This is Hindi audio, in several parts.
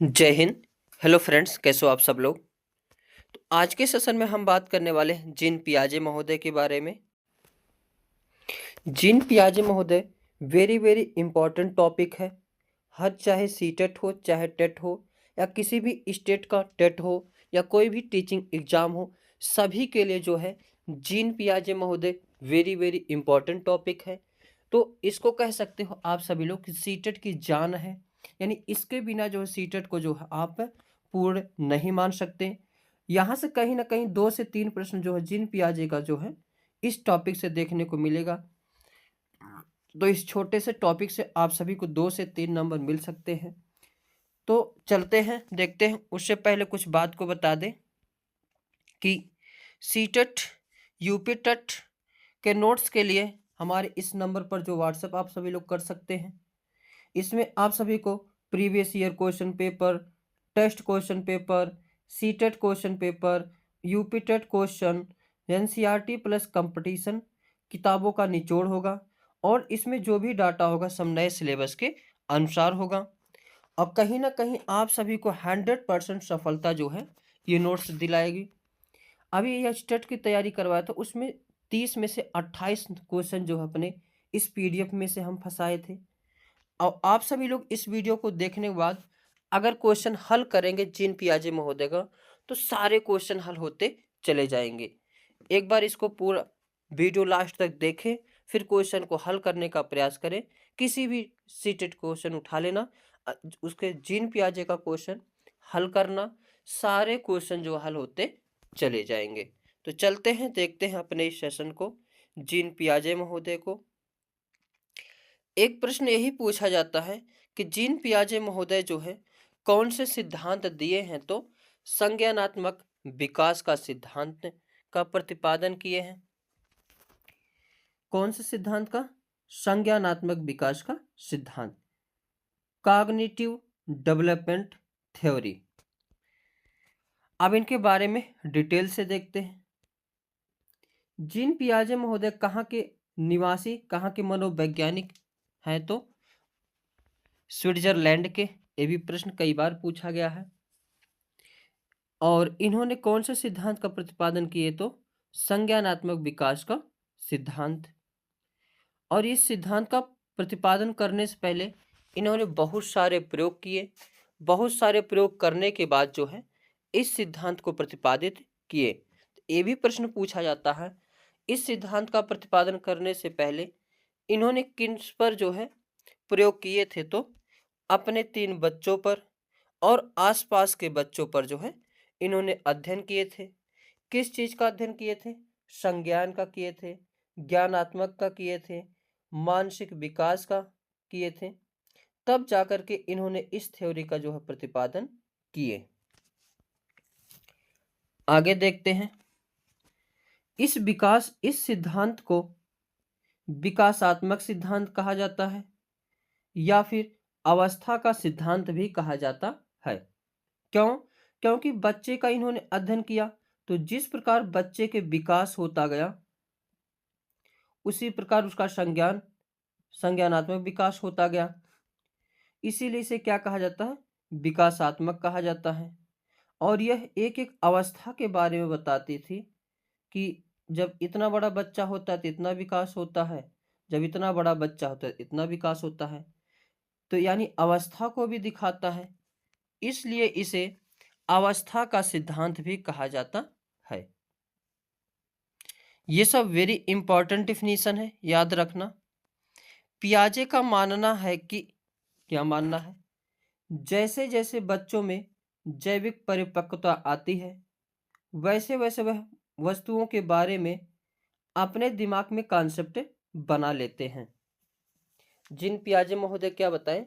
जय हिंद। हेलो फ्रेंड्स, कैसे हो आप सब लोग। तो आज के सेशन में हम बात करने वाले हैं जीन पियाजे महोदय के बारे में। जीन पियाजे महोदय वेरी वेरी इंपॉर्टेंट टॉपिक है। हर चाहे सीटेट हो, चाहे टेट हो, या किसी भी स्टेट का टेट हो, या कोई भी टीचिंग एग्जाम हो, सभी के लिए जो है जीन पियाजे महोदय वेरी वेरी इंपॉर्टेंट टॉपिक है। तो इसको कह सकते हो आप सभी लोग कि सीटेट की जान है। यानी इसके बिना जो है सीटेट को जो है आप पूर्ण नहीं मान सकते। यहाँ से कहीं ना कहीं 2 से 3 प्रश्न जो है जीन पियाजे का जो है इस टॉपिक से देखने को मिलेगा। तो इस छोटे से टॉपिक से आप सभी को 2 से 3 नंबर मिल सकते हैं। तो चलते हैं, देखते हैं। उससे पहले कुछ बात को बता दें कि सीटेट यूपी टेट के नोट्स के लिए हमारे इस नंबर पर जो व्हाट्सएप आप सभी लोग कर सकते हैं। इसमें आप सभी को previous year question paper, test question paper, CTET question paper, UP TET question, NCERT plus competition किताबों का निचोड़ होगा। और इसमें जो भी डाटा होगा सब नए सिलेबस के अनुसार होगा। अब कहीं ना कहीं आप सभी को 100% सफलता जो है ये नोट्स दिलाएगी। अभी यह स्टेट की तैयारी करवाया था, उसमें 30 में से 28 क्वेश्चन जो है अपने इस पीडीएफ में से हम फंसाए थे। और आप सभी लोग इस वीडियो को देखने के बाद अगर क्वेश्चन हल करेंगे जीन पियाजे महोदय का, तो सारे क्वेश्चन हल होते चले जाएंगे। एक बार इसको पूरा वीडियो लास्ट तक देखें, फिर क्वेश्चन को हल करने का प्रयास करें। किसी भी सीटेट क्वेश्चन उठा लेना, उसके जीन पियाजे का क्वेश्चन हल करना, सारे क्वेश्चन जो हल होते चले जाएंगे। तो चलते हैं, देखते हैं अपने इस सेशन को, जीन पियाजे महोदय को। एक प्रश्न यही पूछा जाता है कि जीन पियाजे महोदय जो है कौन से सिद्धांत दिए हैं, तो संज्ञानात्मक विकास का सिद्धांत का प्रतिपादन किए हैं। कौन से सिद्धांत का? संज्ञानात्मक विकास का सिद्धांत, कॉग्निटिव डेवलपमेंट थ्योरी। अब इनके बारे में डिटेल से देखते हैं। जीन पियाजे महोदय कहाँ के निवासी, कहाँ के मनोवैज्ञानिक हैं, तो स्विट्जरलैंड के। ये भी प्रश्न कई बार पूछा गया है। और इन्होंने कौन से सिद्धांत का प्रतिपादन किए, तो संज्ञानात्मक विकास का सिद्धांत। और इस सिद्धांत का प्रतिपादन करने से पहले इन्होंने बहुत सारे प्रयोग किए। बहुत सारे प्रयोग करने के बाद जो है इस सिद्धांत को प्रतिपादित किए। ये भी प्रश्न पूछा जाता है, इस सिद्धांत का प्रतिपादन करने से पहले इन्होंने किन पर जो है प्रयोग किए थे, तो अपने 3 बच्चों पर और आसपास के बच्चों पर जो है इन्होंने अध्ययन किए थे। किस चीज का अध्ययन किए थे? संज्ञान का किए थे, ज्ञानात्मक का किए थे, मानसिक विकास का किए थे। तब जाकर के इन्होंने इस थ्योरी का जो है प्रतिपादन किए। आगे देखते हैं। इस सिद्धांत को विकासात्मक सिद्धांत कहा जाता है, या फिर अवस्था का सिद्धांत भी कहा जाता है। क्यों? क्योंकि बच्चे का इन्होंने अध्ययन किया, तो जिस प्रकार बच्चे के विकास होता गया उसी प्रकार उसका संज्ञानात्मक विकास होता गया। इसीलिए इसे क्या कहा जाता है? विकासात्मक कहा जाता है। और यह एक एक अवस्था के बारे में बताती थी कि जब इतना बड़ा बच्चा होता है तो इतना विकास होता है, जब इतना बड़ा बच्चा होता है इतना विकास होता है। तो यानी अवस्था को भी दिखाता है, इसलिए इसे अवस्था का सिद्धांत भी कहा जाता है। ये सब वेरी इंपॉर्टेंट डिफिनीशन है, याद रखना। पियाजे का मानना है कि, क्या मानना है, जैसे जैसे बच्चों में जैविक परिपक्वता आती है वैसे वैसे वह वस्तुओं के बारे में अपने दिमाग में कॉन्सेप्ट बना लेते हैं। जिन पियाजे महोदय क्या बताएं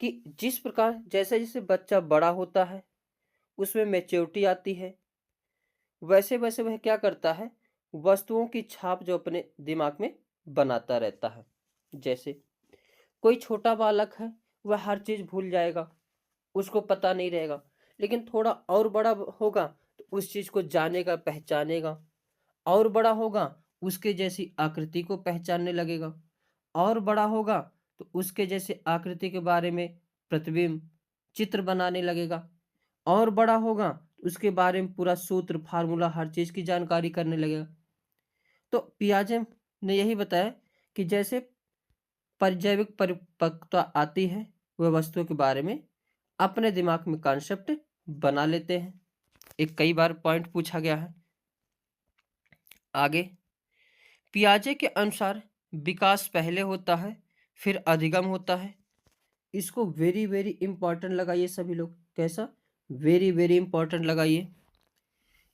कि जिस प्रकार जैसे जैसे बच्चा बड़ा होता है उसमें मैच्योरिटी आती है, वैसे वैसे वह क्या करता है, वस्तुओं की छाप जो अपने दिमाग में बनाता रहता है। जैसे कोई छोटा बालक है, वह हर चीज भूल जाएगा, उसको पता नहीं रहेगा। लेकिन थोड़ा और बड़ा होगा तो उस चीज को जानेगा, पहचानेगा। और बड़ा होगा उसके जैसी आकृति को पहचानने लगेगा। और बड़ा होगा तो उसके जैसे आकृति के बारे में प्रतिबिंब, चित्र बनाने लगेगा, और बड़ा होगा तो उसके बारे में पूरा सूत्र फार्मूला हर चीज़ की जानकारी करने लगेगा। तो पियाजे ने यही बताया कि जैसे जैविक परिपक्वता आती है, वह वस्तुओं के बारे में अपने दिमाग में कॉन्सेप्ट बना लेते हैं। एक कई बार पॉइंट पूछा गया है। आगे, पियाजे के अनुसार विकास पहले होता है, फिर अधिगम होता है। इसको वेरी वेरी इंपॉर्टेंट लगाइए सभी लोग। कैसा? वेरी वेरी इंपॉर्टेंट लगाइए।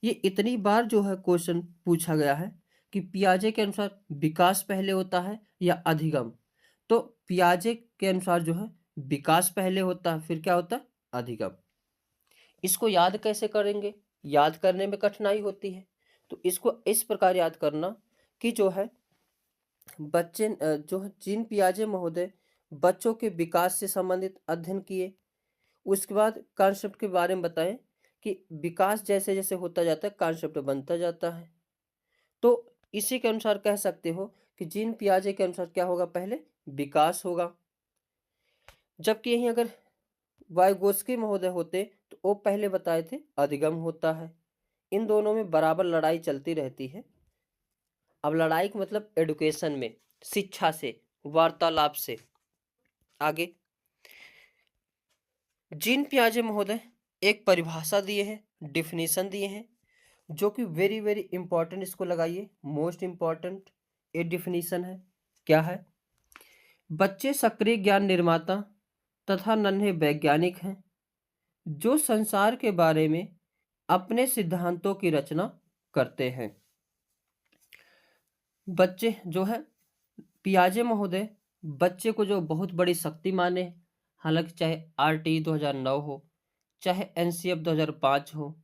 ये इतनी बार जो है क्वेश्चन पूछा गया है कि पियाजे के अनुसार विकास पहले होता है या अधिगम। तो पियाजे के अनुसार जो है विकास पहले होता है, फिर क्या होता है? अधिगम। इसको याद कैसे करेंगे? याद करने में कठिनाई होती है, तो इसको इस प्रकार याद करना कि जो है बच्चे जो है जीन पियाजे महोदय बच्चों के विकास से संबंधित अध्ययन किए। उसके बाद कॉन्सेप्ट के बारे में बताएं कि विकास जैसे जैसे होता जाता है कॉन्सेप्ट बनता जाता है। तो इसी के अनुसार कह सकते हो कि जीन पियाजे के अनुसार क्या होगा? पहले विकास होगा। जबकि यहीं अगर वाइगोस्की महोदय होते तो वो पहले बताए थे अधिगम होता है। इन दोनों में बराबर लड़ाई चलती रहती है। अब लड़ाई का मतलब एडुकेशन में, शिक्षा से, वार्तालाप से। आगे, जीन पियाजे महोदय एक परिभाषा दिए हैं, डिफिनीशन दिए हैं, जो कि वेरी वेरी इंपॉर्टेंट। इसको लगाइए, मोस्ट इंपॉर्टेंट ये डिफिनीशन है। क्या है? बच्चे सक्रिय ज्ञान निर्माता तथा नन्हे वैज्ञानिक हैं जो संसार के बारे में अपने सिद्धांतों की रचना करते हैं। बच्चे जो है पियाजे महोदय बच्चे को जो बहुत बड़ी शक्ति माने। हालांकि चाहे आरटी 2009 हो, चाहे एनसीएफ 2005 हो,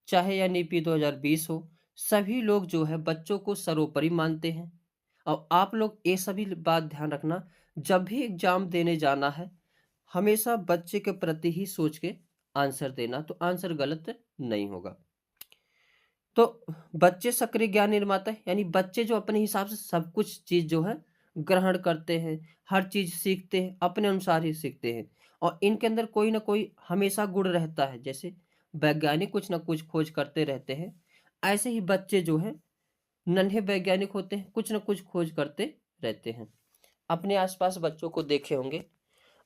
चाहे या नीपी 2020 हो, सभी लोग जो है बच्चों को सर्वोपरि मानते हैं। और आप लोग ये सभी बात ध्यान रखना, जब भी एग्जाम देने जाना है हमेशा बच्चे के प्रति ही सोच के आंसर देना, तो आंसर गलत नहीं होगा। तो बच्चे सक्रिय ज्ञान निर्माता है, यानी बच्चे जो अपने हिसाब से सब कुछ चीज जो है ग्रहण करते हैं, हर चीज सीखते हैं, अपने अनुसार ही सीखते हैं। और इनके अंदर कोई ना कोई हमेशा गुण रहता है। जैसे वैज्ञानिक कुछ ना कुछ खोज करते रहते हैं, ऐसे ही बच्चे जो हैं नन्हे वैज्ञानिक होते हैं, कुछ ना कुछ खोज करते रहते हैं। अपने आसपास बच्चों को देखे होंगे,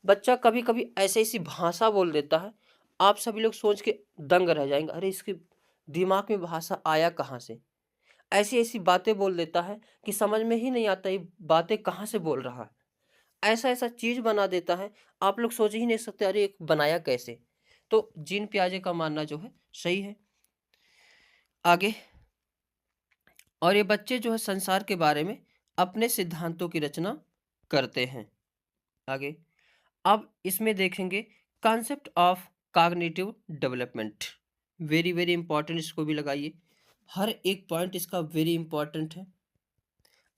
बच्चा कभी कभी ऐसे ऐसी भाषा बोल देता है, आप सभी लोग सोच के दंग रह जाएंगे, अरे इसके दिमाग में भाषा आया कहाँ से? ऐसी ऐसी बातें बोल देता है कि समझ में ही नहीं आता ये बातें कहाँ से बोल रहा है। ऐसा ऐसा चीज बना देता है, आप लोग सोच ही नहीं सकते अरे ये बनाया कैसे। तो जीन पियाजे का मानना जो है सही है। आगे, और ये बच्चे जो है संसार के बारे में अपने सिद्धांतों की रचना करते हैं। आगे, अब इसमें देखेंगे concept of cognitive development. Very very important, इसको भी लगाइए। हर एक पॉइंट इसका वेरी इंपॉर्टेंट है।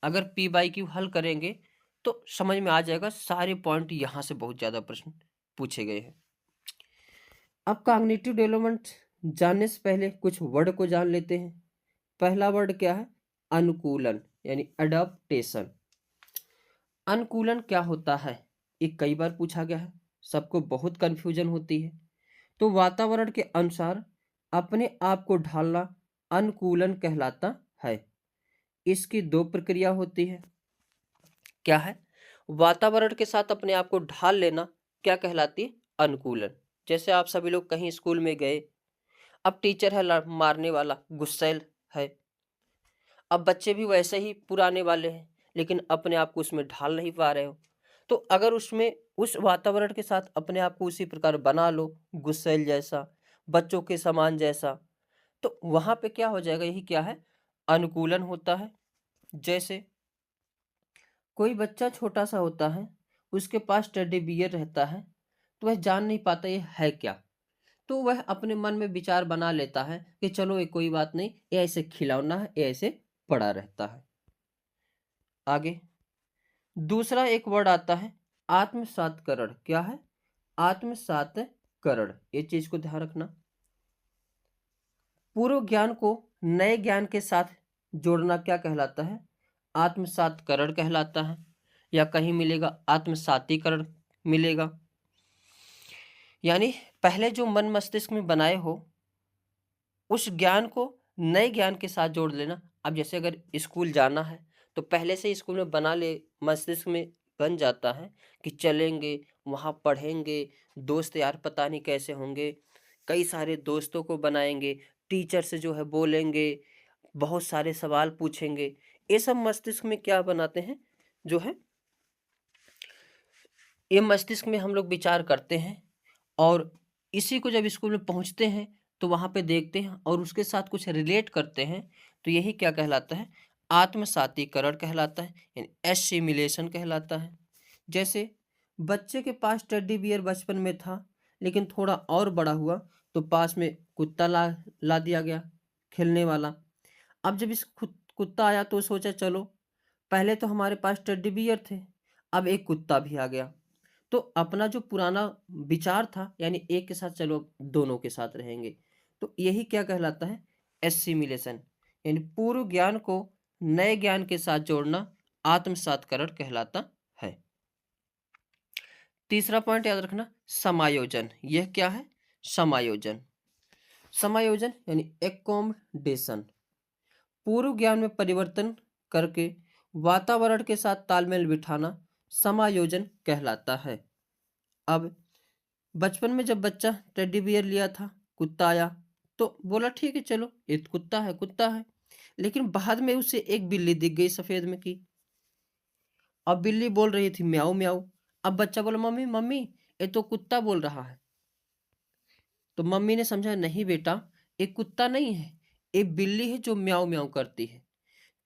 अगर पी बाई क्यू हल करेंगे तो समझ में आ जाएगा, सारे पॉइंट यहाँ से बहुत ज़्यादा प्रश्न पूछे गए हैं। अब कॉग्निटिव डेवलपमेंट जानने से पहले कुछ वर्ड को जान लेते हैं। पहला वर्ड क्या है? अनुकूलन, यानी अडॉप्टेशन। अनुकूलन क्या होता है? ये कई बार पूछा गया है, सबको बहुत कंफ्यूजन होती है। तो वातावरण के अनुसार अपने आप को ढालना अनुकूलन कहलाता है। इसकी दो प्रक्रिया होती है। क्या है? वातावरण के साथ अपने आप को ढाल लेना क्या कहलाती है? अनुकूलन। जैसे आप सभी लोग कहीं स्कूल में गए, अब टीचर है मारने वाला, गुस्सैल है, अब बच्चे भी वैसे ही पुराने वाले हैं, लेकिन अपने आप को उसमें ढाल नहीं पा रहे हो। तो अगर उसमें उस वातावरण के साथ अपने आप को उसी प्रकार बना लो, गुस्सैल जैसा, बच्चों के समान जैसा, तो वहां पे क्या हो जाएगा? यही क्या है? अनुकूलन होता है। जैसे कोई बच्चा छोटा सा होता है, उसके पास टेडी बियर रहता है, तो वह जान नहीं पाता ये है क्या। तो वह अपने मन में विचार बना लेता है कि चलो ये कोई बात नहीं, ये ऐसे खिलौना है, ये ऐसे पड़ा रहता है। आगे, दूसरा एक वर्ड आता है आत्मसातकरण। क्या है? आत्मसातकरण। ये चीज को ध्यान रखना। पूर्व ज्ञान को नए ज्ञान के साथ जोड़ना क्या कहलाता है? आत्मसातकरण कहलाता है। या कहीं मिलेगा आत्मसातीकरण मिलेगा। यानी पहले जो मन मस्तिष्क में बनाए हो उस ज्ञान को नए ज्ञान के साथ जोड़ लेना। अब जैसे अगर स्कूल जाना है तो पहले से ही स्कूल में बना ले, मस्तिष्क में बन जाता है कि चलेंगे, वहाँ पढ़ेंगे, दोस्त यार पता नहीं कैसे होंगे, कई सारे दोस्तों को बनाएंगे, टीचर से जो है बोलेंगे, बहुत सारे सवाल पूछेंगे। ये सब मस्तिष्क में क्या बनाते हैं, जो है ये मस्तिष्क में हम लोग विचार करते हैं। और इसी को जब स्कूल में पहुंचते हैं तो वहां पे देखते हैं और उसके साथ कुछ रिलेट करते हैं, तो यही क्या कहलाता है, आत्मसातीकरण कहलाता है, यानी एसिमिलेशन कहलाता है। जैसे बच्चे के पास टेडी बियर बचपन में था, लेकिन थोड़ा और बड़ा हुआ तो पास में कुत्ता ला ला दिया गया खेलने वाला। अब जब इस कुत्ता आया तो सोचा चलो, पहले तो हमारे पास टेडी बियर थे, अब एक कुत्ता भी आ गया, तो अपना जो पुराना विचार था, यानी एक के साथ चलो दोनों के साथ रहेंगे, तो यही क्या कहलाता है, एसिमिलेशन, यानी पूर्व ज्ञान को नए ज्ञान के साथ जोड़ना आत्मसातकरण कहलाता है। तीसरा पॉइंट याद रखना, समायोजन। यह क्या है, समायोजन। समायोजन यानी एकोमोडेशन, पूर्व ज्ञान में परिवर्तन करके वातावरण के साथ तालमेल बिठाना समायोजन कहलाता है। अब बचपन में जब बच्चा टेडी बियर लिया था, कुत्ता आया तो बोला ठीक है चलो ये तो कुत्ता है, कुत्ता है। लेकिन बाद में उसे एक बिल्ली दिख गई सफेद में की। अब बिल्ली बोल रही थी म्याऊ म्याऊ। अब बच्चा बोला मम्मी मम्मी ये तो कुत्ता बोल रहा है। तो मम्मी ने समझा नहीं बेटा, एक कुत्ता नहीं है, एक बिल्ली है जो म्याऊ म्याऊ करती है।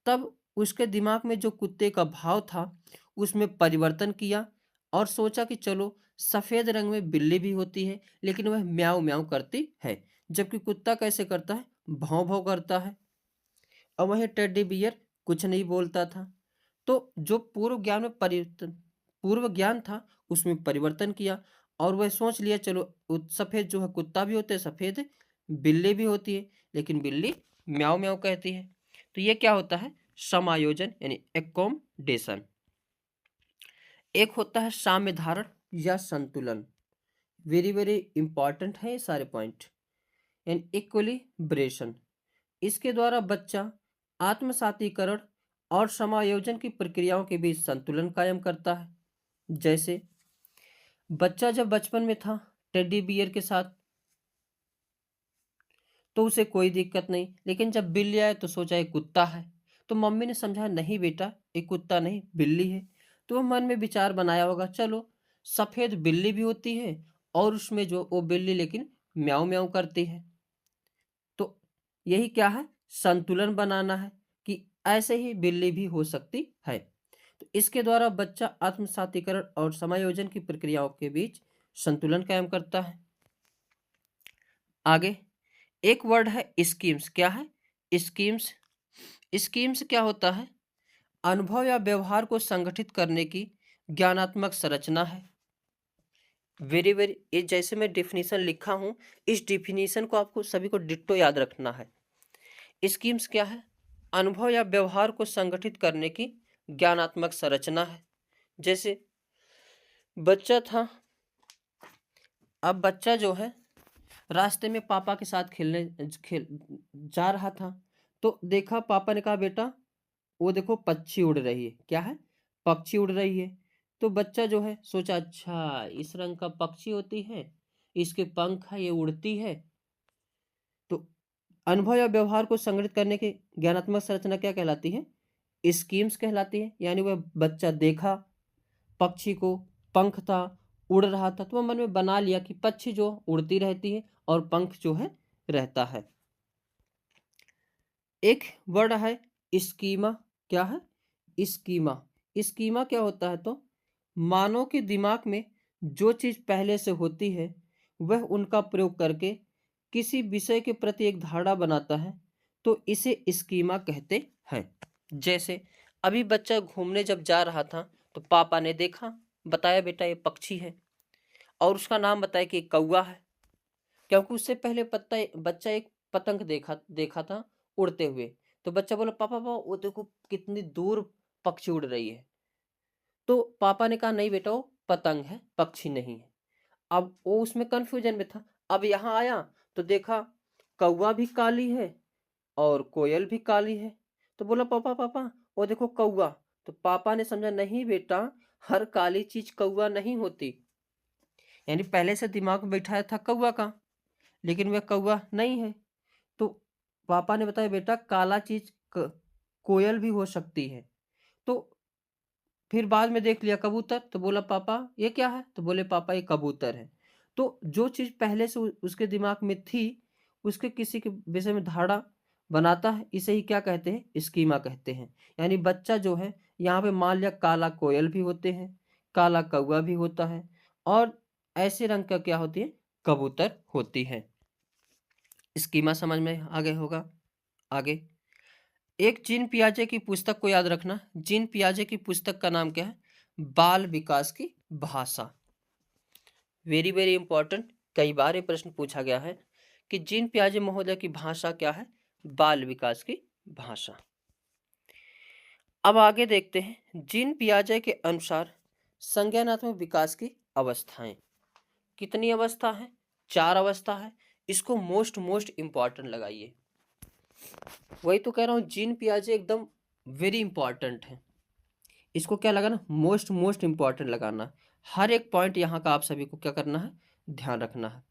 तब उसके दिमाग में जो कुत्ते का भाव था उसमें परिवर्तन किया और सोचा कि चलो सफेद रंग में बिल्ली भी होती है लेकिन वह म्याऊ म्याऊ करती है, जबकि कुत्ता कैसे करता है, भौं भौं करता है। और वही टेडी बियर कुछ नहीं बोलता था। तो जो पूर्व ज्ञान में परिवर्तन, पूर्व ज्ञान था उसमें परिवर्तन किया और वह सोच लिया चलो सफेद जो है कुत्ता भी होता है, सफेद बिल्ली भी होती है, लेकिन बिल्ली म्याऊ म्याऊ कहती है। तो ये क्या होता है, समायोजन यानी एकोमोडेशन। एक होता है साम्य धारण या संतुलन। वेरी वेरी इंपॉर्टेंट है ये सारे पॉइंट। एंड इक्विलिब्रेशन, इसके द्वारा बच्चा आत्मसातीकरण और समायोजन की प्रक्रियाओं के बीच संतुलन कायम करता है। जैसे बच्चा जब बचपन में था टेडी बियर के साथ तो उसे कोई दिक्कत नहीं, लेकिन जब बिल्ली आए तो सोचा एक कुत्ता है। तो मम्मी ने समझाया नहीं बेटा एक कुत्ता नहीं बिल्ली है। तो वह मन में विचार बनाया होगा चलो सफेद बिल्ली भी होती है और उसमें जो वो बिल्ली लेकिन म्याऊ म्याऊ करती है। तो यही क्या है, संतुलन बनाना है कि ऐसे ही बिल्ली भी हो सकती है। तो इसके द्वारा बच्चा आत्मसातीकरण और समायोजन की प्रक्रियाओं के बीच संतुलन कायम करता है। आगे एक वर्ड है स्कीम्स। क्या है, स्कीम्स। स्कीम्स क्या होता है, अनुभव या व्यवहार को संगठित करने की ज्ञानात्मक संरचना है। वेरी वेरी, ये जैसे मैं डिफिनीशन लिखा हूं इस डिफिनीशन को आपको सभी को डिट्टो याद रखना है। स्कीम्स क्या है, अनुभव या व्यवहार को संगठित करने की ज्ञानात्मक संरचना है। जैसे बच्चा था, अब बच्चा जो है रास्ते में पापा के साथ खेल जा रहा था, तो देखा पापा ने कहा बेटा वो देखो पक्षी उड़ रही है। क्या है, पक्षी उड़ रही है। तो बच्चा जो है सोचा अच्छा इस रंग का पक्षी होती है, इसके पंख है, ये उड़ती है। तो अनुभव या व्यवहार को संगठित करने की ज्ञानात्मक संरचना क्या कहलाती है, स्कीम्स कहलाती है। यानी वह बच्चा देखा पक्षी को, पंख था, उड़ रहा था, तो वह मन में बना लिया कि पक्षी जो उड़ती रहती है और पंख जो है रहता है। एक वर्ड है स्कीमा। क्या है, स्कीमा। स्कीमा क्या होता है, तो मानव के दिमाग में जो चीज पहले से होती है वह उनका प्रयोग करके किसी विषय के प्रति एक धारणा बनाता है, तो इसे स्कीमा कहते हैं। जैसे अभी बच्चा घूमने जब जा रहा था तो पापा ने देखा, बताया बेटा ये पक्षी है और उसका नाम बताया कि कौवा है, क्योंकि उससे पहले पता बच्चा एक पतंग देखा देखा था उड़ते हुए। तो बच्चा बोला पापा पापा वो देखो कितनी दूर पक्षी उड़ रही है। तो पापा ने कहा नहीं बेटा वो पतंग है, पक्षी नहीं है। अब वो उसमें कंफ्यूजन में था। अब यहाँ आया तो देखा कौवा भी काली है और कोयल भी काली है। तो बोला पापा पापा वो देखो कौवा। तो पापा ने समझा नहीं बेटा, हर काली चीज कौवा नहीं होती। यानी पहले से दिमाग में बैठाया था कौवा का, लेकिन वह कौवा नहीं है। तो पापा ने बताया बेटा काला चीज कोयल भी हो सकती है। तो फिर बाद में देख लिया कबूतर, तो बोला पापा ये क्या है, तो बोले पापा ये कबूतर है। तो जो चीज पहले से उसके दिमाग में थी, उसके किसी के विषय में धारणा बनाता है, इसे ही क्या कहते हैं, स्कीमा कहते हैं। यानी बच्चा जो है यहाँ पे मान लिया काला कोयल भी होते हैं, काला कौवा भी होता है, और ऐसे रंग का क्या होती है, कबूतर होती है। स्कीमा समझ में आ गए होगा। आगे एक जीन पियाजे की पुस्तक को याद रखना। जीन पियाजे की पुस्तक का नाम क्या है, बाल विकास की भाषा। वेरी वेरी इंपॉर्टेंट, कई बार ये प्रश्न पूछा गया है कि जीन पियाजे महोदय की भाषा क्या है, बाल विकास की भाषा। अब आगे देखते हैं, जीन पियाजे के अनुसार संज्ञानात्मक विकास की अवस्थाएं कितनी अवस्था है, 4 अवस्था है। इसको मोस्ट मोस्ट इंपॉर्टेंट लगाइए। वही तो कह रहा हूँ, जीन पियाजे एकदम वेरी इंपॉर्टेंट है। इसको क्या लगाना, मोस्ट मोस्ट इंपॉर्टेंट लगाना। हर एक पॉइंट यहाँ का आप सभी को क्या करना है, ध्यान रखना है।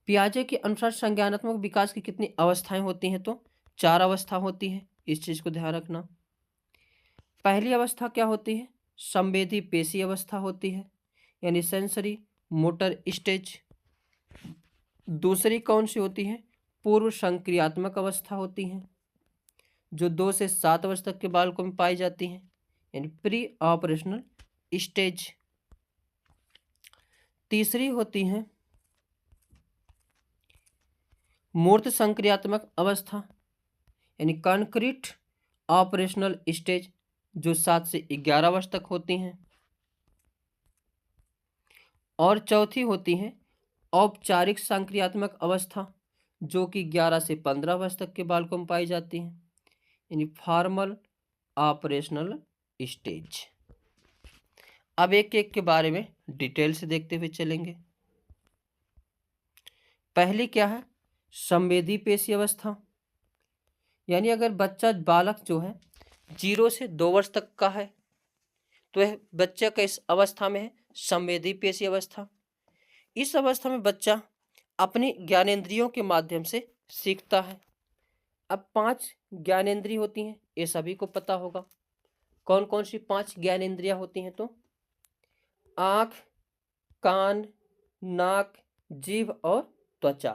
पियाजे के अनुसार संज्ञानात्मक विकास की कितनी अवस्थाएं होती हैं, तो 4 अवस्था होती है। इस चीज को ध्यान रखना। पहली अवस्था क्या होती है, संवेदी पेशी अवस्था होती है, यानी सेंसरी मोटर स्टेज। दूसरी कौन सी होती है, पूर्व संक्रियात्मक अवस्था होती है, जो 2 से 7 वर्ष तक के बालकों में पाई जाती हैं, यानी प्री ऑपरेशनल स्टेज। तीसरी होती है मूर्त संक्रियात्मक अवस्था, यानी कॉन्क्रीट ऑपरेशनल स्टेज, जो 7 से 11 वर्ष तक होती हैं। और चौथी होती है औपचारिक संक्रियात्मक अवस्था, जो कि 11 से 15 वर्ष तक के बालकों में पाई जाती हैं, यानी फॉर्मल ऑपरेशनल स्टेज। अब एक एक के बारे में डिटेल से देखते हुए चलेंगे। पहली क्या है, संवेदी पेशी अवस्था, यानी अगर बच्चा बालक जो है 0 से 2 वर्ष तक का है, तो वह बच्चा किस अवस्था में है, संवेदी पेशी अवस्था। इस अवस्था में बच्चा अपनी ज्ञानेंद्रियों के माध्यम से सीखता है। अब 5 ज्ञानेंद्रिय होती हैं, ये सभी को पता होगा। कौन कौन सी 5 ज्ञानेंद्रियां होती हैं, तो आँख, कान, नाक, जीभ और त्वचा।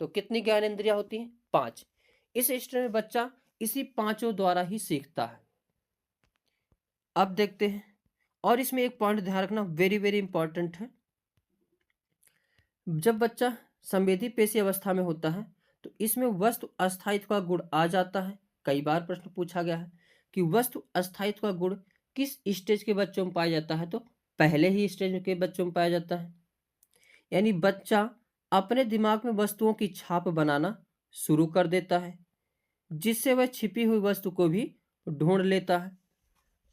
तो कितनी ज्ञानेंद्रियां होती हैं, 5। इस स्टेज में बच्चा इसी 5 द्वारा ही सीखता है। अब देखते हैं, और इसमें एक पॉइंट ध्यान रखना, वेरी वेरी इंपॉर्टेंट है। जब बच्चा संवेदी पेशी अवस्था में होता है, तो इसमें वस्तु अस्थायित्व का गुण आ जाता है। कई बार प्रश्न पूछा गया है कि वस्तु अस्थायित्व का गुण किस स्टेज के बच्चों में पाया जाता है, तो पहले ही स्टेज के बच्चों में पाया जाता है। यानी बच्चा अपने दिमाग में वस्तुओं की छाप बनाना शुरू कर देता है, जिससे वह छिपी हुई वस्तु को भी ढूंढ लेता है।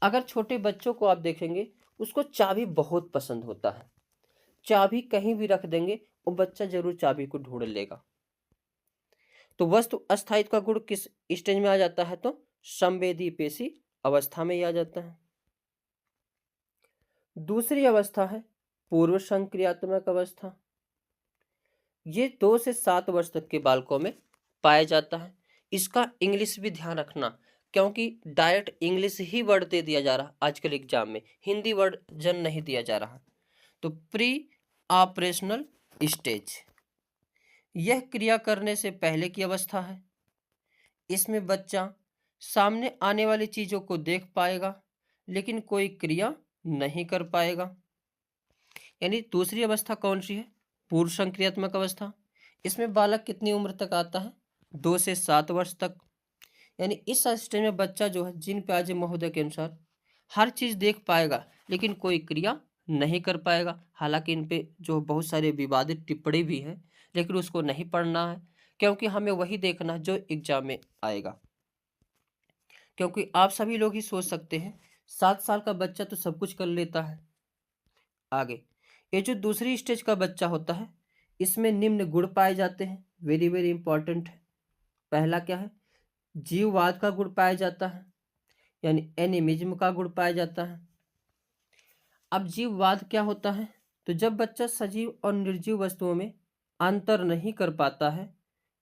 अगर छोटे बच्चों को आप देखेंगे, उसको चाबी बहुत पसंद होता है। चाबी कहीं भी रख देंगे, वो बच्चा जरूर चाबी को ढूंढ लेगा। तो वस्तु अस्थायित्व का गुण किस स्टेज में आ जाता है, तो संवेदी पेशी अवस्था में ही आ जाता है। दूसरी अवस्था है पूर्व संक्रियात्मक अवस्था। ये 2 से 7 वर्ष तक के बालकों में पाया जाता है। इसका इंग्लिश भी ध्यान रखना, क्योंकि डायरेक्ट इंग्लिश ही वर्ड दे दिया जा रहा आजकल एग्जाम में, हिंदी वर्जन नहीं दिया जा रहा। तो प्री ऑपरेशनल स्टेज, यह क्रिया करने से पहले की अवस्था है। इसमें बच्चा सामने आने वाली चीजों को देख पाएगा, लेकिन कोई क्रिया नहीं कर पाएगा। यानी दूसरी अवस्था कौन सी है, पूर्व संक्रियात्मक अवस्था। इसमें बालक कितनी उम्र तक आता है, 2 से 7 वर्ष तक। यानी इस स्टेज में बच्चा जो है जीन पियाजे महोदय के अनुसार हर चीज देख पाएगा, लेकिन कोई क्रिया नहीं कर पाएगा। हालांकि इन पे जो बहुत सारे विवादित टिप्पणी भी है, लेकिन उसको नहीं पढ़ना है, क्योंकि हमें वही देखना है जो एग्जाम में आएगा। क्योंकि आप सभी लोग ही सोच सकते हैं 7 साल का बच्चा तो सब कुछ कर लेता है। आगे ये जो दूसरी स्टेज का बच्चा होता है, इसमें निम्न गुण पाए जाते हैं, वेरी वेरी इंपॉर्टेंट है। पहला क्या है? जीववाद का गुण पाया जाता है, यानी एनिमिज्म का गुण पाया जाता है। अब जीववाद क्या होता है? तो जब बच्चा सजीव और निर्जीव वस्तुओं में अंतर नहीं कर पाता है,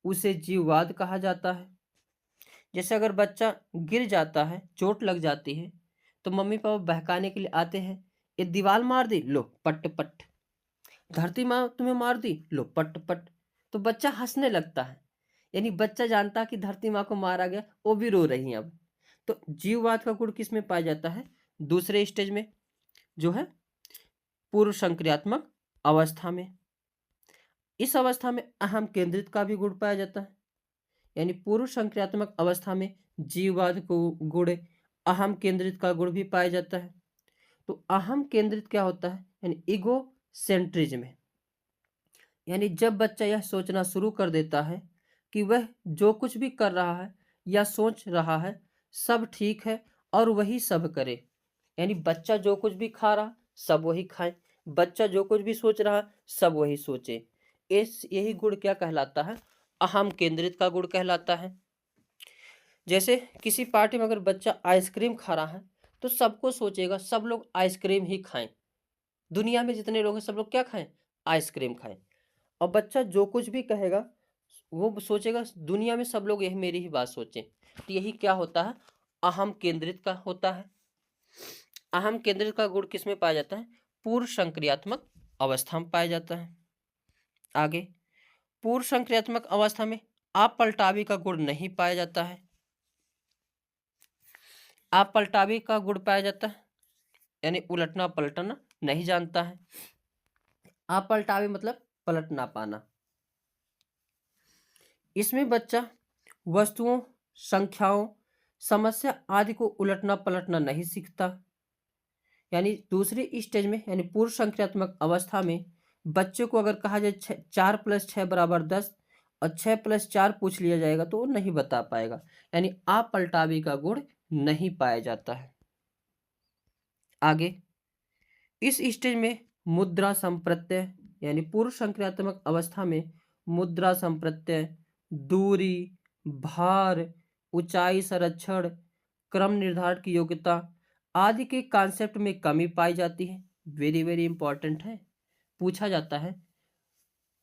उसे जीववाद कहा जाता है। जैसे अगर बच्चा गिर जाता है, चोट लग जाती है, तो मम्मी पापा बहकाने के लिए आते हैं, ये दीवार मार दी, लो पट पट, धरती माँ तुम्हें मार दी, लो पट पट। तो बच्चा हंसने लगता है, यानी बच्चा जानता है कि धरती माँ को मारा गया, वो भी रो रही है अब। तो जीववाद का गुण किस में पाया जाता है? दूसरे स्टेज में, जो है पूर्व संक्रियात्मक अवस्था में। इस अवस्था में अहम केंद्रित का भी गुण पाया जाता है, यानी पूर्व संक्रियात्मक अवस्था में जीववाद को गुण, अहम केंद्रित का गुण भी पाया जाता है। तो अहम केंद्रित क्या होता है? यानी ईगो सेंट्रिज्म है, यानी जब बच्चा यह सोचना शुरू कर देता है कि वह जो कुछ भी कर रहा है या सोच रहा है सब ठीक है और वही सब करे, यानी बच्चा जो कुछ भी खा रहा सब वही खाए, बच्चा जो कुछ भी सोच रहा सब वही सोचे। इस यही गुण क्या कहलाता है? अहम केंद्रित का गुण कहलाता है। जैसे किसी पार्टी में अगर बच्चा आइसक्रीम खा रहा है, तो सबको सोचेगा सब लोग आइसक्रीम ही खाएं, दुनिया में जितने लोग हैं सब लोग क्या खाएं? आइसक्रीम खाएं। और बच्चा जो कुछ भी कहेगा वो सोचेगा दुनिया में सब लोग यही मेरी ही बात सोचें। तो यही क्या होता है? अहम केंद्रित का होता है। अहम केंद्रित का गुण किस में पाया जाता है? पूर्व संक्रियात्मक अवस्था में पाया जाता है। आगे, पूर्व संक्रियात्मक अवस्था में अपलटावी का गुण नहीं पाया जाता है। अपलटावी का गुण पाया जाता है, यानी उलटना पलटना नहीं जानता है। अपलटावी मतलब पलट ना पाना। इसमें बच्चा वस्तुओं, संख्याओं, समस्या आदि को उलटना पलटना नहीं सीखता। यानी दूसरी स्टेज में, यानी पूर्व संक्रियात्मक अवस्था में बच्चे को अगर कहा जाए 4+6 = 10 और 6+4 पूछ लिया जाएगा तो वो नहीं बता पाएगा, यानी अपलटावी का गुण नहीं पाया जाता है। आगे, इस स्टेज में मुद्रा संप्रत्यय, यानी पूर्व संक्रियात्मक अवस्था में मुद्रा संप्रत्यय, दूरी, भार, ऊंचाई संरक्षण, क्रम निर्धारण की योग्यता आदि के कॉन्सेप्ट में कमी पाई जाती है। वेरी वेरी इंपॉर्टेंट है, पूछा जाता है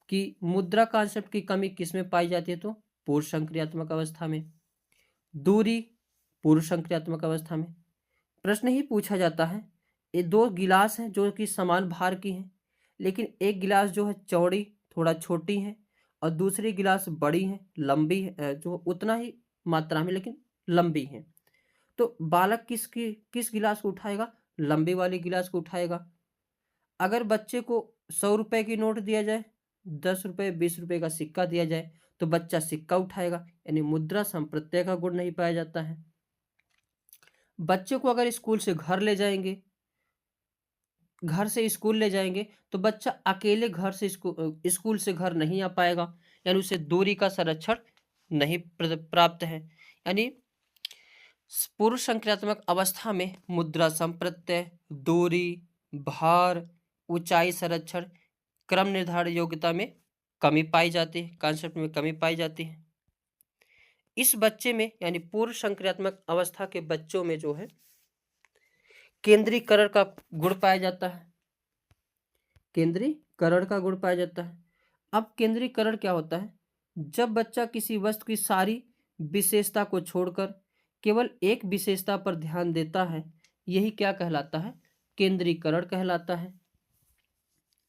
कि मुद्रा कॉन्सेप्ट की कमी किस में पाई जाती है? तो पूर्व संक्रियात्मक अवस्था में। दूरी पूर्व संक्रियात्मक अवस्था में। प्रश्न ही पूछा जाता है, ये दो गिलास हैं जो कि समान भार की हैं, लेकिन एक गिलास जो है चौड़ी थोड़ा छोटी है और दूसरी गिलास बड़ी है, लंबी है, जो उतना ही मात्रा में लेकिन लंबी है। तो बालक किस गिलास को उठाएगा? लंबी वाली गिलास को उठाएगा। अगर बच्चे को 100 रुपए की नोट दिया जाए, 10 रुपए 20 रुपए का सिक्का दिया जाए, तो बच्चा सिक्का उठाएगा, यानी मुद्रा संप्रत्यय का गुण नहीं पाया जाता है। बच्चे को अगर स्कूल से घर ले जाएंगे, घर से स्कूल ले जाएंगे, तो बच्चा अकेले घर से स्कूल से घर नहीं आ पाएगा, यानी उसे दूरी का संरक्षण नहीं प्राप्त है। यानी पूर्व संक्रियात्मक अवस्था में मुद्रा संप्रत्यय, दूरी, भार, ऊंचाई संरक्षण, क्रम निर्धारण योग्यता में कमी पाई जाती है, कॉन्सेप्ट में कमी पाई जाती है। इस बच्चे में, यानी पूर्व संक्रियात्मक अवस्था के बच्चों में जो है केंद्रीकरण का गुण पाया जाता है। केंद्रीकरण का गुण पाया जाता है। अब केंद्रीकरण क्या होता है? जब बच्चा किसी वस्तु की सारी विशेषता को छोड़कर केवल एक विशेषता पर ध्यान देता है, यही क्या कहलाता है? केंद्रीकरण कहलाता है।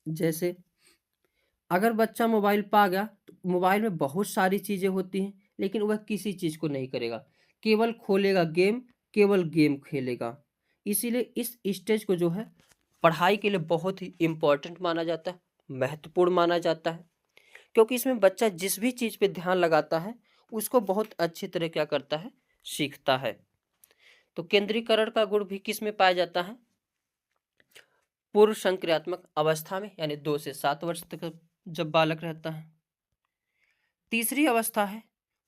जैसे अगर बच्चा मोबाइल पा गया, तो मोबाइल में बहुत सारी चीजें होती हैं, लेकिन वह किसी चीज को नहीं करेगा, केवल खोलेगा गेम, केवल गेम खेलेगा। इसीलिए इस स्टेज को जो है पढ़ाई के लिए बहुत ही इम्पोर्टेंट माना जाता है, महत्वपूर्ण माना जाता है, क्योंकि इसमें बच्चा जिस भी चीज पे ध्यान लगाता है उसको बहुत अच्छी तरह क्या करता है? सीखता है। तो केंद्रीकरण का गुण भी किस में पाया जाता है? पूर्व संक्रियात्मक अवस्था में, यानी 2 से 7 वर्ष तक जब बालक रहता है। तीसरी अवस्था है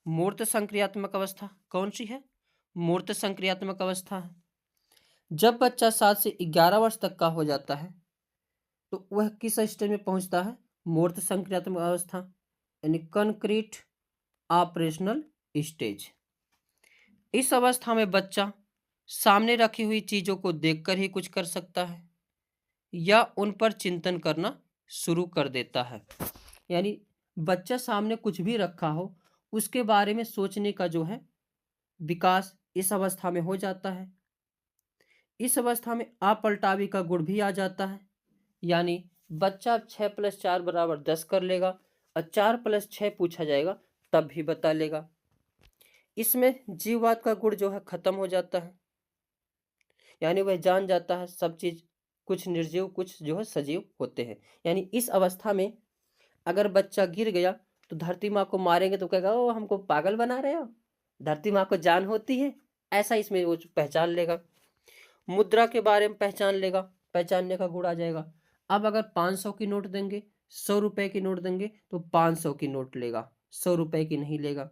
मूर्त संक्रियात्मक अवस्था। कौन सी है? मूर्त संक्रियात्मक अवस्था है। जब बच्चा 7 से 11 वर्ष तक का हो जाता है, तो वह किस स्टेज में पहुंचता है? मूर्त संक्रियात्मक अवस्था, यानी कंक्रीट ऑपरेशनल स्टेज। इस अवस्था में बच्चा सामने रखी हुई चीजों को देखकर ही कुछ कर सकता है या उन पर चिंतन करना शुरू कर देता है। यानी बच्चा सामने कुछ भी रखा हो, उसके बारे में सोचने का जो है विकास इस अवस्था में हो जाता है। इस अवस्था में अपलटावी का गुण भी आ जाता है, यानी बच्चा 6+4 = 10 कर लेगा और 4+6 पूछा जाएगा तब भी बता लेगा। इसमें जीववाद का गुण जो है खत्म हो जाता है, यानी वह जान जाता है सब चीज, कुछ निर्जीव कुछ जो है सजीव होते हैं। यानी इस अवस्था में अगर बच्चा गिर गया तो धरती माँ को मारेंगे तो कहेगा ओ हमको पागल बना रहे हो, धरती माँ को जान होती है, ऐसा इसमें वो पहचान लेगा। मुद्रा के बारे में पहचान लेगा, पहचानने का गुण आ जाएगा। अब अगर 500 की नोट देंगे, 100 रुपए की नोट देंगे तो 500 की नोट लेगा, 100 रुपए की नहीं लेगा।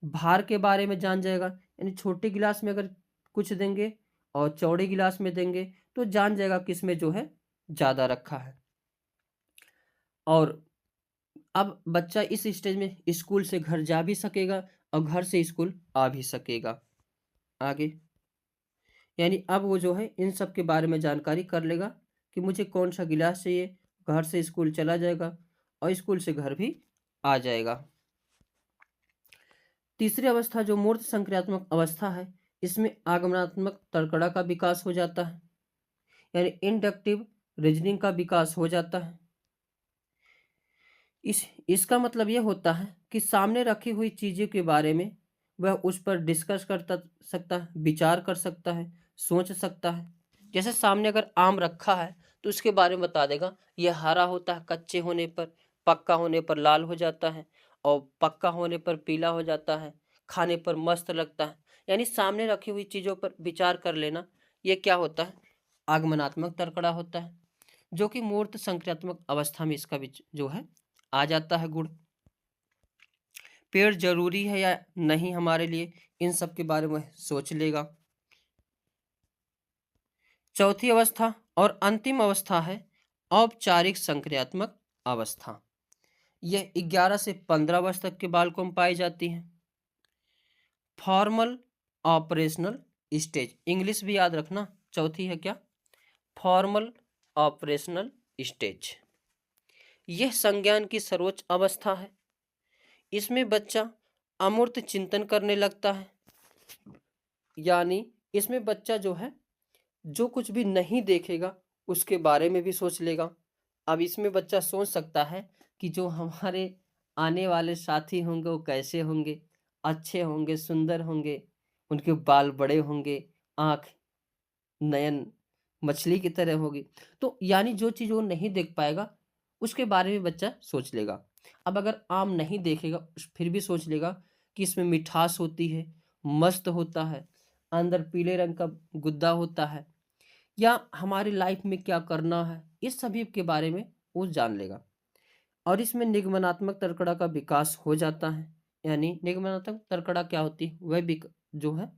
भार के बारे में जान जाएगा, यानी छोटे गिलास में अगर कुछ देंगे और चौड़े गिलास में देंगे तो जान जाएगा किसमें जो है ज्यादा रखा है। और अब बच्चा इस स्टेज में स्कूल से घर जा भी सकेगा और घर से स्कूल आ भी सकेगा। आगे, यानी अब वो जो है इन सब के बारे में जानकारी कर लेगा कि मुझे कौन सा गिलास चाहिए, घर से स्कूल चला जाएगा और स्कूल से घर भी आ जाएगा। तीसरी अवस्था जो मूर्त संक्रियात्मक अवस्था है, इसमें आगमनात्मक तर्कड़ा का विकास हो जाता है, यानी इंडक्टिव रीजनिंग का विकास हो जाता है। इसका मतलब यह होता है कि सामने रखी हुई चीज़ों के बारे में वह उस पर डिस्कस कर सकता है, विचार कर सकता है, सोच सकता है। जैसे सामने अगर आम रखा है तो उसके बारे में बता देगा, यह हरा होता है कच्चे होने पर, पक्का होने पर लाल हो जाता है और पक्का होने पर पीला हो जाता है, खाने पर मस्त लगता है। यानी सामने रखी हुई चीज़ों पर विचार कर लेना, यह क्या होता है? आगमनात्मक तर्कड़ा होता है, जो कि मूर्त संक्रियात्मक अवस्था में इसका जो है आ जाता है गुण। पेड़ जरूरी है या नहीं हमारे लिए, इन सब के बारे में सोच लेगा। चौथी अवस्था और अंतिम अवस्था है औपचारिक संक्रियात्मक अवस्था। यह 11 से 15 वर्ष तक के बालकों में पाई जाती है। फॉर्मल ऑपरेशनल स्टेज, इंग्लिश भी याद रखना, चौथी है क्या? Formal operational stage. यह संज्ञान की सर्वोच्च अवस्था है। इसमें बच्चा अमूर्त चिंतन करने लगता है, यानी इसमें बच्चा जो है जो कुछ भी नहीं देखेगा उसके बारे में भी सोच लेगा। अब इसमें बच्चा सोच सकता है कि जो हमारे आने वाले साथी होंगे वो कैसे होंगे, अच्छे होंगे, सुंदर होंगे, उनके बाल बड़े होंगे, आँख नयन मछली की तरह होगी। तो यानी जो चीज़ वो नहीं देख पाएगा उसके बारे में बच्चा सोच लेगा। अब अगर आम नहीं देखेगा फिर भी सोच लेगा कि इसमें मिठास होती है, मस्त होता है, अंदर पीले रंग का गुद्दा होता है, या हमारी लाइफ में क्या करना है, इस सभी के बारे में वो जान लेगा। और इसमें निगमनात्मक तर्कड़ा का विकास हो जाता है। यानी निगमनात्मक तर्कड़ा क्या होती है? वह जो है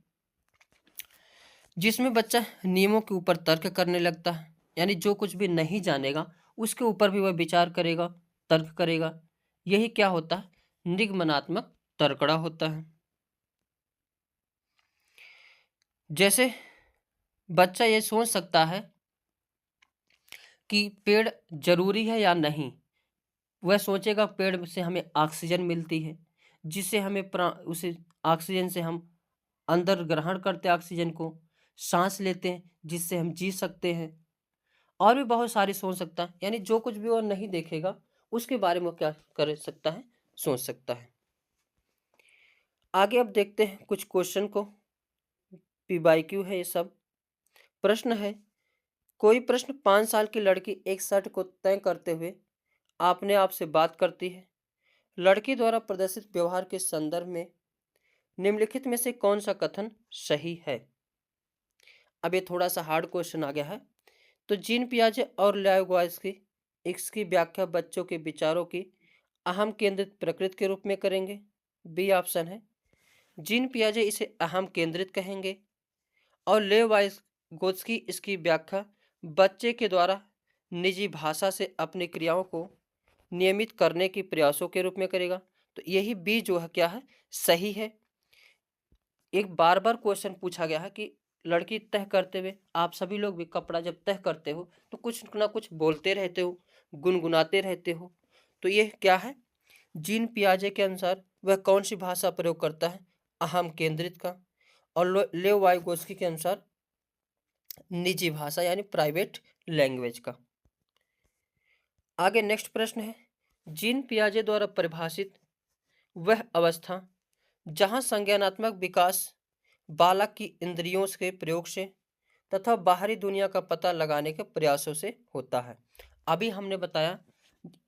जिसमें बच्चा नियमों के ऊपर तर्क करने लगता है, यानी जो कुछ भी नहीं जानेगा उसके ऊपर भी वह विचार करेगा, तर्क करेगा। यही क्या होता है? निगमनात्मक तर्कड़ा होता है। जैसे बच्चा ये सोच सकता है कि पेड़ जरूरी है या नहीं, वह सोचेगा पेड़ से हमें ऑक्सीजन मिलती है, जिससे हमें उसे ऑक्सीजन से हम अंदर ग्रहण करते हैं, ऑक्सीजन को सांस लेते हैं जिससे हम जी सकते हैं। और भी बहुत सारी सोच सकता है, यानी जो कुछ भी वो नहीं देखेगा उसके बारे में वो क्या कर सकता है? सोच सकता है। आगे अब देखते हैं कुछ क्वेश्चन को, PYQ है ये सब। प्रश्न है, कोई प्रश्न 5 साल की लड़की एक शर्ट को तय करते हुए अपने आप से बात करती है। लड़की द्वारा प्रदर्शित व्यवहार के संदर्भ में निम्नलिखित में से कौन सा कथन सही है? अब ये थोड़ा सा हार्ड क्वेश्चन आ गया है। तो जीन पियाजे और लाइब्वायस्की इसकी व्याख्या बच्चों के विचारों की अहम केंद्रित प्रकृति के रूप में करेंगे। बी ऑप्शन है। जीन पियाजे इसे अहम केंद्रित कहेंगे और लेवाइगोत्स्की इसकी व्याख्या बच्चे के द्वारा निजी भाषा से अपनी क्रियाओं को नियमित करने की प्रयासों के रूप में करेगा। तो यही बी जो है क्या है, सही है। एक बार बार क्वेश्चन पूछा गया है कि लड़की तह करते हुए, आप सभी लोग भी कपड़ा जब तह करते हो तो कुछ ना कुछ बोलते रहते हो, गुनगुनाते रहते हो। तो ये क्या है, जीन पियाजे के अनुसार वह कौन सी भाषा प्रयोग करता है, अहम केंद्रित का। और लेव वाइगोस्की के अनुसार निजी भाषा यानी प्राइवेट लैंग्वेज का। आगे नेक्स्ट प्रश्न है, जीन पियाजे द्वारा परिभाषित वह अवस्था जहां संज्ञानात्मक विकास बालक की इंद्रियों के प्रयोग से तथा बाहरी दुनिया का पता लगाने के प्रयासों से होता है। अभी हमने बताया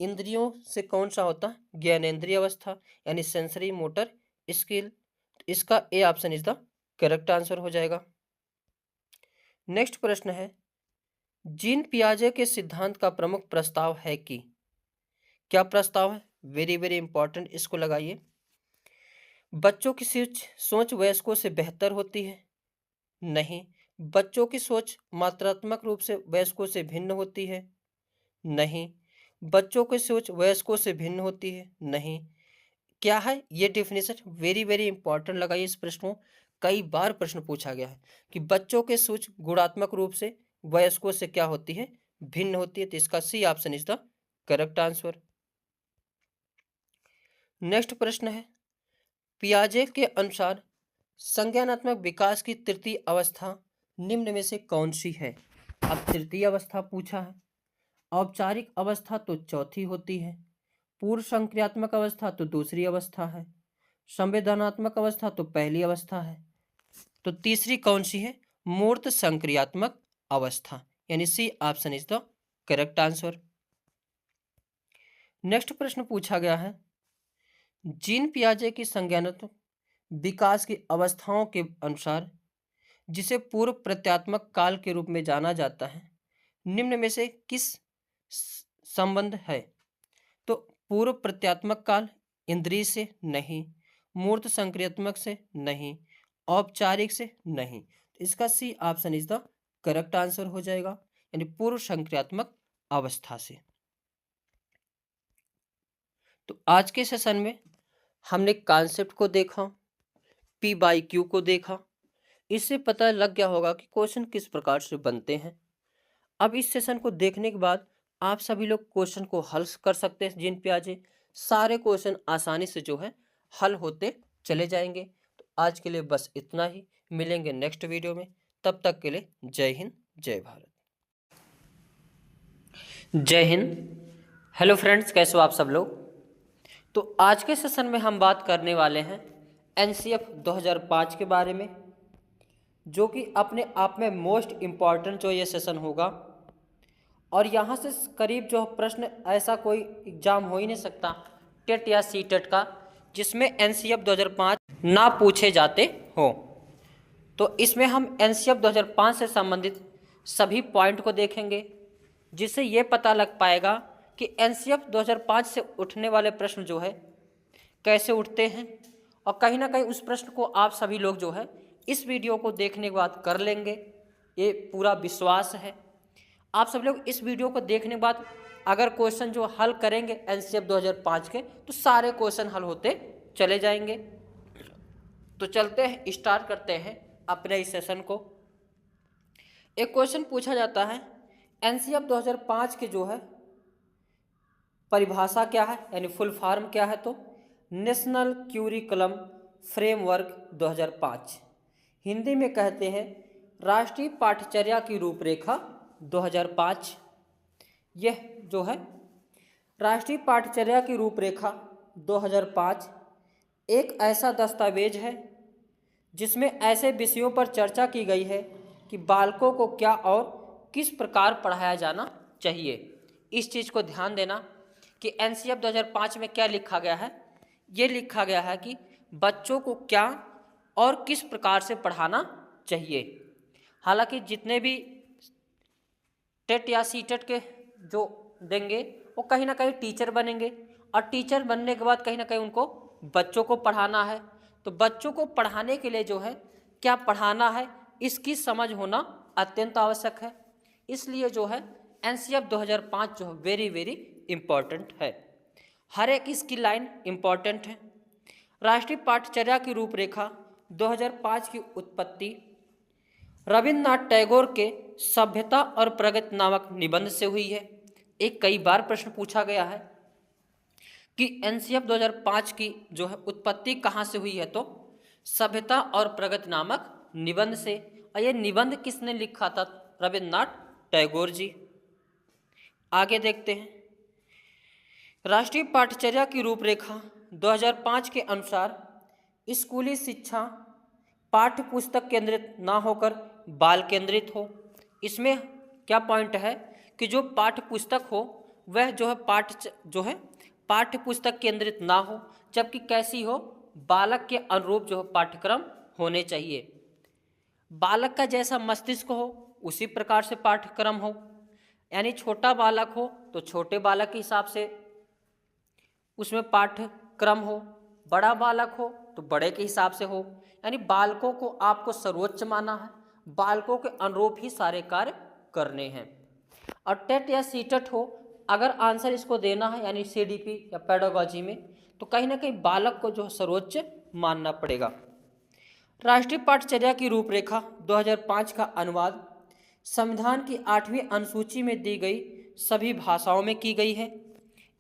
इंद्रियों से कौन सा होता है, ज्ञानेंद्रिय अवस्था यानी सेंसरी मोटर स्किल। इसका A option is the correct answer हो जाएगा। नेक्स्ट प्रश्न है, जीन पियाजे के सिद्धांत का प्रमुख प्रस्ताव है कि, क्या प्रस्ताव है, वेरी वेरी इंपॉर्टेंट, इसको लगाइए। बच्चों की सोच वयस्कों से बेहतर होती है, नहीं। बच्चों की सोच मात्रात्मक रूप से वयस्कों से भिन्न होती है, नहीं। बच्चों की सोच वयस्कों से भिन्न होती है, नहीं। क्या है ये डेफिनेशन, वेरी वेरी इंपॉर्टेंट लगाइए इस प्रश्न को। कई बार प्रश्न पूछा गया है कि बच्चों के सोच गुणात्मक रूप से वयस्कों से क्या होती है, भिन्न होती है। तो इसका C option is the correct answer. Next प्रश्न है, पियाजे के अनुसार संज्ञानात्मक विकास की तृतीय अवस्था निम्न में से कौन सी है। अब तृतीय अवस्था पूछा है, औपचारिक अवस्था तो चौथी होती है, पूर्व संक्रियात्मक अवस्था तो दूसरी अवस्था है, संवेदनात्मक अवस्था तो पहली अवस्था है। तो तीसरी कौन सी है, मूर्त संक्रियात्मक अवस्था, यानी C option is the correct answer. Next प्रश्न पूछा गया है, जीन पियाजे की संज्ञानात्मक विकास की अवस्थाओं के अनुसार जिसे पूर्व प्रत्यात्मक काल के रूप में जाना जाता है, निम्न में से किस संबंध है। तो पूर्व प्रत्यात्मक काल इंद्रिय से नहीं, मूर्त संक्रियात्मक से नहीं, औपचारिक से नहीं। तो इसका C option is the correct answer हो जाएगा, यानी पूर्व संक्रियात्मक अवस्था से। तो आज के सेशन में हमने कॉन्सेप्ट को देखा, पी बाई क्यू को देखा। इससे पता लग गया होगा कि क्वेश्चन किस प्रकार से बनते हैं। अब इस सेशन को देखने के बाद आप सभी लोग क्वेश्चन को हल कर सकते हैं। जीन पियाजे सारे क्वेश्चन आसानी से जो है हल होते चले जाएंगे। तो आज के लिए बस इतना ही, मिलेंगे नेक्स्ट वीडियो में। तब तक के लिए जय हिंद, जय भारत। जय हिंद। हेलो फ्रेंड्स, कैसे हो आप सब लोग। तो आज के सेशन में हम बात करने वाले हैं एनसीएफ 2005 के बारे में, जो कि अपने आप में मोस्ट इम्पॉर्टेंट जो ये सेशन होगा। और यहाँ से करीब जो प्रश्न, ऐसा कोई एग्जाम हो ही नहीं सकता टेट या सी टेट का जिसमें एनसीएफ 2005 ना पूछे जाते हो। तो इसमें हम एनसीएफ 2005 से संबंधित सभी पॉइंट को देखेंगे, जिससे ये पता लग पाएगा कि एनसीएफ 2005 से उठने वाले प्रश्न जो है कैसे उठते हैं। और कहीं ना कहीं उस प्रश्न को आप सभी लोग जो है इस वीडियो को देखने के बाद कर लेंगे, ये पूरा विश्वास है। आप सब लोग इस वीडियो को देखने के बाद अगर क्वेश्चन जो हल करेंगे एनसीएफ 2005 के, तो सारे क्वेश्चन हल होते चले जाएंगे। तो चलते हैं, स्टार्ट करते हैं अपने इस सेशन को। एक क्वेश्चन पूछा जाता है, एनसीएफ 2005 के जो है परिभाषा क्या है, यानी फुल फॉर्म क्या है। तो नेशनल क्यूरिकुलम फ्रेमवर्क 2005, हिंदी में कहते हैं राष्ट्रीय पाठ्यचर्या की रूपरेखा 2005। यह जो है राष्ट्रीय पाठ्यचर्या की रूपरेखा 2005 एक ऐसा दस्तावेज है जिसमें ऐसे विषयों पर चर्चा की गई है कि बालकों को क्या और किस प्रकार पढ़ाया जाना चाहिए। इस चीज़ को ध्यान देना कि एनसीएफ 2005 में क्या लिखा गया है। ये लिखा गया है कि बच्चों को क्या और किस प्रकार से पढ़ाना चाहिए। हालांकि जितने भी टेट या सी टेट के जो देंगे वो कहीं ना कहीं टीचर बनेंगे, और टीचर बनने के बाद कहीं ना कहीं उनको बच्चों को पढ़ाना है। तो बच्चों को पढ़ाने के लिए जो है क्या पढ़ाना है, इसकी समझ होना अत्यंत आवश्यक है। इसलिए जो है एनसीएफ 2005 जो है वेरी वेरी इंपॉर्टेंट है, हर एक इसकी लाइन इंपॉर्टेंट है। राष्ट्रीय पाठचर्या की रूपरेखा 2005 की उत्पत्ति रविन्द्रनाथ टैगोर के सभ्यता और प्रगति नामक निबंध से हुई है। एक कई बार प्रश्न पूछा गया है कि एनसीएफ 2005 की जो है उत्पत्ति कहाँ से हुई है, तो सभ्यता और प्रगति नामक निबंध से। और ये निबंध किसने लिखा था? रविन्द्रनाथ टैगोर जी। आगे देखते हैं, राष्ट्रीय पाठचर्या की रूपरेखा 2005 के अनुसार स्कूली शिक्षा पाठ्य पुस्तक केंद्रित ना होकर बाल केंद्रित हो। इसमें क्या पॉइंट है कि जो पाठ्य पुस्तक हो वह जो है पाठ्य पुस्तक केंद्रित ना हो, जबकि कैसी हो? बालक के अनुरूप जो पाठ्यक्रम होने चाहिए। बालक का जैसा मस्तिष्क हो उसी प्रकार से पाठ्यक्रम हो, यानी छोटा बालक हो तो छोटे बालक के हिसाब से उसमें पाठ्यक्रम हो, बड़ा बालक हो तो बड़े के हिसाब से हो। यानी बालकों को आपको सर्वोच्च माना है, बालकों के अनुरूप ही सारे कार्य करने हैं। और टेट या सीटेट हो, अगर आंसर इसको देना है यानी सीडीपी या पेडागोजी में, तो कहीं ना कहीं बालक को जो सर्वोच्च मानना पड़ेगा। राष्ट्रीय पाठचर्या की रूपरेखा 2005 का अनुवाद संविधान की 8वीं अनुसूची में दी गई सभी भाषाओं में की गई है।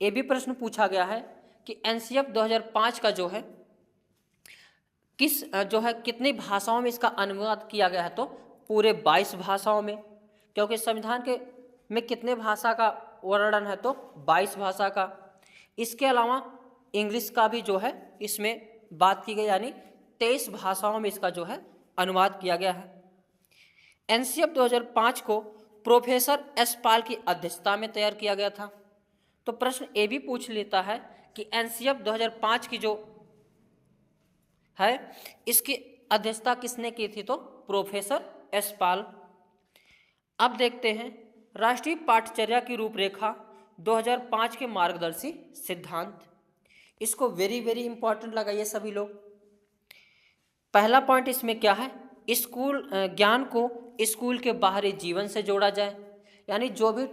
ये भी प्रश्न पूछा गया है कि एनसीएफ 2005 का जो है कितनी भाषाओं में इसका अनुवाद किया गया है, तो पूरे 22 भाषाओं में, क्योंकि संविधान के में कितने भाषा का वर्णन है, तो 22 भाषा का। इसके अलावा इंग्लिश का भी जो है इसमें बात की गई, यानी 23 भाषाओं में इसका जो है अनुवाद किया गया है। एनसीएफ 2005 को प्रोफेसर एस पाल की अध्यक्षता में तैयार किया गया था। तो प्रश्न ये भी पूछ लेता है कि एनसीएफ 2005 की जो है इसकी अध्यक्षता किसने की थी, तो प्रोफेसर एस पाल। अब देखते हैं राष्ट्रीय पाठचर्या की रूपरेखा 2005 के मार्गदर्शी सिद्धांत। इसको वेरी वेरी इंपॉर्टेंट लगाइए सभी लोग। पहला पॉइंट इसमें क्या है? ज्ञान को स्कूल के बाहरी जीवन से जोड़ा जाए, यानी जो भी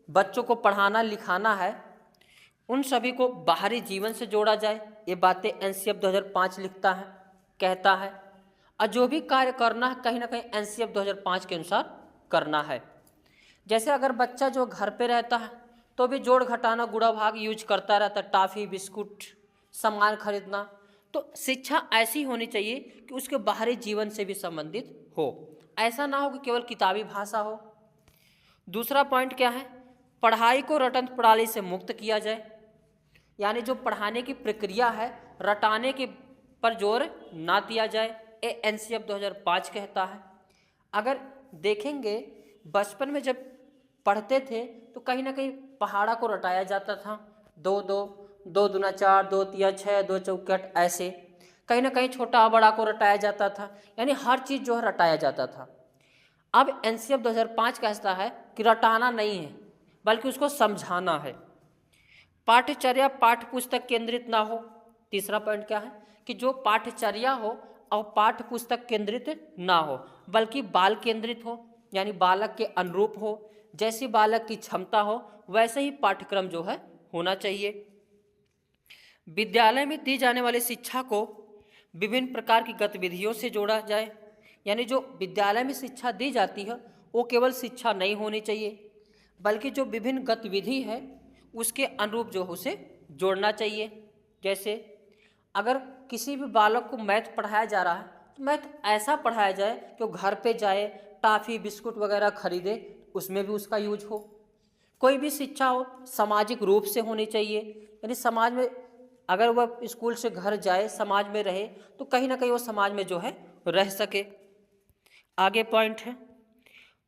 बच्चों को पढ़ाना लिखाना है उन सभी को बाहरी जीवन से जोड़ा जाए। ये बातें एनसीएफ 2005 लिखता है, कहता है। और जो भी कार्य करना है कहीं ना कहीं एनसीएफ 2005 के अनुसार करना है। जैसे अगर बच्चा जो घर पे रहता है तो भी जोड़ घटाना गुणा भाग यूज करता रहता है, टॉफी बिस्कुट सामान खरीदना, तो शिक्षा ऐसी होनी चाहिए कि उसके बाहरी जीवन से भी संबंधित हो, ऐसा ना हो कि केवल किताबी भाषा हो। दूसरा पॉइंट क्या है? पढ़ाई को रटन प्रणाली से मुक्त किया जाए, यानी जो पढ़ाने की प्रक्रिया है रटाने के पर जोर ना दिया जाए, ये एनसीएफ 2005 कहता है। अगर देखेंगे बचपन में जब पढ़ते थे तो कहीं ना कहीं पहाड़ा को रटाया जाता था, 2 2 2 दूना 4, 2 तिया 6, 2 चौकट, ऐसे कहीं ना कहीं छोटा बड़ा को रटाया जाता था, यानी हर चीज़ जो है रटाया जाता था। अब एनसीएफ 2005 कहता है कि रटाना नहीं है बल्कि उसको समझाना है। पाठ्यचर्या पाठ्य पुस्तक केंद्रित ना हो। तीसरा पॉइंट क्या है कि जो पाठ्यचर्या हो और पाठ्य पुस्तक केंद्रित ना हो बल्कि बाल केंद्रित हो, यानी बालक के अनुरूप हो, जैसी बालक की क्षमता हो वैसे ही पाठ्यक्रम जो है होना चाहिए। विद्यालय में दी जाने वाली शिक्षा को विभिन्न प्रकार की गतिविधियों से जोड़ा जाए, यानी जो विद्यालय में शिक्षा दी जाती है वो केवल शिक्षा नहीं होनी चाहिए बल्कि जो विभिन्न गतिविधि है उसके अनुरूप जो उसे जोड़ना चाहिए। जैसे अगर किसी भी बालक को मैथ पढ़ाया जा रहा है तो मैथ ऐसा पढ़ाया जाए कि वो घर पे जाए टॉफ़ी बिस्कुट वगैरह खरीदे, उसमें भी उसका यूज हो। कोई भी शिक्षा हो सामाजिक रूप से होनी चाहिए, यानी समाज में अगर वह स्कूल से घर जाए समाज में रहे तो कहीं ना कहीं वो समाज में जो है रह सके। आगे पॉइंट है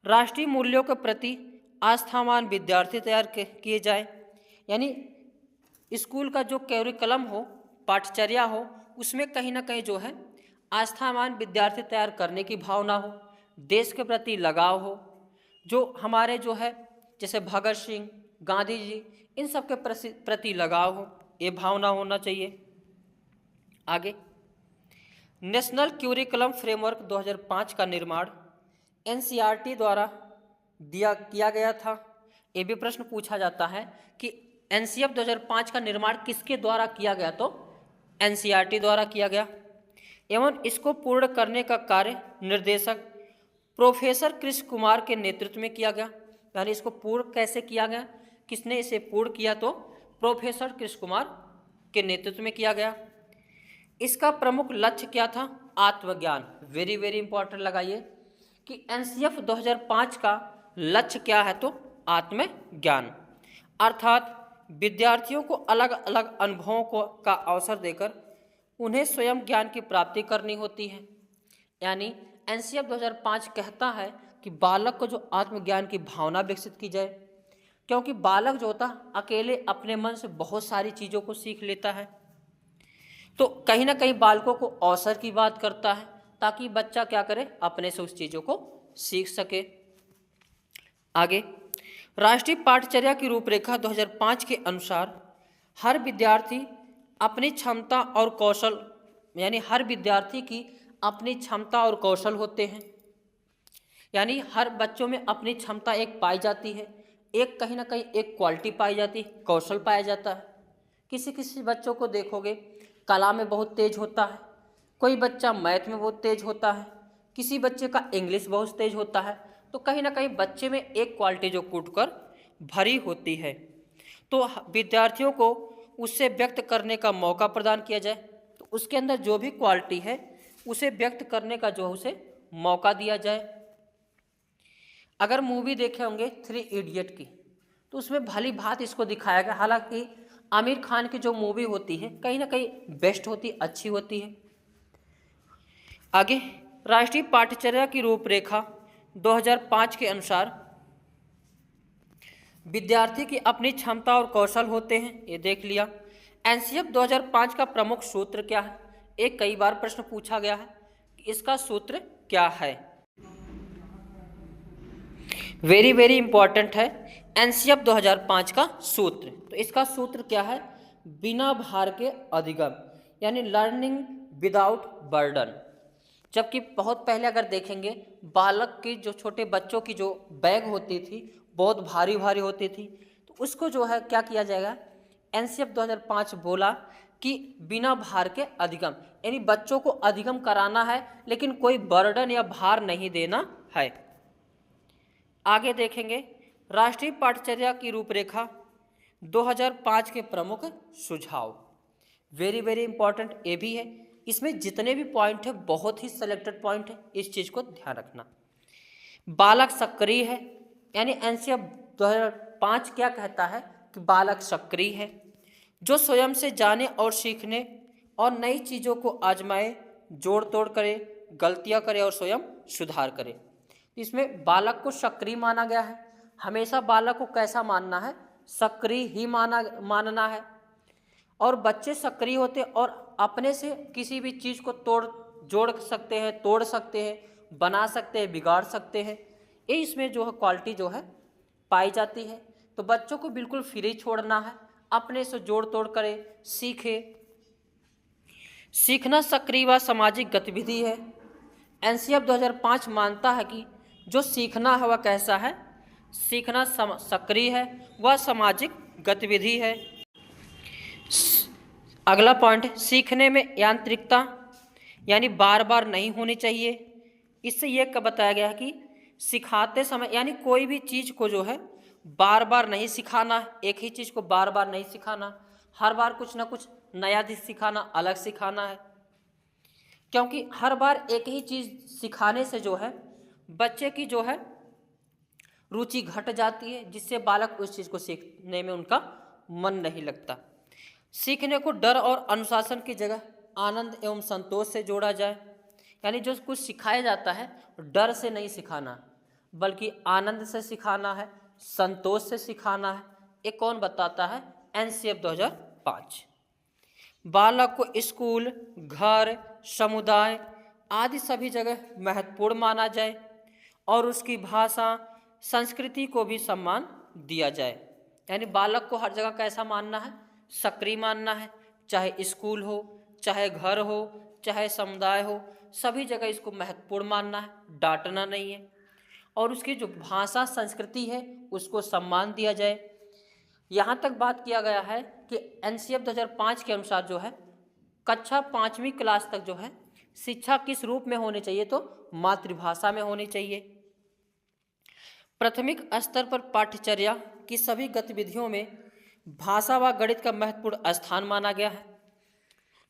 राष्ट्रीय मूल्यों के प्रति आस्थावान विद्यार्थी तैयार किए जाए, यानी स्कूल का जो कैरिकुलम हो पाठचर्या हो उसमें कहीं ना कहीं जो है आस्थावान विद्यार्थी तैयार करने की भावना हो, देश के प्रति लगाव हो, जो हमारे जो है जैसे भगत सिंह गांधी जी इन सब के प्रति लगाव हो, ये भावना होना चाहिए। आगे नेशनल क्यूरिकुलम फ्रेमवर्क 2005 का निर्माण एनसीईआरटी द्वारा किया गया था। ये भी प्रश्न पूछा जाता है कि एनसीएफ 2005 का निर्माण किसके द्वारा किया गया, तो एनसीईआरटी द्वारा किया गया एवं इसको पूर्ण करने का कार्य निर्देशक प्रोफेसर कृष्ण कुमार के नेतृत्व में किया गया। यानी इसको पूर्ण कैसे किया गया, किसने इसे पूर्ण किया, तो प्रोफेसर कृष्ण कुमार के नेतृत्व में किया गया। इसका प्रमुख लक्ष्य क्या था, आत्मज्ञान। वेरी वेरी इंपॉर्टेंट लगाइए कि एनसीएफ 2005 का लक्ष्य क्या है, तो आत्मज्ञान, अर्थात विद्यार्थियों को अलग अलग अनुभवों को का अवसर देकर उन्हें स्वयं ज्ञान की प्राप्ति करनी होती है। यानी एनसीएफ 2005 कहता है कि बालक को जो आत्मज्ञान की भावना विकसित की जाए, क्योंकि बालक जो होता है अकेले अपने मन से बहुत सारी चीज़ों को सीख लेता है, तो कहीं ना कहीं बालकों को अवसर की बात करता है ताकि बच्चा क्या करे, अपने से उस चीज़ों को सीख सके। आगे, राष्ट्रीय पाठचर्या की रूपरेखा 2005 के अनुसार हर विद्यार्थी अपनी क्षमता और कौशल, यानी हर विद्यार्थी की अपनी क्षमता और कौशल होते हैं। यानी हर बच्चों में अपनी क्षमता एक पाई जाती है, एक कहीं ना कहीं एक क्वालिटी पाई जाती है, कौशल पाया जाता है। किसी किसी बच्चों को देखोगे कला में बहुत तेज होता है, कोई बच्चा मैथ में बहुत तेज होता है, किसी बच्चे का इंग्लिश बहुत तेज होता है, तो कहीं ना कहीं बच्चे में एक क्वालिटी जो कूटकर भरी होती है, तो विद्यार्थियों को उससे व्यक्त करने का मौका प्रदान किया जाए, तो उसके अंदर जो भी क्वालिटी है उसे व्यक्त करने का जो उसे मौका दिया जाए। अगर मूवी देखे होंगे 3 इडियट की, तो उसमें भली भांति इसको दिखाया गया। हालांकि आमिर खान की जो मूवी होती है कहीं ना कहीं बेस्ट होती, अच्छी होती है। आगे, राष्ट्रीय पाठचर्या की रूपरेखा 2005 के अनुसार विद्यार्थी की अपनी क्षमता और कौशल होते हैं, ये देख लिया। एनसीएफ 2005 का प्रमुख सूत्र क्या है, एक कई बार प्रश्न पूछा गया है कि इसका सूत्र क्या है। वेरी वेरी इंपॉर्टेंट है एनसीएफ 2005 का सूत्र। तो इसका सूत्र क्या है, बिना भार के अधिगम, यानी लर्निंग विदाउट बर्डन। जबकि बहुत पहले अगर देखेंगे बालक की, जो छोटे बच्चों की जो बैग होती थी बहुत भारी भारी होती थी, तो उसको जो है क्या किया जाएगा, एनसीएफ 2005 बोला कि बिना भार के अधिगम, यानी बच्चों को अधिगम कराना है लेकिन कोई बर्डन या भार नहीं देना है। आगे देखेंगे राष्ट्रीय पाठचर्या की रूपरेखा 2005 के प्रमुख सुझाव। वेरी वेरी इंपॉर्टेंट ये भी है, इसमें जितने भी पॉइंट है बहुत ही सिलेक्टेड पॉइंट है, इस चीज़ को ध्यान रखना। बालक सक्रिय है, यानी एनसीएफ 2005 क्या कहता है कि बालक सक्रिय है, जो स्वयं से जाने और सीखने और नई चीज़ों को आजमाए, जोड़ तोड़ करे, गलतियां करे और स्वयं सुधार करे। इसमें बालक को सक्रिय माना गया है। हमेशा बालक को कैसा मानना है, सक्रिय ही मानना है। और बच्चे सक्रिय होते और अपने से किसी भी चीज़ को जोड़ सकते हैं, तोड़ सकते हैं, बना सकते हैं, बिगाड़ सकते हैं। ये इसमें जो है क्वालिटी जो है पाई जाती है। तो बच्चों को बिल्कुल फ्री छोड़ना है, अपने से जोड़ तोड़ करे, सीखे। सीखना सक्रिय व सामाजिक गतिविधि है। एनसीएफ 2005 मानता है कि जो सीखना है वह कैसा है, सीखना सक्रिय है, वह सामाजिक गतिविधि है। अगला पॉइंट, सीखने में यांत्रिकता, यानी बार बार नहीं होनी चाहिए। इससे यह बताया गया है कि सिखाते समय, यानी कोई भी चीज़ को जो है बार बार नहीं सिखाना, एक ही चीज़ को बार बार नहीं सिखाना, हर बार कुछ ना कुछ नया चीज़ सिखाना, अलग सिखाना है। क्योंकि हर बार एक ही चीज़ सिखाने से जो है बच्चे की जो है रुचि घट जाती है, जिससे बालक उस चीज़ को सीखने में उनका मन नहीं लगता। सीखने को डर और अनुशासन की जगह आनंद एवं संतोष से जोड़ा जाए, यानी जो कुछ सिखाया जाता है डर से नहीं सिखाना बल्कि आनंद से सिखाना है, संतोष से सिखाना है। ये कौन बताता है, एनसीएफ 2005। बालक को स्कूल, घर, समुदाय आदि सभी जगह महत्वपूर्ण माना जाए और उसकी भाषा, संस्कृति को भी सम्मान दिया जाए। यानी बालक को हर जगह कैसा मानना है, सक्रिय मानना है, चाहे स्कूल हो, चाहे घर हो, चाहे समुदाय हो, सभी जगह इसको महत्वपूर्ण मानना है, डांटना नहीं है। और उसकी जो भाषा संस्कृति है उसको सम्मान दिया जाए। यहाँ तक बात किया गया है कि एनसीएफ 2005 के अनुसार जो है कक्षा 5वीं क्लास तक जो है शिक्षा किस रूप में होनी चाहिए, तो मातृभाषा में होनी चाहिए। प्राथमिक स्तर पर पाठ्यचर्या की सभी गतिविधियों में भाषा व गणित का महत्वपूर्ण स्थान माना गया है।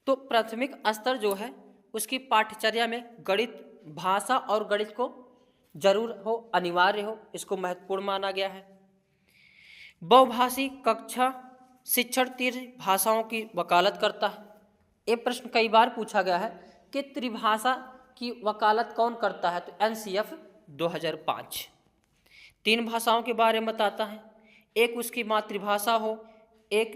तो प्राथमिक स्तर जो है उसकी पाठ्यचर्या में गणित, भाषा और गणित को जरूर हो, अनिवार्य हो, इसको महत्वपूर्ण माना गया है। बहुभाषी कक्षा शिक्षण तीन भाषाओं की वकालत करता है। ये प्रश्न कई बार पूछा गया है कि त्रिभाषा की वकालत कौन करता है, तो एनसीएफ 2005 तीन भाषाओं के बारे में बताता है। एक उसकी मातृभाषा हो, एक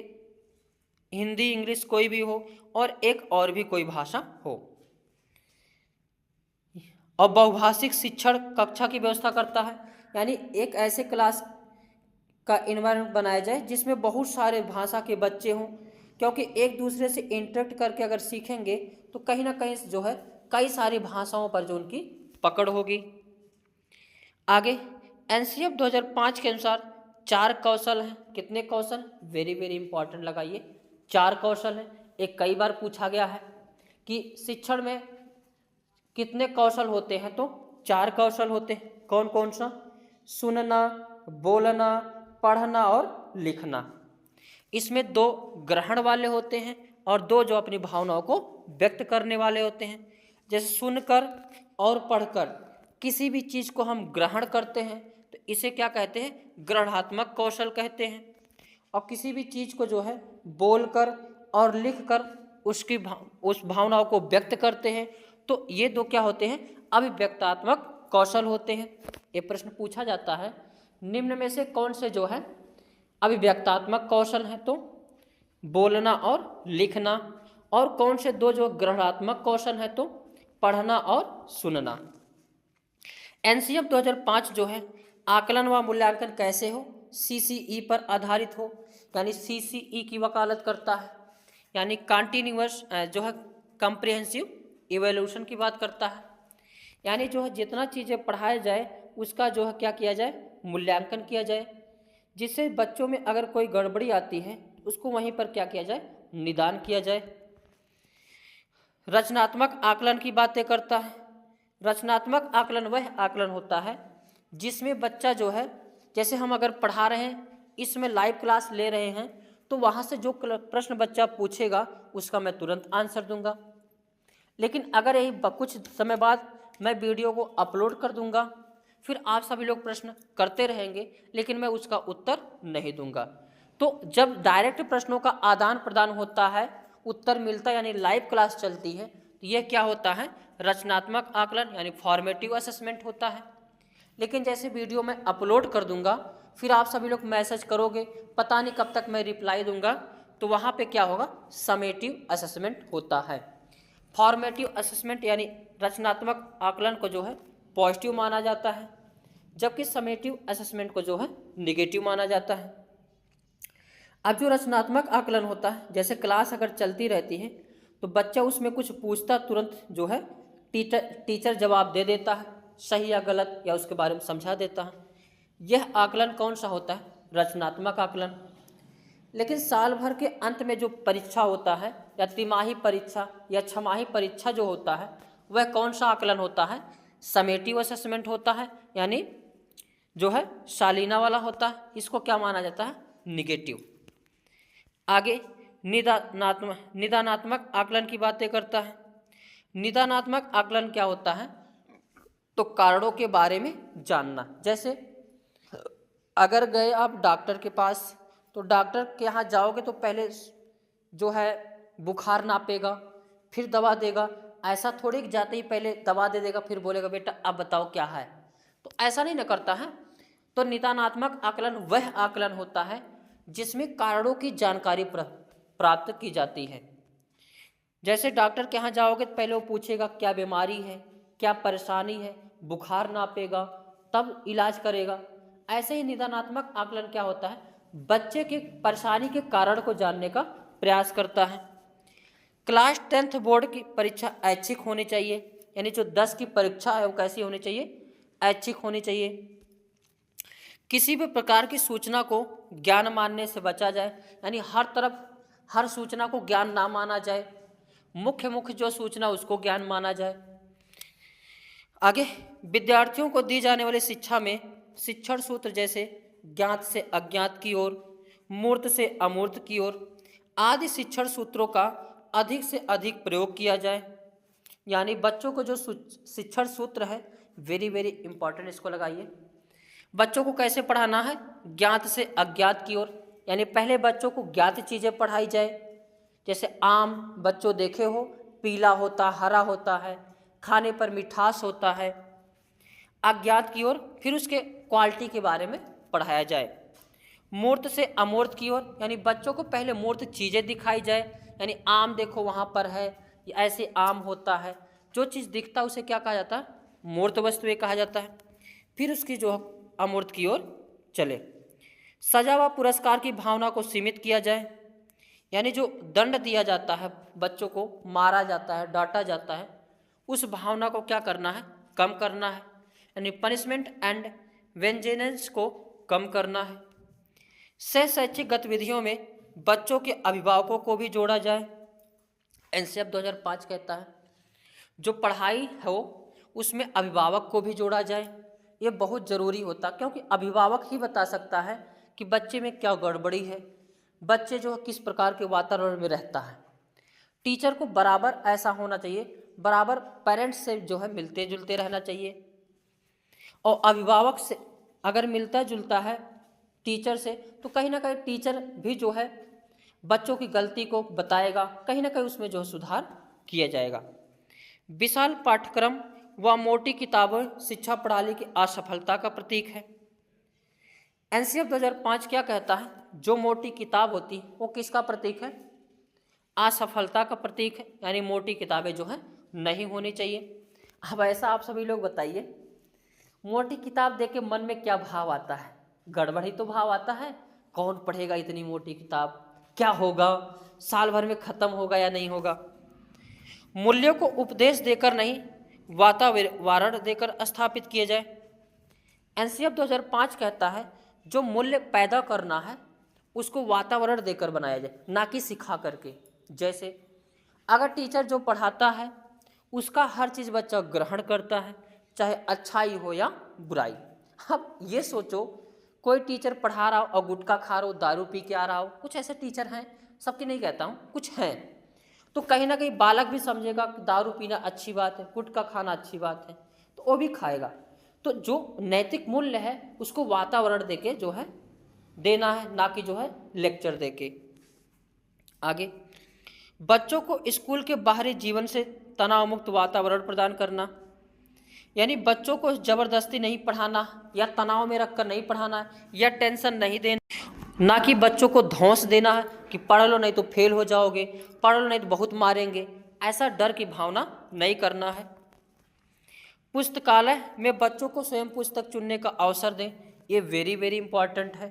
हिंदी इंग्लिश कोई भी हो, और एक और भी कोई भाषा हो। और बहुभाषिक शिक्षण कक्षा की व्यवस्था करता है, यानी एक ऐसे क्लास का इन्वायरमेंट बनाया जाए जिसमें बहुत सारे भाषा के बच्चे हों, क्योंकि एक दूसरे से इंटरेक्ट करके अगर सीखेंगे तो कहीं ना कहीं जो है कई सारी भाषाओं पर जो उनकी पकड़ होगी। आगे एनसीएफ 2005 के अनुसार 4 कौशल हैं। कितने कौशल? वेरी वेरी इंपॉर्टेंट लगाइए, 4 कौशल हैं। एक कई बार पूछा गया है कि शिक्षण में कितने कौशल होते हैं, तो 4 कौशल होते हैं। कौन कौन सा? सुनना, बोलना, पढ़ना और लिखना। इसमें 2 ग्रहण वाले होते हैं और 2 जो अपनी भावनाओं को व्यक्त करने वाले होते हैं। जैसे सुनकर और पढ़कर किसी भी चीज़ को हम ग्रहण करते हैं तो इसे क्या कहते हैं? ग्रहणात्मक कौशल कहते हैं। और किसी भी चीज़ को जो है बोलकर और लिखकर उस भावनाओं को व्यक्त करते हैं तो ये 2 क्या होते हैं? अभिव्यक्तात्मक कौशल होते हैं। ये प्रश्न पूछा जाता है निम्न में से कौन से जो है अभिव्यक्तात्मक कौशल हैं, तो बोलना और लिखना। और कौन से 2 जो ग्रहणात्मक कौशल हैं, तो पढ़ना और सुनना। एनसीएफ 2005 जो है आकलन व मूल्यांकन कैसे हो? सीसीई पर आधारित हो, यानी सीसीई की वकालत करता है, यानी कॉन्टिन्यूअस जो है कम्प्रिहेंसिव इवोल्यूशन की बात करता है। यानी जो है जितना चीज़ें पढ़ाया जाए उसका जो है क्या किया जाए? मूल्यांकन किया जाए, जिससे बच्चों में अगर कोई गड़बड़ी आती है उसको वहीं पर क्या किया जाए? निदान किया जाए। रचनात्मक आकलन की बातें करता है। रचनात्मक आकलन वह आकलन होता है जिसमें बच्चा जो है, जैसे हम अगर पढ़ा रहे हैं, इसमें लाइव क्लास ले रहे हैं, तो वहाँ से जो प्रश्न बच्चा पूछेगा उसका मैं तुरंत आंसर दूंगा। लेकिन अगर यही कुछ समय बाद मैं वीडियो को अपलोड कर दूंगा, फिर आप सभी लोग प्रश्न करते रहेंगे लेकिन मैं उसका उत्तर नहीं दूंगा। तो जब डायरेक्ट प्रश्नों का आदान प्रदान होता है, उत्तर मिलता है, यानी लाइव क्लास चलती है, तो यह क्या होता है? रचनात्मक आकलन यानी फॉर्मेटिव असेसमेंट होता है। लेकिन जैसे वीडियो मैं अपलोड कर दूंगा, फिर आप सभी लोग मैसेज करोगे, पता नहीं कब तक मैं रिप्लाई दूंगा, तो वहाँ पे क्या होगा? समेटिव असेसमेंट होता है। फॉर्मेटिव असेसमेंट यानी रचनात्मक आकलन को जो है पॉजिटिव माना जाता है, जबकि समेटिव असेसमेंट को जो है निगेटिव माना जाता है। अब जो रचनात्मक आकलन होता है, जैसे क्लास अगर चलती रहती है तो बच्चा उसमें कुछ पूछता, तुरंत जो है टीचर जवाब दे देता है, सही या गलत, या उसके बारे में समझा देता है। यह आकलन कौन सा होता है? रचनात्मक आकलन। लेकिन साल भर के अंत में जो परीक्षा होता है, या तिमाही परीक्षा या छमाही परीक्षा जो होता है, वह कौन सा आकलन होता है? समेटिव असेसमेंट होता है, यानी जो है सालीना वाला होता है। इसको क्या माना जाता है? निगेटिव। आगे निदानात्मक आकलन की बातें करता है। निदानात्मक आकलन क्या होता है? तो कारणों के बारे में जानना। जैसे अगर गए आप डॉक्टर के पास, तो डॉक्टर के यहाँ जाओगे तो पहले जो है बुखार नापेगा, फिर दवा देगा। ऐसा थोड़ी कि जाते ही पहले दवा दे देगा फिर बोलेगा बेटा अब बताओ क्या है, तो ऐसा नहीं न करता है। तो निदानात्मक आकलन वह आकलन होता है जिसमें कारणों की जानकारी प्राप्त की जाती है। जैसे डॉक्टर के यहाँ जाओगे तो पहले वो पूछेगा क्या बीमारी है, क्या परेशानी है, बुखार नापेगा, तब इलाज करेगा। ऐसे ही निदानात्मक आकलन क्या होता है? बच्चे के परेशानी के कारण को जानने का प्रयास करता है। क्लास 10th बोर्ड की परीक्षा ऐच्छिक होनी चाहिए, यानी जो 10 की परीक्षा है वो कैसी होनी चाहिए? ऐच्छिक होनी चाहिए। किसी भी प्रकार की सूचना को ज्ञान मानने से बचा जाए, यानी हर तरफ हर सूचना को ज्ञान ना माना जाए, मुख्य मुख्य जो सूचना उसको ज्ञान माना जाए। आगे, विद्यार्थियों को दी जाने वाली शिक्षा में शिक्षण सूत्र जैसे ज्ञात से अज्ञात की ओर, मूर्त से अमूर्त की ओर आदि शिक्षण सूत्रों का अधिक से अधिक प्रयोग किया जाए। यानी बच्चों को जो शिक्षण सूत्र है, वेरी वेरी इंपॉर्टेंट, इसको लगाइए। बच्चों को कैसे पढ़ाना है? ज्ञात से अज्ञात की ओर, यानी पहले बच्चों को ज्ञात चीज़ें पढ़ाई जाए। जैसे आम बच्चों देखे हो, पीला होता, हरा होता है, खाने पर मिठास होता है। अज्ञात की ओर फिर उसके क्वालिटी के बारे में पढ़ाया जाए। मूर्त से अमूर्त की ओर, यानी बच्चों को पहले मूर्त चीज़ें दिखाई जाए। यानी आम देखो वहाँ पर है, ऐसे आम होता है, जो चीज़ दिखता है उसे क्या कहा जाता है? मूर्त वस्तुएं कहा जाता है। फिर उसकी जो अमूर्त की ओर चले। सजा व पुरस्कार की भावना को सीमित किया जाए, यानी जो दंड दिया जाता है, बच्चों को मारा जाता है, डांटा जाता है, उस भावना को क्या करना है? कम करना है। यानी पनिशमेंट एंड वेंजेनेंस को कम करना है। सह शैक्षिक गतिविधियों में बच्चों के अभिभावकों को भी जोड़ा जाए। एनसीएफ 2005 कहता है जो पढ़ाई हो उसमें अभिभावक को भी जोड़ा जाए। ये बहुत ज़रूरी होता, क्योंकि अभिभावक ही बता सकता है कि बच्चे में क्या गड़बड़ी है, बच्चे जो किस प्रकार के वातावरण में रहता है। टीचर को बराबर ऐसा होना चाहिए, बराबर पेरेंट्स से जो है मिलते जुलते रहना चाहिए। और अभिभावक से अगर मिलता जुलता है टीचर से, तो कहीं ना कहीं टीचर भी जो है बच्चों की गलती को बताएगा, कहीं ना कहीं उसमें जो सुधार किया जाएगा। विशाल पाठ्यक्रम व मोटी किताबें शिक्षा प्रणाली की असफलता का प्रतीक है। एनसीएफ 2005 क्या कहता है? जो मोटी किताब होती है वो किसका प्रतीक है? असफलता का प्रतीक है, यानी मोटी किताबें जो है नहीं होनी चाहिए। अब ऐसा आप सभी लोग बताइए, मोटी किताब देख के मन में क्या भाव आता है? गड़बड़ ही तो भाव आता है। कौन पढ़ेगा इतनी मोटी किताब? क्या होगा? साल भर में खत्म होगा या नहीं होगा? मूल्यों को उपदेश देकर नहीं, वातावरण देकर स्थापित किए जाए। एनसीएफ 2005 कहता है जो मूल्य पैदा करना है उसको वातावरण देकर बनाया जाए, ना कि सिखा करके। जैसे अगर टीचर जो पढ़ाता है उसका हर चीज़ बच्चा ग्रहण करता है, चाहे अच्छाई हो या बुराई। अब ये सोचो, कोई टीचर पढ़ा रहा हो और गुटखा खा रहा हो, दारू पी के आ रहा हो, कुछ ऐसे टीचर हैं, सबकी नहीं कहता हूँ, कुछ हैं, तो कहीं ना कहीं बालक भी समझेगा कि दारू पीना अच्छी बात है, गुटखा खाना अच्छी बात है, तो वो भी खाएगा। तो जो नैतिक मूल्य है उसको वातावरण देके जो है देना है, ना कि जो है लेक्चर देके। आगे, बच्चों को स्कूल के बाहरी जीवन से तनाव मुक्त वातावरण प्रदान करना, यानी बच्चों को ज़बरदस्ती नहीं पढ़ाना या तनाव में रखकर नहीं पढ़ाना या टेंशन नहीं देना, ना कि बच्चों को धौंस देना है कि पढ़ लो नहीं तो फेल हो जाओगे, पढ़ लो नहीं तो बहुत मारेंगे, ऐसा डर की भावना नहीं करना है। पुस्तकालय में बच्चों को स्वयं पुस्तक चुनने का अवसर दें। ये वेरी वेरी इंपॉर्टेंट है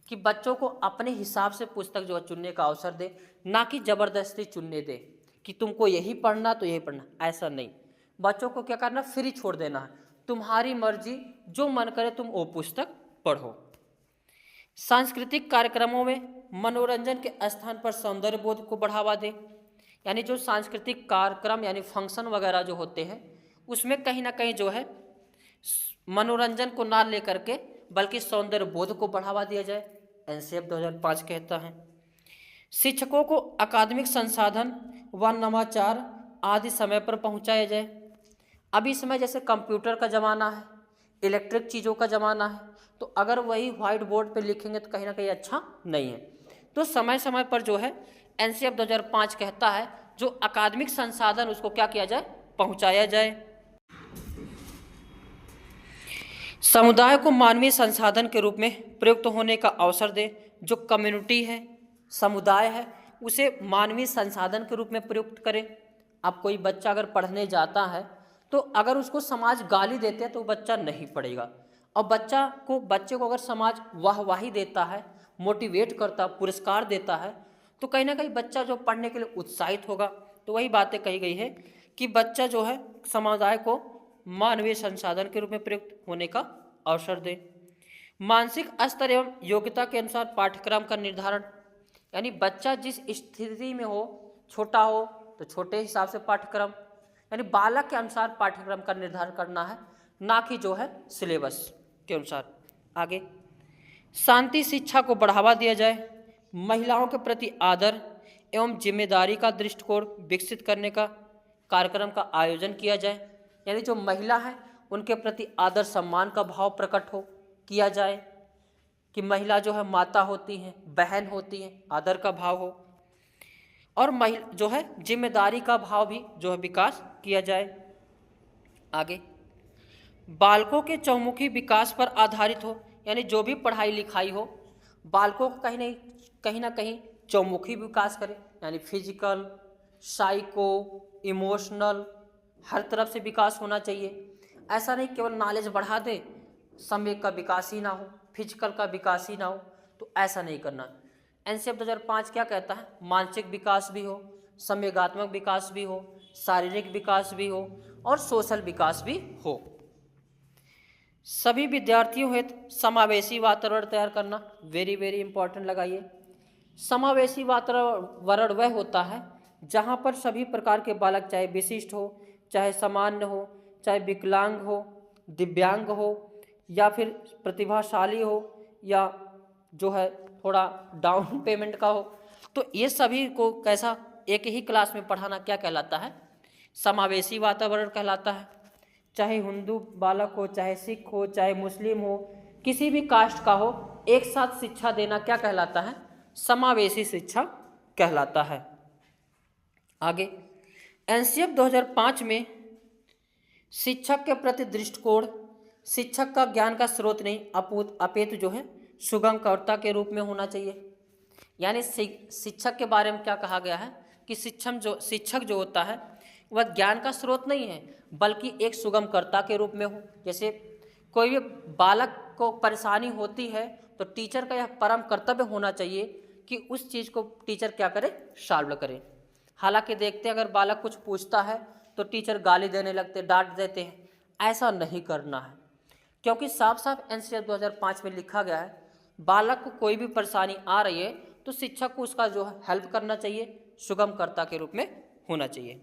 कि बच्चों को अपने हिसाब से पुस्तक जो है चुनने का अवसर दे, ना कि ज़बरदस्ती चुनने दे कि तुमको यही पढ़ना तो यही पढ़ना, ऐसा नहीं। बच्चों को क्या करना? फ्री छोड़ देना है, तुम्हारी मर्जी, जो मन करे तुम वो पुस्तक पढ़ो। सांस्कृतिक कार्यक्रमों में मनोरंजन के स्थान पर सौंदर्य बोध को बढ़ावा दें, यानी जो सांस्कृतिक कार्यक्रम यानी फंक्शन वगैरह जो होते हैं उसमें कहीं ना कहीं जो है मनोरंजन को ना लेकर के बल्कि सौंदर्य बोध को बढ़ावा दिया जाए। एनसीएफ 2005 कहता है शिक्षकों को अकादमिक संसाधन व नवाचार आदि समय पर पहुंचाया जाए। अभी समय जैसे कंप्यूटर का ज़माना है, इलेक्ट्रिक चीज़ों का ज़माना है, तो अगर वही व्हाइट बोर्ड पे लिखेंगे तो कहीं ना कहीं अच्छा नहीं है। तो समय समय पर जो है एनसीएफ 2005 कहता है जो अकादमिक संसाधन उसको क्या किया जाए? पहुंचाया जाए। समुदाय को मानवीय संसाधन के रूप में प्रयुक्त होने का अवसर दे। जो कम्युनिटी है, समुदाय है, उसे मानवीय संसाधन के रूप में प्रयुक्त करें। अब कोई बच्चा अगर पढ़ने जाता है तो अगर उसको समाज गाली देते हैं तो बच्चा नहीं पढ़ेगा, और बच्चे को अगर समाज वाहवाही देता है, मोटिवेट करता, पुरस्कार देता है, तो कहीं ना कहीं बच्चा जो पढ़ने के लिए उत्साहित होगा। तो वही बातें कही गई है कि बच्चा जो है समुदाय को मानवीय संसाधन के रूप में प्रयुक्त होने का अवसर दें। मानसिक स्तर एवं योग्यता के अनुसार पाठ्यक्रम का निर्धारण, यानी बच्चा जिस स्थिति में हो, छोटा हो तो छोटे हिसाब से पाठ्यक्रम, यानी बालक के अनुसार पाठ्यक्रम का निर्धारण करना है, ना कि जो है सिलेबस के अनुसार। आगे, शांति शिक्षा को बढ़ावा दिया जाए, महिलाओं के प्रति आदर एवं जिम्मेदारी का दृष्टिकोण विकसित करने का कार्यक्रम का आयोजन किया जाए, यानी जो महिला है उनके प्रति आदर सम्मान का भाव प्रकट हो किया जाए कि महिला जो है माता होती हैं, बहन होती हैं, आदर का भाव हो, और महिला जो है जिम्मेदारी का भाव भी जो है विकास किया जाए। आगे, बालकों के चौमुखी विकास पर आधारित हो, यानी जो भी पढ़ाई लिखाई हो बालकों को कहीं ना कहीं चौमुखी विकास करे, यानी फिजिकल, साइको, इमोशनल, हर तरफ से विकास होना चाहिए। ऐसा नहीं केवल नॉलेज बढ़ा दे, समय का विकास ही ना हो, फिजिकल का विकास ही ना हो, तो ऐसा नहीं करना। एनसीएफ 2005 क्या कहता है? मानसिक विकास भी हो, संवेगात्मक विकास भी हो, शारीरिक विकास भी हो और सोशल विकास भी हो। सभी विद्यार्थियों हेतु समावेशी वातावरण तैयार करना, वेरी वेरी इंपॉर्टेंट लगाइए। समावेशी वातावरण वह होता है जहाँ पर सभी प्रकार के बालक, चाहे विशिष्ट हो, चाहे सामान्य हो, चाहे विकलांग हो, दिव्यांग हो या फिर प्रतिभाशाली हो या जो है थोड़ा डाउन पेमेंट का हो, तो ये सभी को कैसा एक ही क्लास में पढ़ाना क्या कहलाता है? समावेशी वातावरण कहलाता है। चाहे हिंदू बालक हो, चाहे सिख हो, चाहे मुस्लिम हो, किसी भी कास्ट का हो, एक साथ शिक्षा देना क्या कहलाता है? समावेशी शिक्षा कहलाता है। आगे, एनसीएफ 2005 में शिक्षक के प्रति दृष्टिकोण, शिक्षक का ज्ञान का स्रोत नहीं अपितु जो है सुगमकर्ता के रूप में होना चाहिए। यानी शिक्षक के बारे में क्या कहा गया है कि शिक्षक जो होता है वह ज्ञान का स्रोत नहीं है, बल्कि एक सुगमकर्ता के रूप में हो। जैसे कोई भी बालक को परेशानी होती है तो टीचर का यह परम कर्तव्य होना चाहिए कि उस चीज़ को टीचर क्या करे? सॉल्व करे। हालांकि देखते हैं अगर बालक कुछ पूछता है तो टीचर गाली देने लगते, डांट देते हैं। ऐसा नहीं करना है, क्योंकि साफ साफ एनसीएफ 2005 में लिखा गया है बालक को कोई भी परेशानी आ रही है तो शिक्षक को उसका जो है हेल्प करना चाहिए, सुगमकर्ता के रूप में होना चाहिए।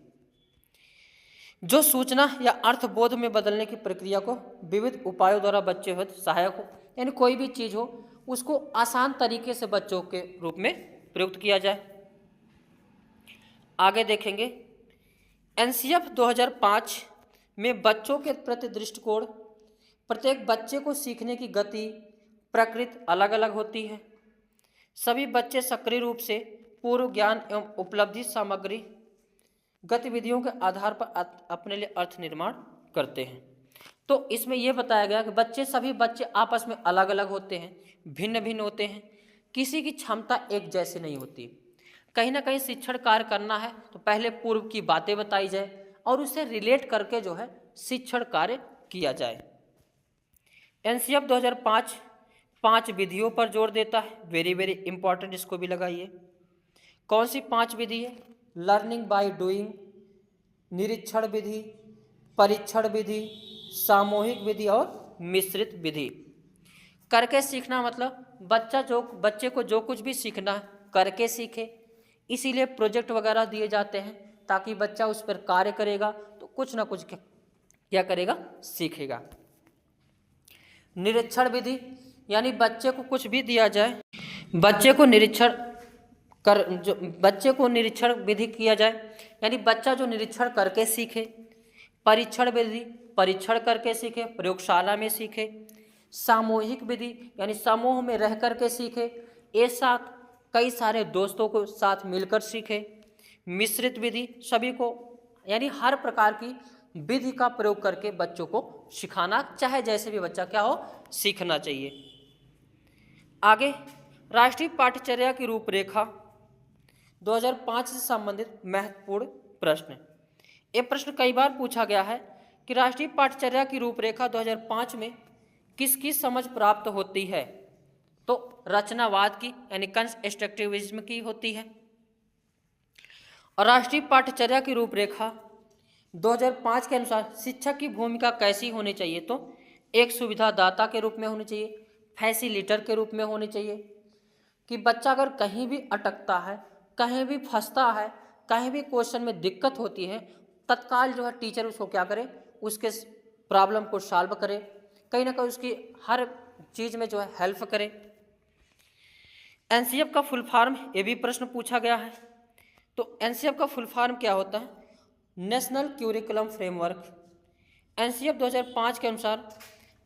जो सूचना या अर्थबोध में बदलने की प्रक्रिया को विविध उपायों द्वारा बच्चे हो सहायक हो, यानी कोई भी चीज़ हो उसको आसान तरीके से बच्चों के रूप में प्रयुक्त किया जाए। आगे देखेंगे, एनसीएफ 2005 में बच्चों के प्रति दृष्टिकोण, प्रत्येक बच्चे को सीखने की गति प्रकृति अलग अलग होती है। सभी बच्चे सक्रिय रूप से पूर्व ज्ञान एवं उपलब्धि सामग्री गतिविधियों के आधार पर अपने लिए अर्थ निर्माण करते हैं। तो इसमें यह बताया गया कि सभी बच्चे आपस में अलग अलग होते हैं, भिन्न भिन्न होते हैं, किसी की क्षमता एक जैसी नहीं होती। कहीं ना कहीं शिक्षण कार्य करना है तो पहले पूर्व की बातें बताई जाए और उससे रिलेट करके जो है शिक्षण कार्य किया जाए। एनसीएफ 2005 5 विधियों पर जोर देता है, वेरी वेरी इंपॉर्टेंट, इसको भी लगाइए। कौन सी 5 विधि है? लर्निंग बाय डूइंग, निरीक्षण विधि, परीक्षण विधि, सामूहिक विधि और मिश्रित विधि। करके सीखना मतलब बच्चे को जो कुछ भी सीखना है करके सीखे, इसीलिए प्रोजेक्ट वगैरह दिए जाते हैं ताकि बच्चा उस पर कार्य करेगा तो कुछ ना कुछ क्या करेगा? सीखेगा। निरीक्षण विधि, यानी बच्चे को कुछ भी दिया जाए, बच्चे को निरीक्षण विधि किया जाए, यानी बच्चा जो निरीक्षण करके सीखे। परीक्षण विधि, परीक्षण करके सीखे, प्रयोगशाला में सीखे। सामूहिक विधि, यानी समूह में रह करके सीखे, एक साथ कई सारे दोस्तों को साथ मिलकर सीखे। मिश्रित विधि, सभी को यानी हर प्रकार की विधि का प्रयोग करके बच्चों को सिखाना, चाहे जैसे भी बच्चा क्या हो सीखना चाहिए। आगे, राष्ट्रीय पाठ्यचर्या की रूपरेखा 2005 से संबंधित महत्वपूर्ण प्रश्न। ये प्रश्न कई बार पूछा गया है कि राष्ट्रीय पाठ्यचर्या की रूपरेखा 2005 में किसकी समझ प्राप्त होती है? तो रचनावाद की, यानी कंस्ट्रक्टिविज्म की होती है। और राष्ट्रीय पाठ्यचर्या की रूपरेखा 2005 के अनुसार शिक्षक की भूमिका कैसी होनी चाहिए? तो एक सुविधादाता के रूप में होनी चाहिए, फैसिलिटर के रूप में होनी चाहिए, कि बच्चा अगर कहीं भी अटकता है, कहीं भी फंसता है, कहीं भी क्वेश्चन में दिक्कत होती है, तत्काल जो है टीचर उसको क्या करे, उसके प्रॉब्लम को सॉल्व करे, कहीं ना कहीं उसकी हर चीज़ में जो है हेल्प करे। एनसीएफ का फुल फॉर्म, ये भी प्रश्न पूछा गया है। तो एनसीएफ का फुल फॉर्म क्या होता है? National curriculum framework. एनसीएफ 2005 के अनुसार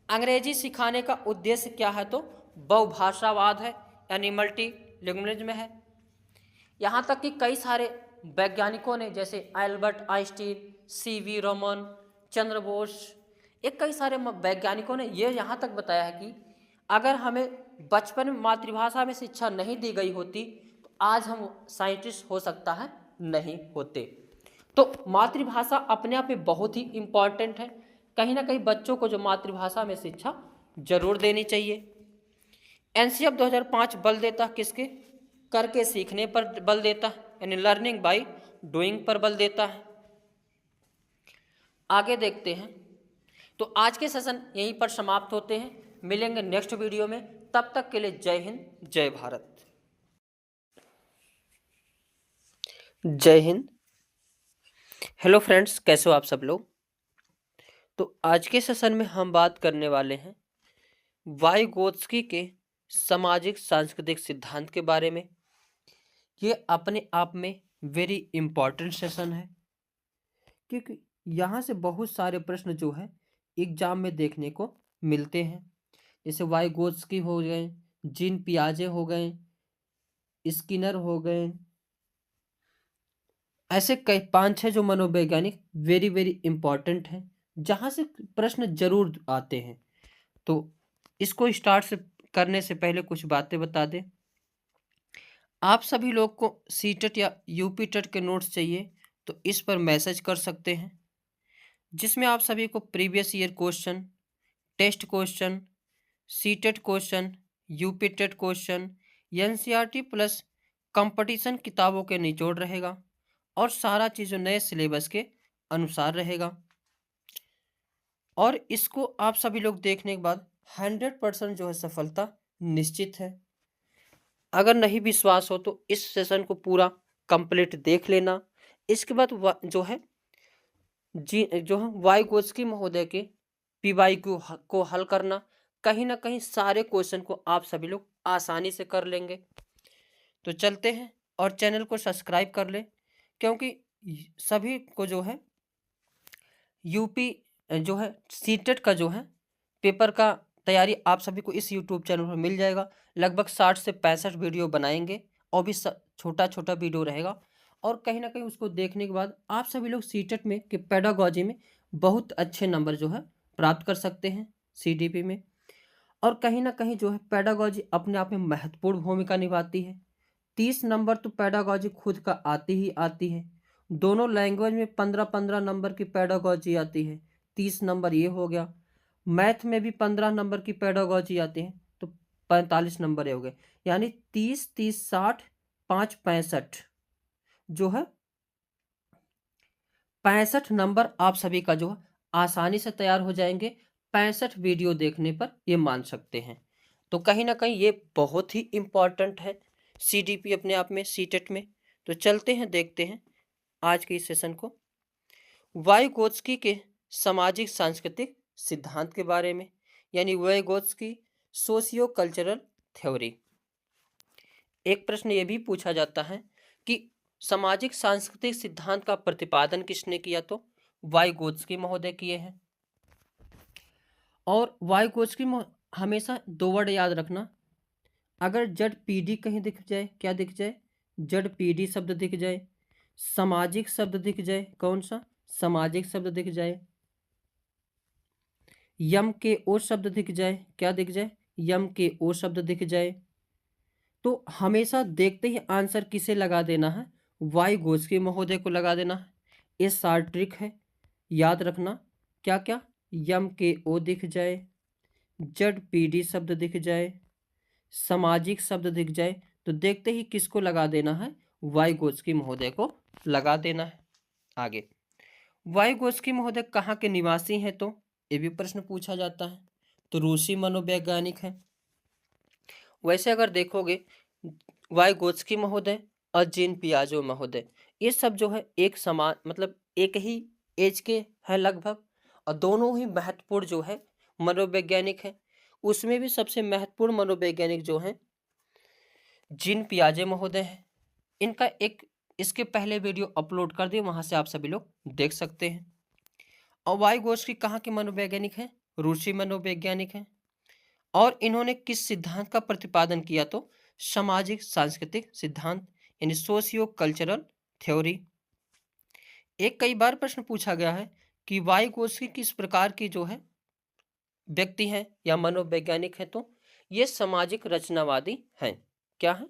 अंग्रेजी सिखाने का उद्देश्य क्या है? तो बहुभाषावाद है, यानी मल्टी लिंग्विज्म है। यहाँ तक कि कई सारे वैज्ञानिकों ने, जैसे Albert Einstein, CV Raman, Chandra Bose, एक कई सारे वैज्ञानिकों ने ये यहाँ तक बताया है कि अगर हमें बचपन में मातृभाषा में शिक्षा नहीं दी गई होती तो आज हम साइंटिस्ट हो सकता है नहीं होते। तो मातृभाषा अपने आप में बहुत ही इम्पॉर्टेंट है। कहीं ना कहीं बच्चों को जो मातृभाषा में शिक्षा जरूर देनी चाहिए। एनसीएफ 2005 बल देता किसके? करके सीखने पर बल देता है, यानी लर्निंग बाय डूइंग पर बल देता है। आगे देखते हैं। तो आज के सेशन यहीं पर समाप्त होते हैं, मिलेंगे नेक्स्ट वीडियो में। तब तक के लिए जय हिंद, जय भारत। जय हिंद। हेलो फ्रेंड्स, कैसे हो आप सब लोग? तो आज के सेशन में हम बात करने वाले हैं वाइगोत्स्की के सामाजिक सांस्कृतिक सिद्धांत के बारे में। ये अपने आप में वेरी इंपॉर्टेंट सेशन है, क्योंकि यहाँ से बहुत सारे प्रश्न जो है एग्जाम में देखने को मिलते हैं। जैसे वाइगोत्स्की हो गए, जीन पियाजे हो गए, स्किनर हो गए, ऐसे कई 5-6 जो मनोवैज्ञानिक वेरी वेरी इंपॉर्टेंट हैं, जहाँ से प्रश्न जरूर आते हैं। तो इसको स्टार्ट से करने से पहले कुछ बातें बता दें। आप सभी लोग को सीटेट या यूपी टेट के नोट्स चाहिए तो इस पर मैसेज कर सकते हैं, जिसमें आप सभी को previous year question, test question, CTET question, UP TET question, NCERT plus competition किताबों के निचोड़ रहेगा और सारा चीज़ नए सिलेबस के अनुसार रहेगा। और इसको आप सभी लोग देखने के बाद 100% जो है सफलता निश्चित है। अगर नहीं विश्वास हो तो इस सेशन को पूरा कंप्लीट देख लेना। इसके बाद जो है जो है वाइगोत्स्की महोदय के पीवाई को हल करना। कहीं ना कहीं सारे क्वेश्चन को आप सभी लोग आसानी से कर लेंगे। तो चलते हैं और चैनल को सब्सक्राइब कर लें, क्योंकि सभी को जो है यूपी जो है सीटेट का जो है पेपर का तैयारी आप सभी को इस यूट्यूब चैनल पर मिल जाएगा। लगभग 60 से 65 वीडियो बनाएंगे और भी छोटा छोटा वीडियो रहेगा। और कहीं ना कहीं उसको देखने के बाद आप सभी लोग सीटेट में कि पेडागोजी में बहुत अच्छे नंबर जो है प्राप्त कर सकते हैं सीडीपी में। और कहीं ना कहीं जो है पेडागोजी अपने आप में महत्वपूर्ण भूमिका निभाती है। 30 नंबर तो पेडागोजी खुद का आती ही आती है। दोनों लैंग्वेज में 15-15 नंबर की पेडागोजी आती है। 30 नंबर ये हो गया। मैथ में भी 15 नंबर की पेडागोजी आती है, तो 45 नंबर ये हो गए। यानी 30-30 60 5 65 जो है 65 नंबर आप सभी का जो है आसानी से तैयार हो जाएंगे 65 वीडियो देखने पर, ये मान सकते हैं। तो कहीं ना कहीं ये बहुत ही इम्पॉर्टेंट है सीडीपी अपने आप में, सीटेट में। तो चलते हैं, देखते हैं आज के इस सेशन को, वाइगोत्स्की के सामाजिक सांस्कृतिक सिद्धांत के बारे में, यानी वाइगोत्स्की सोशियो कल्चरल थ्योरी। एक प्रश्न ये भी पूछा जाता है कि सामाजिक सांस्कृतिक सिद्धांत का प्रतिपादन किसने किया? तो वाइगोत्स्की महोदय किए हैं। और वाइगोत्स्की हमेशा 2 वर्ड याद रखना। अगर जड पीडी कहीं दिख जाए, क्या दिख जाए? जड पीडी शब्द दिख जाए, सामाजिक शब्द दिख जाए, कौन सा? सामाजिक शब्द दिख जाए, यम के ओ शब्द दिख जाए, क्या दिख जाए? यम के ओ शब्द दिख जाए, तो हमेशा देखते ही आंसर किसे लगा देना है? वाइगोत्स्की महोदय को लगा देना है। ये शार्ट ट्रिक है, याद रखना। क्या क्या? यम के ओ दिख जाए, जड पीडी शब्द दिख जाए, सामाजिक शब्द दिख जाए, तो देखते ही किसको लगा देना है? वाइगोत्स्की महोदय को लगा देना है। आगे, वाइगोत्स्की महोदय कहाँ के निवासी हैं? तो ये भी प्रश्न पूछा जाता है। तो रूसी मनोवैज्ञानिक हैं। वैसे अगर देखोगे वाइगोत्स्की महोदय और जीन पियाजो महोदय, ये सब जो है एक समान मतलब एक ही एज के हैं लगभग, और दोनों ही महत्वपूर्ण जो है मनोवैज्ञानिक हैं। उसमें भी सबसे महत्वपूर्ण मनोवैज्ञानिक जो हैं जीन पियाजे महोदय हैं। इनका एक इसके पहले वीडियो अपलोड कर दिए, वहां से आप सभी लोग देख सकते हैं। और वाइगोत्स्की कहाँ के मनोवैज्ञानिक हैं? रूसी मनोवैज्ञानिक हैं। और इन्होंने किस सिद्धांत का प्रतिपादन किया? तो सामाजिक सांस्कृतिक सिद्धांत, यानी सोशियो कल्चरल थ्योरी। एक कई बार प्रश्न पूछा गया है कि वाइगोत्स्की किस प्रकार की जो है व्यक्ति हैं या मनोवैज्ञानिक हैं? तो ये सामाजिक रचनावादी हैं। क्या है?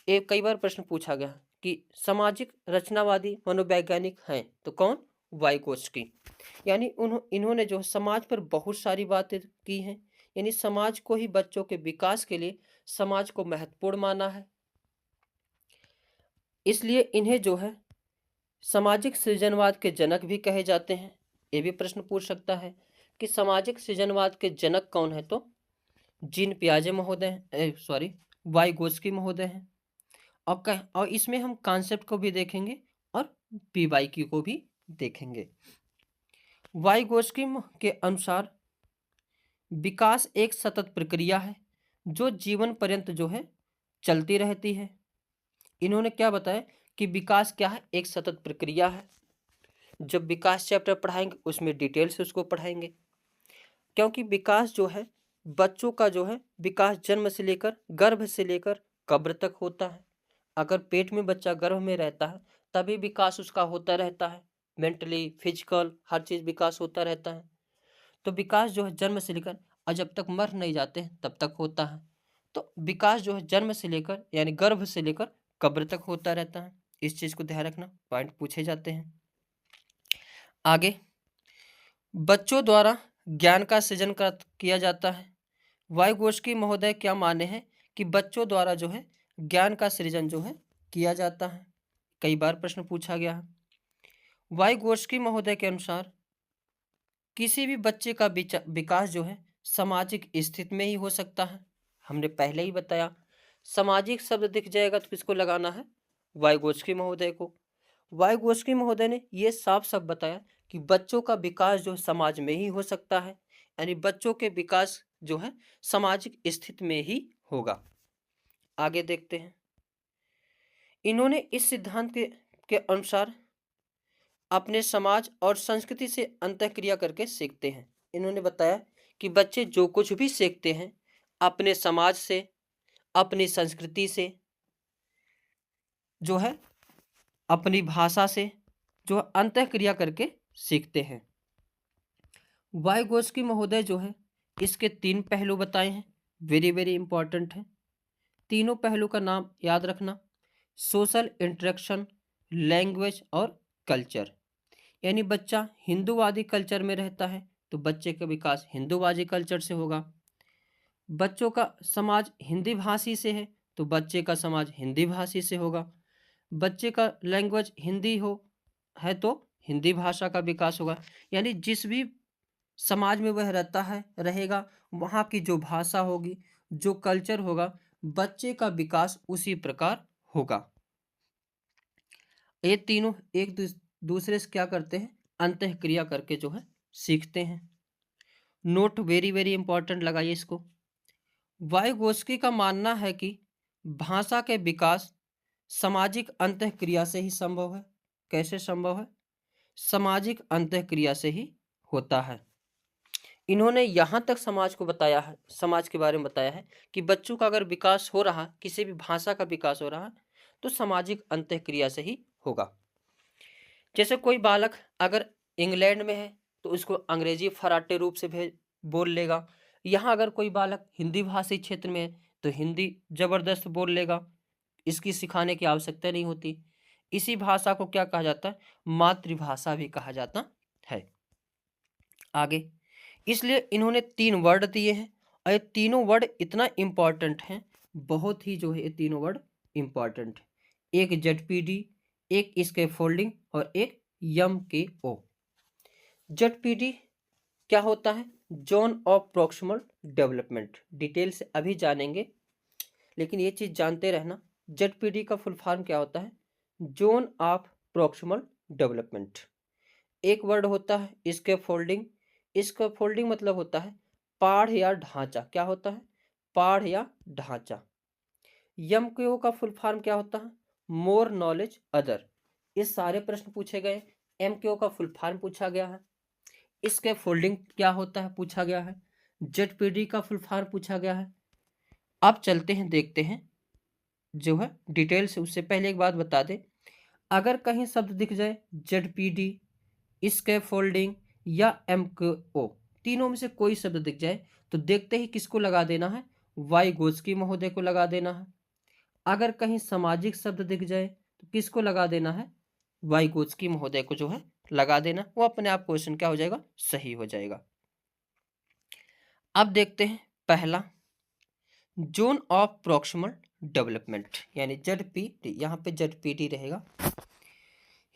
एक कई बार प्रश्न पूछा गया कि सामाजिक रचनावादी मनोवैज्ञानिक हैं तो कौन? वाइगोत्स्की। यानी इन्होंने जो समाज पर बहुत सारी बातें की हैं, यानी समाज को ही बच्चों के विकास के लिए समाज को महत्वपूर्ण माना है। इसलिए इन्हें जो है सामाजिक सृजनवाद के जनक भी कहे जाते हैं। ये भी प्रश्न पूछ सकता है कि सामाजिक सृजनवाद के जनक कौन है? तो जीन पियाजे महोदय सॉरी वाइगोत्स्की महोदय हैं। और इसमें हम कॉन्सेप्ट को भी देखेंगे और पीवाईक्यू को भी देखेंगे। वाइगोत्स्की के अनुसार विकास एक सतत प्रक्रिया है जो जीवन पर्यंत जो है चलती रहती है। इन्होंने क्या बताया कि विकास क्या है? एक सतत प्रक्रिया है। जब विकास चैप्टर पढ़ाएंगे उसमें डिटेल से उसको पढ़ाएंगे, क्योंकि विकास जो है बच्चों का जो है विकास जन्म से लेकर गर्भ से लेकर कब्र तक होता है। अगर पेट में बच्चा गर्भ में रहता है तभी विकास उसका होता रहता है, मेंटली फिजिकल हर चीज विकास होता रहता है। तो विकास जो है जन्म से लेकर और जब तक मर नहीं जाते हैं तब तक होता है। तो विकास जो है जन्म से लेकर यानी गर्भ से लेकर कब्र तक होता रहता है। इस चीज को ध्यान रखना, पॉइंट पूछे जाते हैं। आगे, बच्चों द्वारा ज्ञान का सृजन किया जाता है। वाइगोत्स्की महोदय क्या माने हैं कि बच्चों द्वारा जो है ज्ञान का सृजन जो है किया जाता है। कई बार प्रश्न पूछा गया है। वाइगोत्स्की महोदय के अनुसार किसी भी बच्चे का विकास जो है सामाजिक स्थिति में ही हो सकता है। हमने पहले ही बताया, सामाजिक शब्द दिख जाएगा तो किसको लगाना है? वाइगोत्स्की महोदय को। वाइगोत्स्की महोदय ने यह साफ साफ बताया कि बच्चों का विकास जो समाज में ही हो सकता है, यानी बच्चों के विकास जो है सामाजिक स्थिति में ही होगा। आगे देखते हैं। इन्होंने इस सिद्धांत के अनुसार अपने समाज और संस्कृति से अंतःक्रिया करके सीखते हैं। इन्होंने बताया कि बच्चे जो कुछ भी सीखते हैं अपने समाज से, अपनी संस्कृति से, जो है अपनी भाषा से, जो अंतःक्रिया करके सीखते हैं। वाइगोत्स्की महोदय जो है इसके 3 पहलू बताए हैं, वेरी वेरी इंपॉर्टेंट है। तीनों पहलू का नाम याद रखना, सोशल इंटरेक्शन, लैंग्वेज और कल्चर। यानी बच्चा हिंदूवादी कल्चर में रहता है तो बच्चे का विकास हिंदूवादी कल्चर से होगा। बच्चों का समाज हिंदी भाषी से है तो बच्चे का समाज हिंदी भाषी से होगा। बच्चे का लैंग्वेज हिंदी है तो हिंदी भाषा का विकास होगा। यानी जिस भी समाज में वह रहता है रहेगा, वहाँ की जो भाषा होगी, जो कल्चर होगा, बच्चे का विकास उसी प्रकार होगा। ये तीनों एक दूसरे से क्या करते हैं? अंतःक्रिया करके जो है सीखते हैं। नोट वेरी वेरी इंपॉर्टेंट लगाइए इसको। वाइगोत्स्की का मानना है कि भाषा के विकास सामाजिक अंतःक्रिया से ही संभव है। कैसे संभव है? सामाजिक अंतःक्रिया से ही होता है। इन्होंने यहाँ तक समाज को बताया है, समाज के बारे में बताया है कि बच्चों का अगर विकास हो रहा, किसी भी भाषा का विकास हो रहा तो सामाजिक अंतःक्रिया से ही होगा। जैसे कोई बालक अगर इंग्लैंड में है तो उसको अंग्रेजी फराटे रूप से बोल लेगा। यहाँ अगर कोई बालक हिंदी भाषी क्षेत्र में है तो हिंदी जबरदस्त बोल लेगा, इसकी सिखाने की आवश्यकता नहीं होती। इसी भाषा को क्या कहा जाता है? मातृभाषा भी कहा जाता है। आगे, इसलिए इन्होंने 3 वर्ड दिए हैं और ये तीनों वर्ड इतना इम्पॉर्टेंट हैं, बहुत ही जो है ये तीनों वर्ड इम्पॉर्टेंट है। एक ZPD, एक स्कैफोल्डिंग और एक YMKO। जेडपीडी क्या होता है? Zone of proximal development. Detail से अभी जानेंगे, लेकिन ये चीज जानते रहना। जेडपीडी का फुल फॉर्म क्या होता है? Zone of proximal development. एक वर्ड होता है इसके फोल्डिंग। इसका फोल्डिंग मतलब होता है पाढ़ या ढांचा। क्या होता है? पाढ़ या ढांचा। यम के ओ का फुल फॉर्म क्या होता है? More knowledge other. ये सारे प्रश्न पूछे गए। एम के ओ का फुल फॉर्म पूछा गया है। इसके फोल्डिंग क्या होता है पूछा गया है। जेडपीडी का फुल फॉर्म पूछा गया है। अब चलते हैं, देखते हैं जो है डिटेल से। उससे पहले एक बात बता दें, अगर कहीं शब्द दिख जाए जेडपीडी, इसके फोल्डिंग या एमकेओ, तीनों में से कोई शब्द दिख जाए तो देखते ही किसको लगा देना है? वाइगोत्स्की महोदय को लगा देना है। अगर कहीं सामाजिक शब्द दिख जाए तो किसको लगा देना है? वाइगोत्स्की महोदय को जो है लगा देना। वो अपने आप क्वेश्चन क्या हो जाएगा? सही हो जाएगा। अब देखते हैं पहला, जोन ऑफ प्रॉक्सिमल डेवलपमेंट यानी जेडपीटी। यहाँ पे जेडपीटी रहेगा।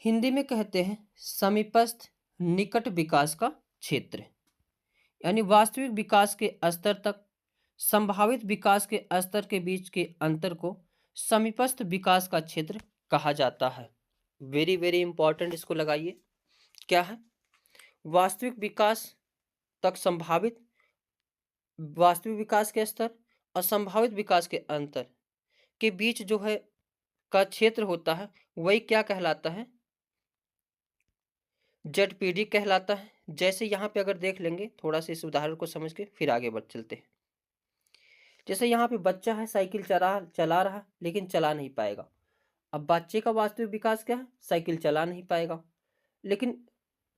हिंदी में कहते हैं समीपस्थ निकट विकास का क्षेत्र, यानी वास्तविक विकास के स्तर तक संभावित विकास के स्तर के बीच के अंतर को समीपस्थ विकास का क्षेत्र कहा जाता है। वेरी वेरी इंपॉर्टेंट, इसको लगाइए। क्या है? वास्तविक विकास तक संभावित वास्तविक विकास के स्तर और संभावित विकास के अंतर के बीच जो है का क्षेत्र होता है, वही क्या कहलाता है? जेडपीडी कहलाता है। जैसे यहाँ पे अगर देख लेंगे थोड़ा सा, इस उदाहरण को समझ के फिर आगे बढ़ चलते हैं। जैसे यहाँ पे बच्चा है, साइकिल चला रहा लेकिन चला नहीं पाएगा। अब बच्चे का वास्तविक विकास क्या है? साइकिल चला नहीं पाएगा। लेकिन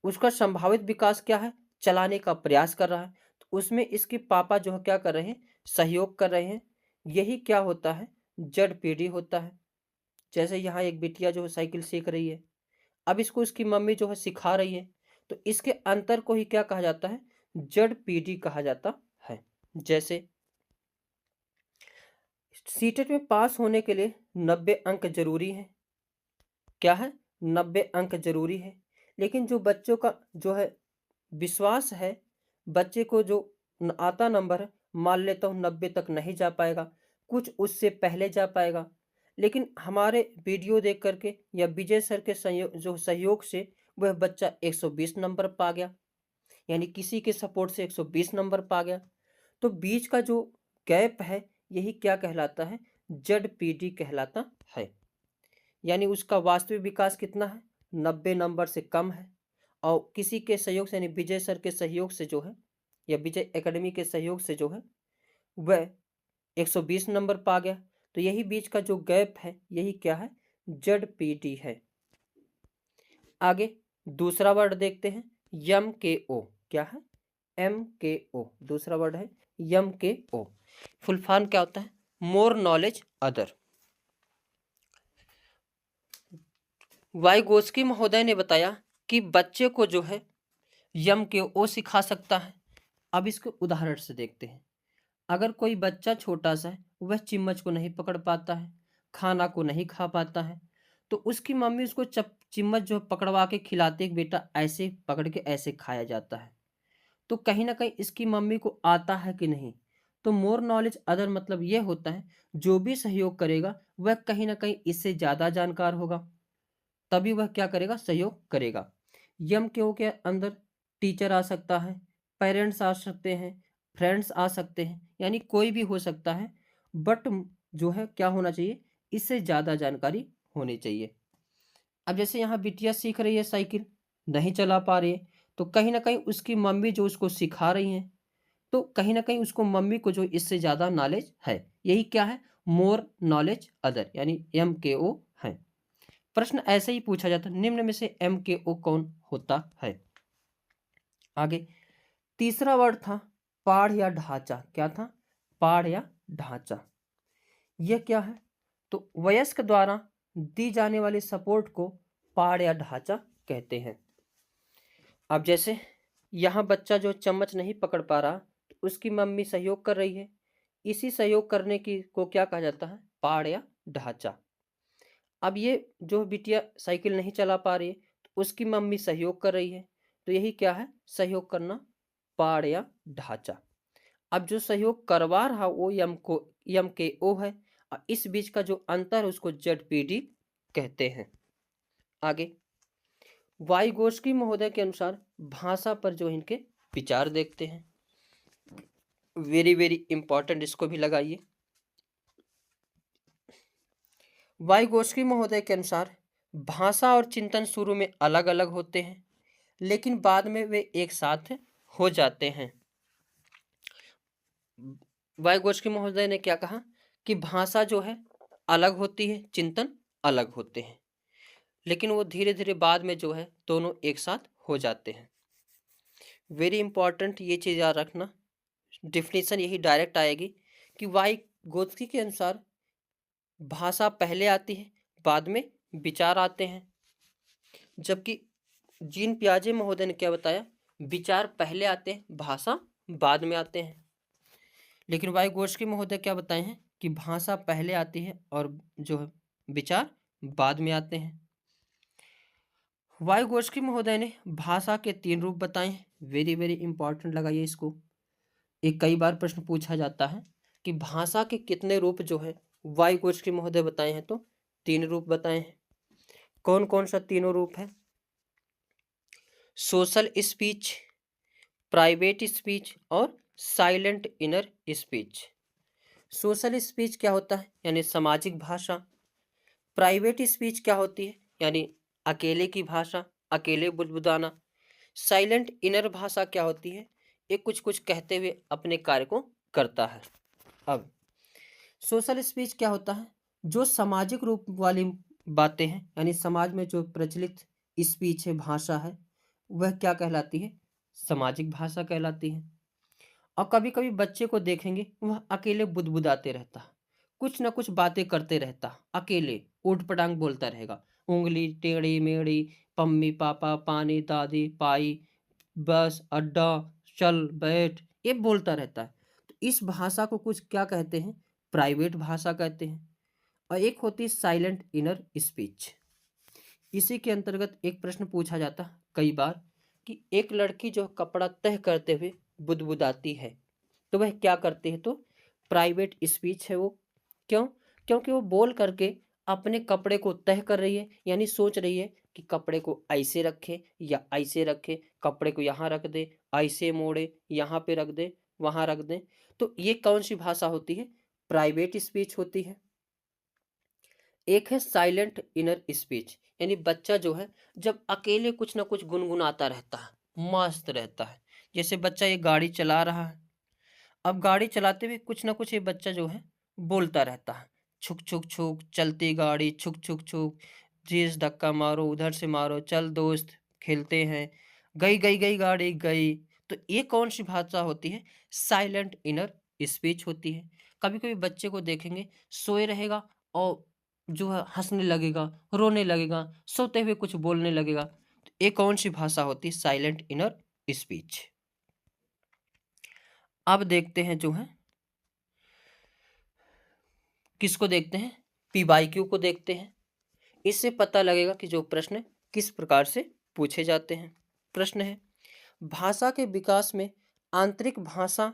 उसका संभावित विकास क्या है? चलाने का प्रयास कर रहा है। तो उसमें इसके पापा जो है क्या कर रहे हैं? सहयोग कर रहे हैं। यही क्या होता है? जेडपीडी होता है। जैसे यहाँ एक बिटिया जो है साइकिल सीख रही है, अब इसको उसकी मम्मी जो है सिखा रही है, तो इसके अंतर को ही क्या कहा जाता है? जेडपीडी कहा जाता है। जैसे सीटेट में पास होने के लिए 90 अंक जरूरी है। क्या है? 90 अंक जरूरी है। लेकिन जो बच्चों का जो है विश्वास है, बच्चे को जो आता नंबर है, मान लेता हूँ 90 तक नहीं जा पाएगा, कुछ उससे पहले जा पाएगा। लेकिन हमारे वीडियो देख करके या विजय सर के सहयोग से वह बच्चा 120 नंबर पा गया, यानी किसी के सपोर्ट से 120 नंबर पा गया। तो बीच का जो गैप है, यही क्या कहलाता है? जेडपीडी कहलाता है। यानी उसका वास्तविक विकास कितना है? 90 नंबर से कम है। और किसी के सहयोग से, यानी विजय सर के सहयोग से जो है, या विजय एकेडमी के सहयोग से जो है, वह 120 नंबर पा गया। तो यही बीच का जो गैप है, यही क्या है? जेडपीडी है। आगे दूसरा वर्ड देखते हैं, यम के ओ। क्या है? एम के ओ दूसरा वर्ड है। यम के ओ फुल फॉर्म क्या होता है? More knowledge other. वाइगोस्की महोदय ने बताया कि बच्चे को जो है यम के ओ सिखा सकता है। अब इसको उदाहरण से देखते हैं। अगर कोई बच्चा छोटा सा है, वह चम्मच को नहीं पकड़ पाता है, खाना को नहीं खा पाता है, तो उसकी मम्मी उसको चम्मच जो पकड़वा के खिलाते हैं, बेटा ऐसे पकड़ के ऐसे खाया जाता है। तो कहीं ना कहीं इसकी मम्मी को आता है कि नहीं? तो मोर नॉलेज अदर मतलब ये होता है, जो भी सहयोग करेगा वह कहीं ना कहीं इससे ज़्यादा जानकार होगा, तभी वह क्या करेगा? सहयोग करेगा। यम के अंदर टीचर आ सकता है, पेरेंट्स आ सकते हैं, फ्रेंड्स आ सकते हैं, यानी कोई भी हो सकता है। बट जो है क्या होना चाहिए? इससे ज़्यादा जानकारी होनी चाहिए। अब जैसे यहाँ बिटिया सीख रही है साइकिल, नहीं चला पा रही है, तो कहीं ना कहीं उसकी मम्मी जो उसको सिखा रही हैं, तो कहीं ना कहीं उसको मम्मी को जो इससे ज़्यादा नॉलेज है। यही क्या है? मोर नॉलेज अदर, यानी एम के ओ है। प्रश्न ऐसे ही पूछा जाता है, निम्न में से एम के ओ कौन होता है? आगे तीसरा वर्ड था पाढ़ या ढांचा। क्या था? पाढ़ या ढांचा। यह क्या है? तो वयस्क द्वारा दी जाने वाली सपोर्ट को पाढ़ या ढांचा कहते हैं। अब जैसे यहाँ बच्चा जो चम्मच नहीं पकड़ पा रहा, तो उसकी मम्मी सहयोग कर रही है। इसी सहयोग करने की को क्या कहा जाता है? पाढ़ या ढांचा। अब ये जो बिटिया साइकिल नहीं चला पा रही है, तो उसकी मम्मी सहयोग कर रही है, तो यही क्या है, सहयोग करना, पाड़ या ढांचा। अब जो सहयोग करवा रहा वो यम के ओ है, और इस बीच का जो अंतर है उसको ZPD कहते हैं। आगे वाइगोस्की महोदय के अनुसार भाषा पर जो इनके विचार देखते हैं। वेरी वेरी इंपॉर्टेंट, इसको भी लगाइए। वाइगोस्की महोदय के अनुसार भाषा और चिंतन शुरू में अलग अलग होते हैं, लेकिन बाद में वे एक साथ हो जाते हैं। वाइगोस्की महोदय ने क्या कहा कि भाषा जो है अलग होती है, चिंतन अलग होते हैं, लेकिन वो धीरे धीरे बाद में जो है दोनों एक साथ हो जाते हैं। वेरी इंपॉर्टेंट, ये चीज़ याद रखना। डिफिनीशन यही डायरेक्ट आएगी कि वाइगोत्स्की के अनुसार भाषा पहले आती है, बाद में विचार आते हैं, जबकि जीन पियाजे महोदय ने क्या बताया, विचार पहले आते हैं, भाषा बाद में आते हैं। लेकिन वाइगोत्स्की महोदय क्या बताए हैं कि भाषा पहले आती है और जो है विचार बाद में आते हैं। वाइगोत्स्की महोदय ने भाषा के 3 रूप बताए हैं। वेरी वेरी इंपॉर्टेंट लगाइए इसको, एक कई बार प्रश्न पूछा जाता है कि भाषा के कितने रूप जो है वाइगोत्स्की महोदय बताए हैं, तो 3 रूप बताए हैं। कौन कौन सा तीनों रूप है? सोशल स्पीच, प्राइवेट स्पीच और silent inner speech. Social speech क्या होता है, यानी सामाजिक भाषा। प्राइवेट स्पीच क्या होती है, यानी अकेले की भाषा, अकेले बुदबुदाना। साइलेंट इनर भाषा क्या होती है, ये कुछ कुछ कहते हुए अपने कार्य को करता है। अब सोशल स्पीच क्या होता है, जो सामाजिक रूप वाली बातें हैं, यानी समाज में जो प्रचलित स्पीच है, भाषा है, वह क्या कहलाती है, सामाजिक भाषा कहलाती है। और कभी कभी बच्चे को देखेंगे वह अकेले बुदबुदाते रहता, कुछ ना कुछ बातें करते रहता, अकेले ऊट पटांग बोलता रहेगा, उंगली टेढ़ी मेढ़ी, पम्मी पापा पानी दादी पाई बस अड्डा चल बैठ, ये बोलता रहता है। तो इस भाषा को कुछ क्या कहते हैं, प्राइवेट भाषा कहते हैं। और एक होती है साइलेंट इनर स्पीच। इसी के अंतर्गत एक प्रश्न पूछा जाता है कई बार कि एक लड़की जो कपड़ा तह करते हुए बुदबुदाती है, तो वह क्या करती है, तो प्राइवेट स्पीच है वो। क्यों? क्योंकि वो बोल करके अपने कपड़े को तह कर रही है, यानी सोच रही है कि कपड़े को ऐसे रखे या ऐसे रखे, कपड़े को यहाँ रख दे, ऐसे मोड़े, यहाँ पे रख दे, वहाँ रख दे। तो ये कौन सी भाषा होती है, प्राइवेट स्पीच होती है। एक है साइलेंट इनर स्पीच, यानी बच्चा जो है जब अकेले कुछ ना कुछ गुनगुनाता रहता है, मस्त रहता है। जैसे बच्चा ये गाड़ी चला रहा है, अब गाड़ी चलाते हुए कुछ ना कुछ ये बच्चा जो है बोलता रहता है, छुक छुक छुक चलती गाड़ी, छुक छुक छुक, तेज धक्का मारो, उधर से मारो, चल दोस्त खेलते हैं, गई गई गई गाड़ी गई। तो ये कौन सी भाषा होती है, साइलेंट इनर स्पीच होती है। कभी कभी बच्चे को देखेंगे सोए रहेगा और जो है हंसने लगेगा, रोने लगेगा, सोते हुए कुछ बोलने लगेगा। तो ये कौन सी भाषा होती है, साइलेंट इनर स्पीच। अब देखते हैं जो है किसको देखते हैं, PYQ को देखते हैं। इससे पता लगेगा कि जो प्रश्न किस प्रकार से पूछे जाते हैं। प्रश्न है, भाषा के विकास में आंतरिक भाषा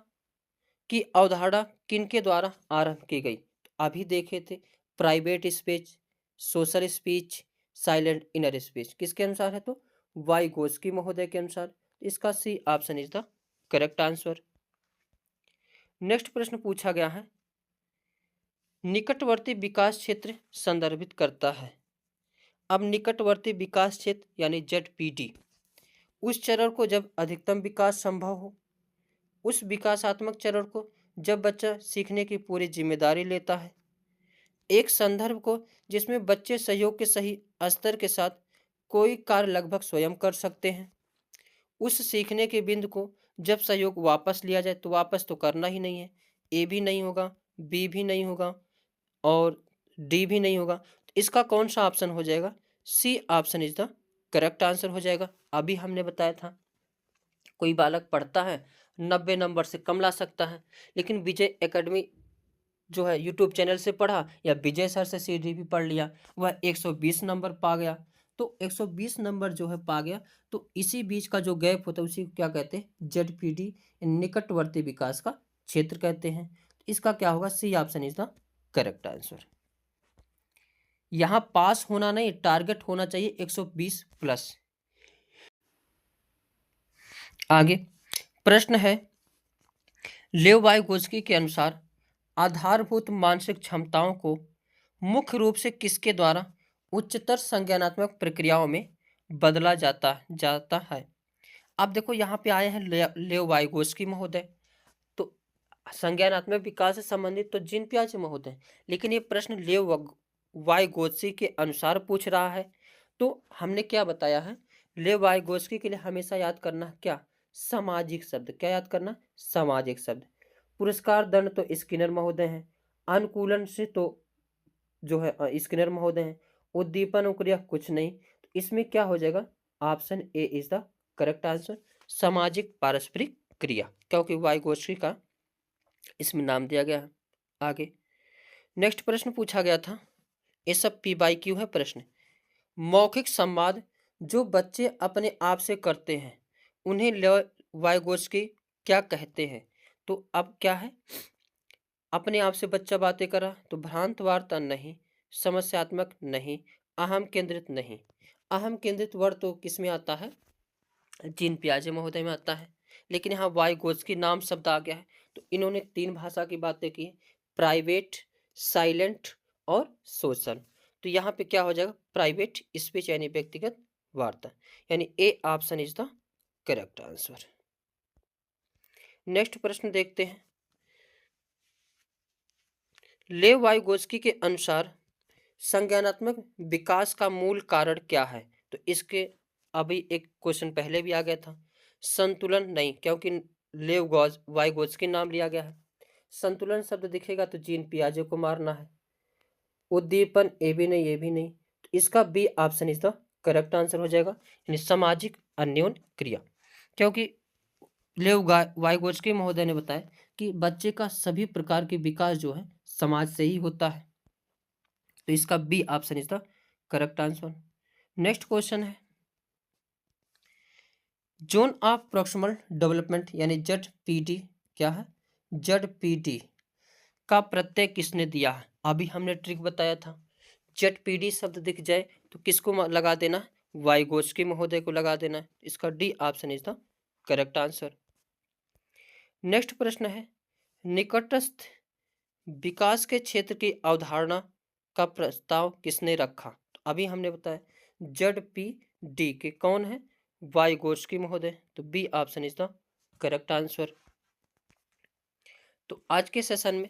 की अवधारणा किनके द्वारा आरंभ की गई? तो अभी देखे थे private speech, social speech, silent inner speech किसके अनुसार है, तो वाइगोस्की महोदय के अनुसार। इसका C option is the correct answer. Next प्रश्न पूछा गया है, निकटवर्ती विकास क्षेत्र संदर्भित करता है। अब निकटवर्ती विकास क्षेत्र यानी ZPD उस चरण को जब अधिकतम विकास संभव हो, उस विकासात्मक चरण को जब बच्चा सीखने की पूरी जिम्मेदारी लेता है, एक संदर्भ को जिसमें बच्चे सहयोग के सही स्तर के साथ कोई कार्य लगभग स्वयं कर सकते हैं, उस सीखने के बिंदु को जब सहयोग वापस लिया जाए, तो वापस तो करना ही नहीं है, A भी नहीं होगा, B भी नहीं होगा और D भी नहीं होगा। तो इसका कौन सा ऑप्शन हो जाएगा, C option is the correct answer हो जाएगा। अभी हमने बताया था कोई बालक पढ़ता है 90 नंबर से कम ला सकता है, लेकिन विजय एकेडमी जो है यूट्यूब चैनल से पढ़ा या विजय सर से सीधी भी पढ़ लिया, वह 120 नंबर पा गया। तो 120 नंबर जो है पा गया, तो इसी बीच का जो गैप होता है उसी को क्या कहते हैं, ZPD, निकटवर्ती विकास का क्षेत्र कहते हैं। इसका क्या होगा, C option is the correct answer. यहां पास होना नहीं, टारगेट होना चाहिए 120 प्लस। आगे प्रश्न है, लेव वाइगोत्स्की के अनुसार आधारभूत मानसिक क्षमताओं को मुख्य रूप से किसके द्वारा उच्चतर संज्ञानात्मक प्रक्रियाओं में बदला जाता जाता है। अब देखो यहाँ पे आए हैं लेव वाइगोत्स्की महोदय, तो संज्ञानात्मक विकास से संबंधित तो जीन पियाजे महोदय, लेकिन ये प्रश्न लेव वाइगोत्स्की के अनुसार पूछ रहा है। तो हमने क्या बताया है, लेव वाइगोत्स्की के लिए हमेशा याद करना क्या, सामाजिक शब्द। क्या याद करना, सामाजिक शब्द। पुरस्कार दंड तो स्किनर महोदय हैं, अनुकूलन से तो जो है स्किनर महोदय हैं, उद्दीपन क्रिया कुछ नहीं, तो इसमें क्या हो जाएगा, option A is the correct answer, सामाजिक पारस्परिक क्रिया, क्योंकि वाइगोत्स्की का इसमें नाम दिया गया है। आगे नेक्स्ट प्रश्न पूछा गया था, ये सब PYQ है प्रश्न। मौखिक संवाद जो बच्चे अपने आप से करते हैं उन्हें वाइगोत्स्की क्या कहते हैं। तो अब क्या है, अपने आप से बच्चा बातें कर रहा तो भ्रांत वार्ता नहीं, समस्यात्मक नहीं, अहम केंद्रित नहीं। अहम केंद्रित वर्ड तो किस में आता है, जीन पियाजे महोदय में आता है, लेकिन यहाँ वाइगोत्स्की नाम शब्द आ गया है, तो इन्होंने 3 भाषा की बातें की, प्राइवेट, साइलेंट और सोशल। तो यहाँ पे क्या हो जाएगा, प्राइवेट स्पीच यानी व्यक्तिगत वार्ता, यानी ए option is the correct answer. Next प्रश्न देखते हैं, लेव वाइगोत्स्की के अनुसार संज्ञानात्मक विकास का मूल कारण क्या है। तो इसके अभी एक क्वेश्चन पहले भी आ गया था, संतुलन नहीं, क्योंकि लेव वाइगोत्स्की नाम लिया गया है। संतुलन शब्द दिखेगा तो जीन पियाजे को मारना है। उद्दीपन ये भी नहीं, ये भी नहीं, तो इसका B option is the correct answer हो जाएगा, यानी सामाजिक अन्योन क्रिया, क्योंकि लेव वाइगोत्स्की महोदय ने बताया कि बच्चे का सभी प्रकार के विकास जो है समाज से ही होता है, तो इसका B option is the correct answer. Next question है, जोन ऑफ प्रॉक्सिमल डेवलपमेंट यानी ZPD क्या है, ZPD का प्रत्यय किसने दिया है। अभी हमने ट्रिक बताया था, ZPD शब्द दिख जाए तो किसको लगा देना, वाइगोत्स्की महोदय को लगा देना, इसका D option is the correct answer. Next प्रश्न है, निकटस्थ विकास के क्षेत्र की अवधारणा का प्रस्ताव किसने रखा। तो अभी हमने बताया ZPD के कौन है, वाइगोत्स्की महोदय, तो B option is the correct answer. तो आज के सेशन में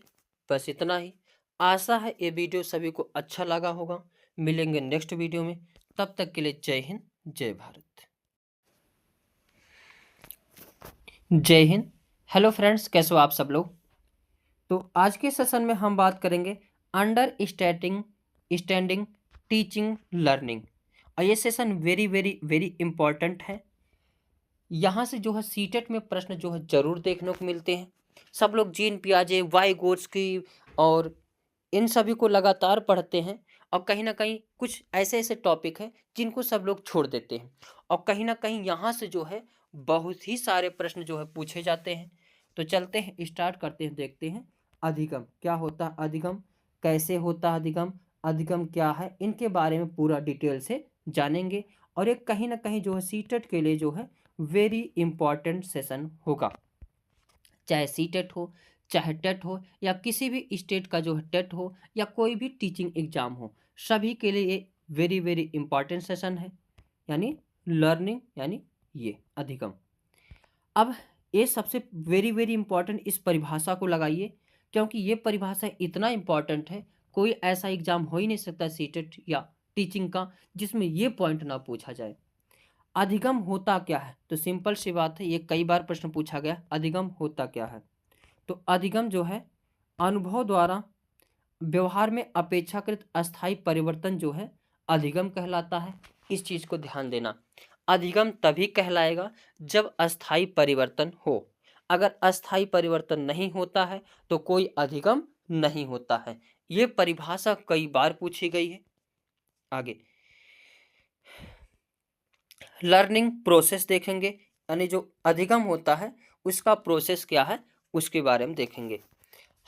बस इतना ही, आशा है ये वीडियो सभी को अच्छा लगा होगा। मिलेंगे नेक्स्ट वीडियो में, तब तक के लिए जय हिंद, जय भारत। जय हिंद। हेलो फ्रेंड्स, कैसे हो आप सब लोग। तो आज के सेशन में हम बात करेंगे अंडर स्टैंडिंग टीचिंग लर्निंग, और ये session very very very important है। यहाँ से जो है सीटेट में प्रश्न जो है जरूर देखने को मिलते हैं। सब लोग जीन पियाजे, वाइगोत्स्की और इन सभी को लगातार पढ़ते हैं, और कहीं ना कहीं कुछ ऐसे ऐसे टॉपिक हैं जिनको सब लोग छोड़ देते हैं, और कहीं ना कहीं यहाँ से जो है बहुत ही सारे प्रश्न जो है पूछे जाते हैं। तो चलते हैं, स्टार्ट करते हैं, देखते हैं अधिगम क्या होता है, अधिगम कैसे होता है, अधिगम अधिगम क्या है, इनके बारे में पूरा डिटेल से जानेंगे। और एक कहीं ना कहीं जो है सीटेट के लिए जो है वेरी इंपॉर्टेंट सेशन होगा, चाहे सीटेट हो, चाहे टेट हो, या किसी भी स्टेट का जो है टेट हो, या कोई भी टीचिंग एग्जाम हो, सभी के लिए ये वेरी वेरी इंपॉर्टेंट सेशन है, यानी लर्निंग यानी ये अधिगम। अब ये सबसे वेरी वेरी इंपॉर्टेंट इस परिभाषा को लगाइए, क्योंकि ये परिभाषा इतना इंपॉर्टेंट है, कोई ऐसा एग्जाम हो ही नहीं सकता सीटेट या टीचिंग का जिसमें ये पॉइंट ना पूछा जाए। अधिगम होता क्या है, तो सिंपल सी बात है, ये कई बार प्रश्न पूछा गया, अधिगम होता क्या है। तो अधिगम जो है अनुभव द्वारा व्यवहार में अपेक्षाकृत अस्थायी परिवर्तन जो है अधिगम कहलाता है। इस चीज को ध्यान देना, अधिगम तभी कहलाएगा जब अस्थायी परिवर्तन हो। अगर अस्थायी परिवर्तन नहीं होता है तो कोई अधिगम नहीं होता है। ये परिभाषा कई बार पूछी गई है। आगे लर्निंग प्रोसेस देखेंगे, यानी जो अधिगम होता है उसका प्रोसेस क्या है उसके बारे में देखेंगे।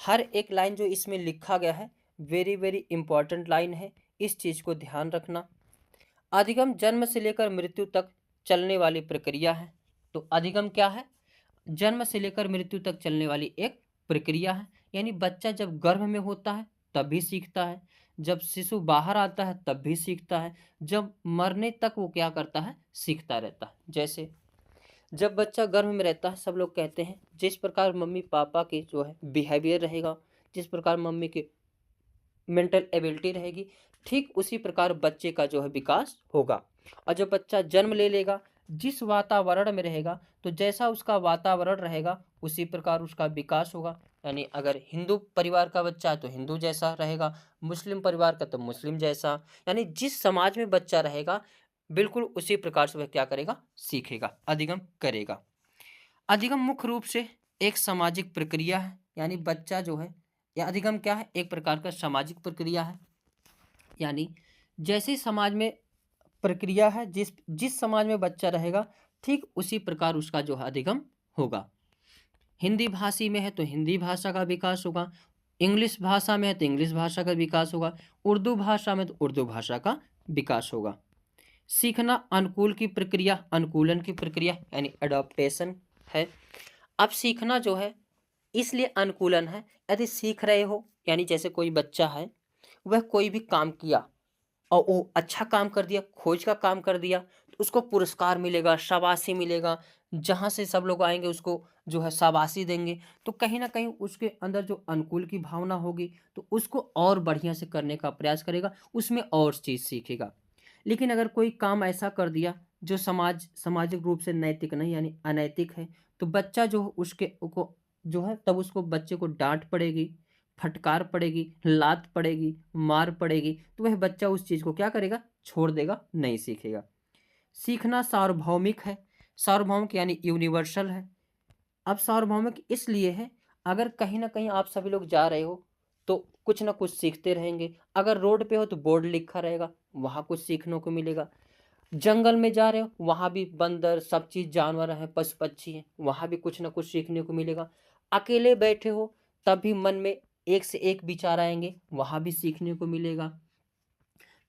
हर एक लाइन जो इसमें लिखा गया है वेरी वेरी इंपॉर्टेंट लाइन है, इस चीज़ को ध्यान रखना। अधिगम जन्म से लेकर मृत्यु तक चलने वाली प्रक्रिया है। तो अधिगम क्या है? जन्म से लेकर मृत्यु तक चलने वाली एक प्रक्रिया है, यानी बच्चा जब गर्भ में होता है तब भी सीखता है, जब शिशु बाहर आता है तब भी सीखता है, जब मरने तक वो क्या करता है, सीखता रहता है। जैसे जब बच्चा गर्भ में रहता है, सब लोग कहते हैं जिस प्रकार मम्मी पापा की जो है बिहेवियर रहेगा, जिस प्रकार मम्मी की मेंटल एबिलिटी रहेगी, ठीक उसी प्रकार बच्चे का जो है विकास होगा। और जब बच्चा जन्म ले लेगा, जिस वातावरण में रहेगा, तो जैसा उसका वातावरण रहेगा उसी प्रकार उसका विकास होगा। यानी अगर हिंदू परिवार का बच्चा है तो हिंदू जैसा रहेगा, मुस्लिम परिवार का तो मुस्लिम जैसा, यानी जिस समाज में बच्चा रहेगा बिल्कुल उसी प्रकार से वह क्या करेगा, सीखेगा, अधिगम करेगा। अधिगम मुख्य रूप से एक सामाजिक प्रक्रिया है, यानी बच्चा जो है, या अधिगम क्या है, एक प्रकार का सामाजिक प्रक्रिया है। यानी जैसे समाज में प्रक्रिया है, जिस जिस समाज में बच्चा रहेगा ठीक उसी प्रकार उसका जो है अधिगम होगा। हिंदी भाषी में है तो हिंदी भाषा का विकास होगा, इंग्लिश भाषा में है तो इंग्लिश भाषा का विकास होगा, उर्दू भाषा में तो उर्दू भाषा का विकास होगा। सीखना अनुकूल की प्रक्रिया, अनुकूलन की प्रक्रिया यानी अडॉप्टेशन है। अब सीखना जो है इसलिए अनुकूलन है, यदि सीख रहे हो, यानी जैसे कोई बच्चा है वह कोई भी काम किया और वो अच्छा काम कर दिया, खोज का काम कर दिया, तो उसको पुरस्कार मिलेगा, शाबाशी मिलेगा, जहाँ से सब लोग आएंगे उसको जो है शाबाशी देंगे। तो कहीं ना कहीं उसके अंदर जो अनुकूल की भावना होगी तो उसको और बढ़िया से करने का प्रयास करेगा, उसमें और चीज़ सीखेगा। लेकिन अगर कोई काम ऐसा कर दिया जो सामाजिक रूप से नैतिक नहीं यानी अनैतिक है, तो बच्चा जो उसके को जो है तब उसको बच्चे को डांट पड़ेगी, फटकार पड़ेगी, लात पड़ेगी, मार पड़ेगी, तो वह बच्चा उस चीज़ को क्या करेगा, छोड़ देगा, नहीं सीखेगा। सीखना सार्वभौमिक है, सार्वभौमिक यानी यूनिवर्सल है। अब सार्वभौमिक इसलिए है, अगर कहीं ना कहीं आप सभी लोग जा रहे हो तो कुछ ना कुछ सीखते रहेंगे, अगर रोड पे हो तो बोर्ड लिखा रहेगा, वहाँ कुछ सीखने को मिलेगा, जंगल में जा रहे हो वहाँ भी बंदर सब चीज़ जानवर हैं, पशु पक्षी हैं, वहाँ भी कुछ ना कुछ सीखने को मिलेगा। अकेले बैठे हो तब भी मन में एक से एक विचार आएंगे, वहाँ भी सीखने को मिलेगा।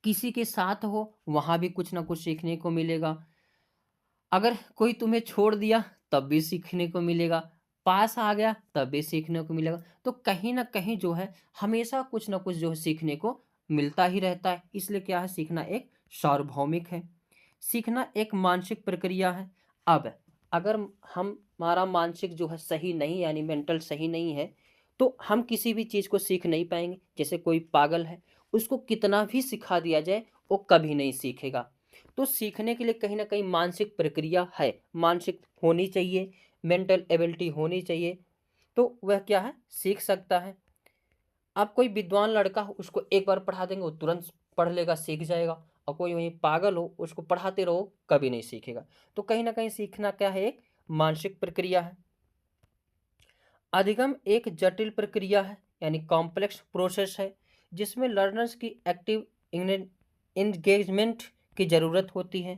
किसी के साथ हो वहाँ भी कुछ ना कुछ सीखने को मिलेगा। अगर कोई तुम्हें छोड़ दिया तब भी सीखने को मिलेगा, पास आ गया तब भी सीखने को मिलेगा। तो कहीं ना कहीं जो है हमेशा कुछ ना कुछ जो है सीखने को मिलता ही रहता है, इसलिए क्या है, सीखना एक सार्वभौमिक है। सीखना एक मानसिक प्रक्रिया है। अब अगर हम हमारा मानसिक जो है सही नहीं, यानी मेंटल सही नहीं है, तो हम किसी भी चीज़ को सीख नहीं पाएंगे। जैसे कोई पागल है, उसको कितना भी सिखा दिया जाए वो कभी नहीं सीखेगा। तो सीखने के लिए कहीं ना कहीं मानसिक प्रक्रिया है, मानसिक होनी चाहिए, मेंटल एबिलिटी होनी चाहिए, तो वह क्या है, सीख सकता है। आप कोई विद्वान लड़का हो उसको एक बार पढ़ा देंगे वो तुरंत पढ़ लेगा, सीख जाएगा, और कोई वहीं पागल हो उसको पढ़ाते रहो कभी नहीं सीखेगा। तो कहीं ना कहीं सीखना क्या है, एक मानसिक प्रक्रिया है। अधिगम एक जटिल प्रक्रिया है, यानी कॉम्प्लेक्स प्रोसेस है, जिसमें लर्नर्स की एक्टिव इंगेजमेंट की ज़रूरत होती है।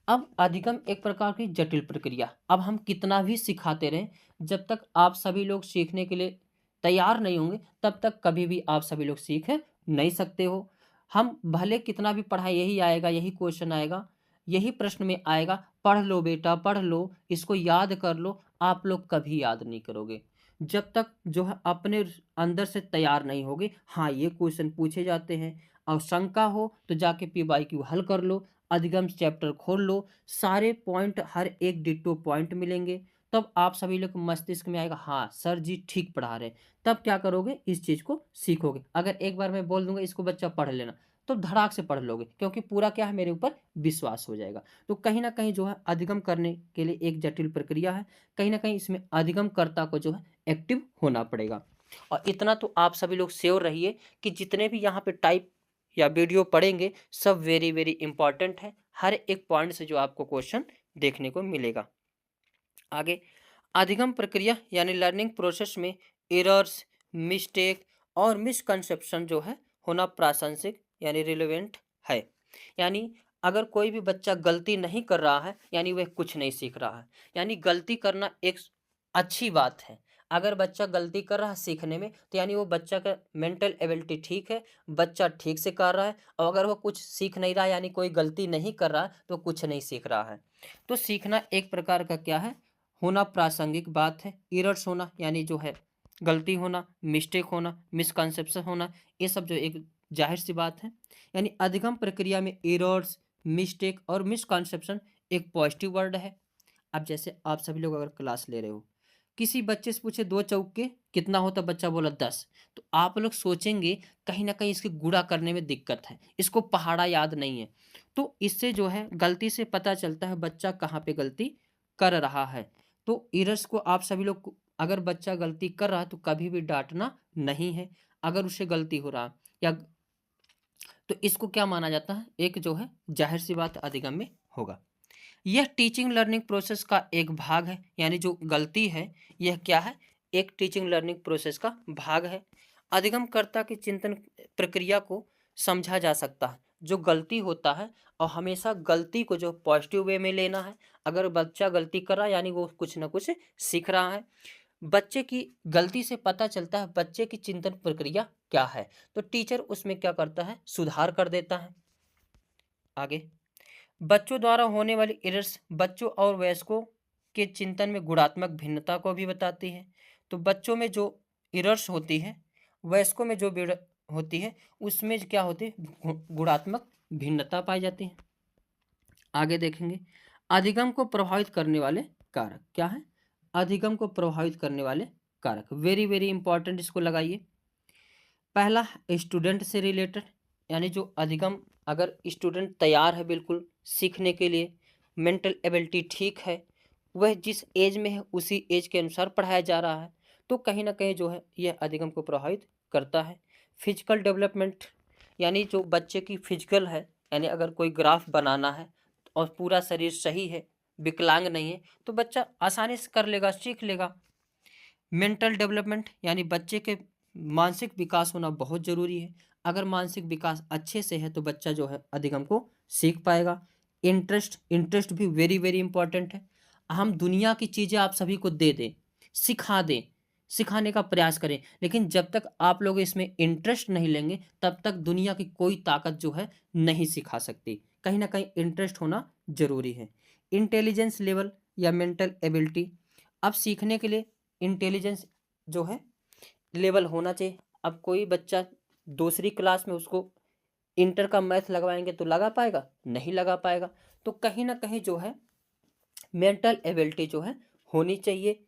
अब अधिगम एक प्रकार की जटिल प्रक्रिया, अब हम कितना भी सिखाते रहें, जब तक आप सभी लोग सीखने के लिए तैयार नहीं होंगे तब तक कभी भी आप सभी लोग सीख नहीं सकते हो। हम भले कितना भी पढ़ाए, यही आएगा, यही क्वेश्चन आएगा, यही प्रश्न में आएगा, पढ़ लो बेटा पढ़ लो, इसको याद कर लो, आप लोग कभी याद नहीं करोगे जब तक जो है अपने अंदर से तैयार नहीं होगे। हाँ, ये क्वेश्चन पूछे जाते हैं, और शंका हो तो जाके PYQ हल कर लो, अधिगम चैप्टर खोल लो, सारे पॉइंट हर एक डिट्टो पॉइंट मिलेंगे, तब आप सभी लोग मस्तिष्क में आएगा हाँ सर जी ठीक पढ़ा रहे हैं। तब क्या करोगे, इस चीज़ को सीखोगे। अगर एक बार मैं बोल दूंगा इसको बच्चा पढ़ लेना, तो धड़ाक से पढ़ लोगे, क्योंकि पूरा क्या है, मेरे ऊपर विश्वास हो जाएगा। तो कहीं ना कहीं जो है अधिगम करने के लिए एक जटिल प्रक्रिया है, कहीं ना कहीं इसमें अधिगमकर्ता को जो है एक्टिव होना पड़ेगा। और इतना तो आप सभी लोग श्योर रहिए कि जितने भी यहाँ पे टाइप या वीडियो पढ़ेंगे सब वेरी वेरी इंपॉर्टेंट है, हर एक पॉइंट से जो आपको क्वेश्चन देखने को मिलेगा। आगे, अधिगम प्रक्रिया यानी लर्निंग प्रोसेस में एरर्स, मिस्टेक और मिसकंसेप्शन जो है होना प्रासंगिक यानी रिलेवेंट है। यानी अगर कोई भी बच्चा गलती नहीं कर रहा है यानी वह कुछ नहीं सीख रहा है। यानी गलती करना एक अच्छी बात है। अगर बच्चा गलती कर रहा है सीखने में तो यानी वो बच्चा का मेंटल एबिलिटी ठीक है, बच्चा ठीक से कर रहा है। और अगर वो कुछ सीख नहीं रहा यानी कोई गलती नहीं कर रहा तो कुछ नहीं सीख रहा है। तो सीखना एक प्रकार का क्या है, होना प्रासंगिक बात है। एरर्स होना यानी जो है गलती होना, मिस्टेक होना, मिसकंसेप्शन होना, ये सब जो एक जाहिर सी बात है। यानी अधिगम प्रक्रिया में एरर्स, मिस्टेक और मिसकंसेप्शन एक पॉजिटिव वर्ड है। अब जैसे आप सभी लोग अगर क्लास ले रहे हो, किसी बच्चे से पूछे 2 चौके कितना होता, बच्चा बोला 10, तो आप लोग सोचेंगे कहीं ना कहीं इसके गुणा करने में दिक्कत है, इसको पहाड़ा याद नहीं है। तो इससे जो है गलती से पता चलता है बच्चा कहाँ पे गलती कर रहा है। तो एरर्स को आप सभी लोग अगर बच्चा गलती कर रहा है तो कभी भी डांटना नहीं है। अगर उससे गलती हो रहा या तो इसको क्या माना जाता है, एक जो है जाहिर सी बात अधिगम में होगा। यह टीचिंग लर्निंग प्रोसेस का एक भाग है। यानी जो गलती है यह क्या है, एक टीचिंग लर्निंग प्रोसेस का भाग है। अधिगमकर्ता की चिंतन प्रक्रिया को समझा जा सकता है। जो गलती होता है और हमेशा गलती को जो पॉजिटिव वे में लेना है। अगर बच्चा गलती कर रहा है यानी वो कुछ ना कुछ सीख रहा है। बच्चे की गलती से पता चलता है बच्चे की चिंतन प्रक्रिया क्या है। तो टीचर उसमें क्या करता है, सुधार कर देता है। आगे, बच्चों द्वारा होने वाली एरर्स बच्चों और वयस्कों के चिंतन में गुणात्मक भिन्नता को भी बताती है। तो बच्चों में जो एरर्स होती है, वयस्कों में जो होती है, उसमें क्या होती है, गुणात्मक भिन्नता पाई जाती है। आगे देखेंगे, अधिगम को प्रभावित करने वाले कारक क्या है। अधिगम को प्रभावित करने वाले कारक वेरी वेरी इंपॉर्टेंट, इसको लगाइए। पहला, स्टूडेंट से रिलेटेड, यानी जो अधिगम अगर स्टूडेंट तैयार है बिल्कुल सीखने के लिए, मेंटल एबिलिटी ठीक है, वह जिस एज में है उसी एज के अनुसार पढ़ाया जा रहा है, तो कहीं ना कहीं जो है यह अधिगम को प्रभावित करता है। फिजिकल डेवलपमेंट, यानी जो बच्चे की फिजिकल है, यानी अगर कोई ग्राफ बनाना है और पूरा शरीर सही है, विकलांग नहीं है, तो बच्चा आसानी से कर लेगा, सीख लेगा। मेंटल डेवलपमेंट, यानी बच्चे के मानसिक विकास होना बहुत ज़रूरी है। अगर मानसिक विकास अच्छे से है तो बच्चा जो है अधिगम को सीख पाएगा। इंटरेस्ट भी वेरी वेरी इंपॉर्टेंट है। हम दुनिया की चीज़ें आप सभी को दे दें, सिखा दें, सिखाने का प्रयास करें, लेकिन जब तक आप लोग इसमें इंटरेस्ट नहीं लेंगे तब तक दुनिया की कोई ताकत जो है नहीं सिखा सकती। कहीं ना कहीं इंटरेस्ट होना ज़रूरी है। इंटेलिजेंस लेवल या मेंटल एबिलिटी, अब सीखने के लिए इंटेलिजेंस जो है लेवल होना चाहिए। अब कोई बच्चा दूसरी क्लास में उसको इंटर का मैथ लगवाएंगे तो लगा पाएगा, नहीं लगा पाएगा। तो कहीं ना कहीं जो है मेंटल एबिलिटी जो है होनी चाहिए।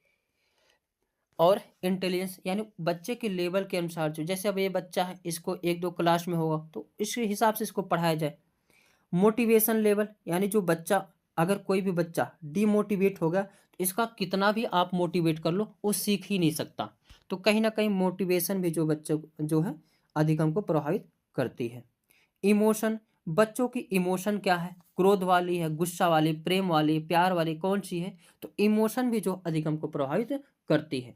और इंटेलिजेंस यानी बच्चे के लेवल के अनुसार, जो जैसे अब ये बच्चा है इसको 1-2 क्लास में होगा तो इसके हिसाब से इसको पढ़ाया जाए। मोटिवेशन लेवल, यानी जो बच्चा, अगर कोई भी बच्चा डीमोटिवेट हो गया तो इसका कितना भी आप मोटिवेट कर लो वो सीख ही नहीं सकता। तो कहीं ना कहीं मोटिवेशन भी जो बच्चों जो है अधिगम को प्रभावित करती है। इमोशन, बच्चों की इमोशन क्या है, क्रोध वाली है, गुस्सा वाली, प्रेम वाली, प्यार वाली, कौन सी है। तो इमोशन भी जो अधिगम को प्रभावित करती है।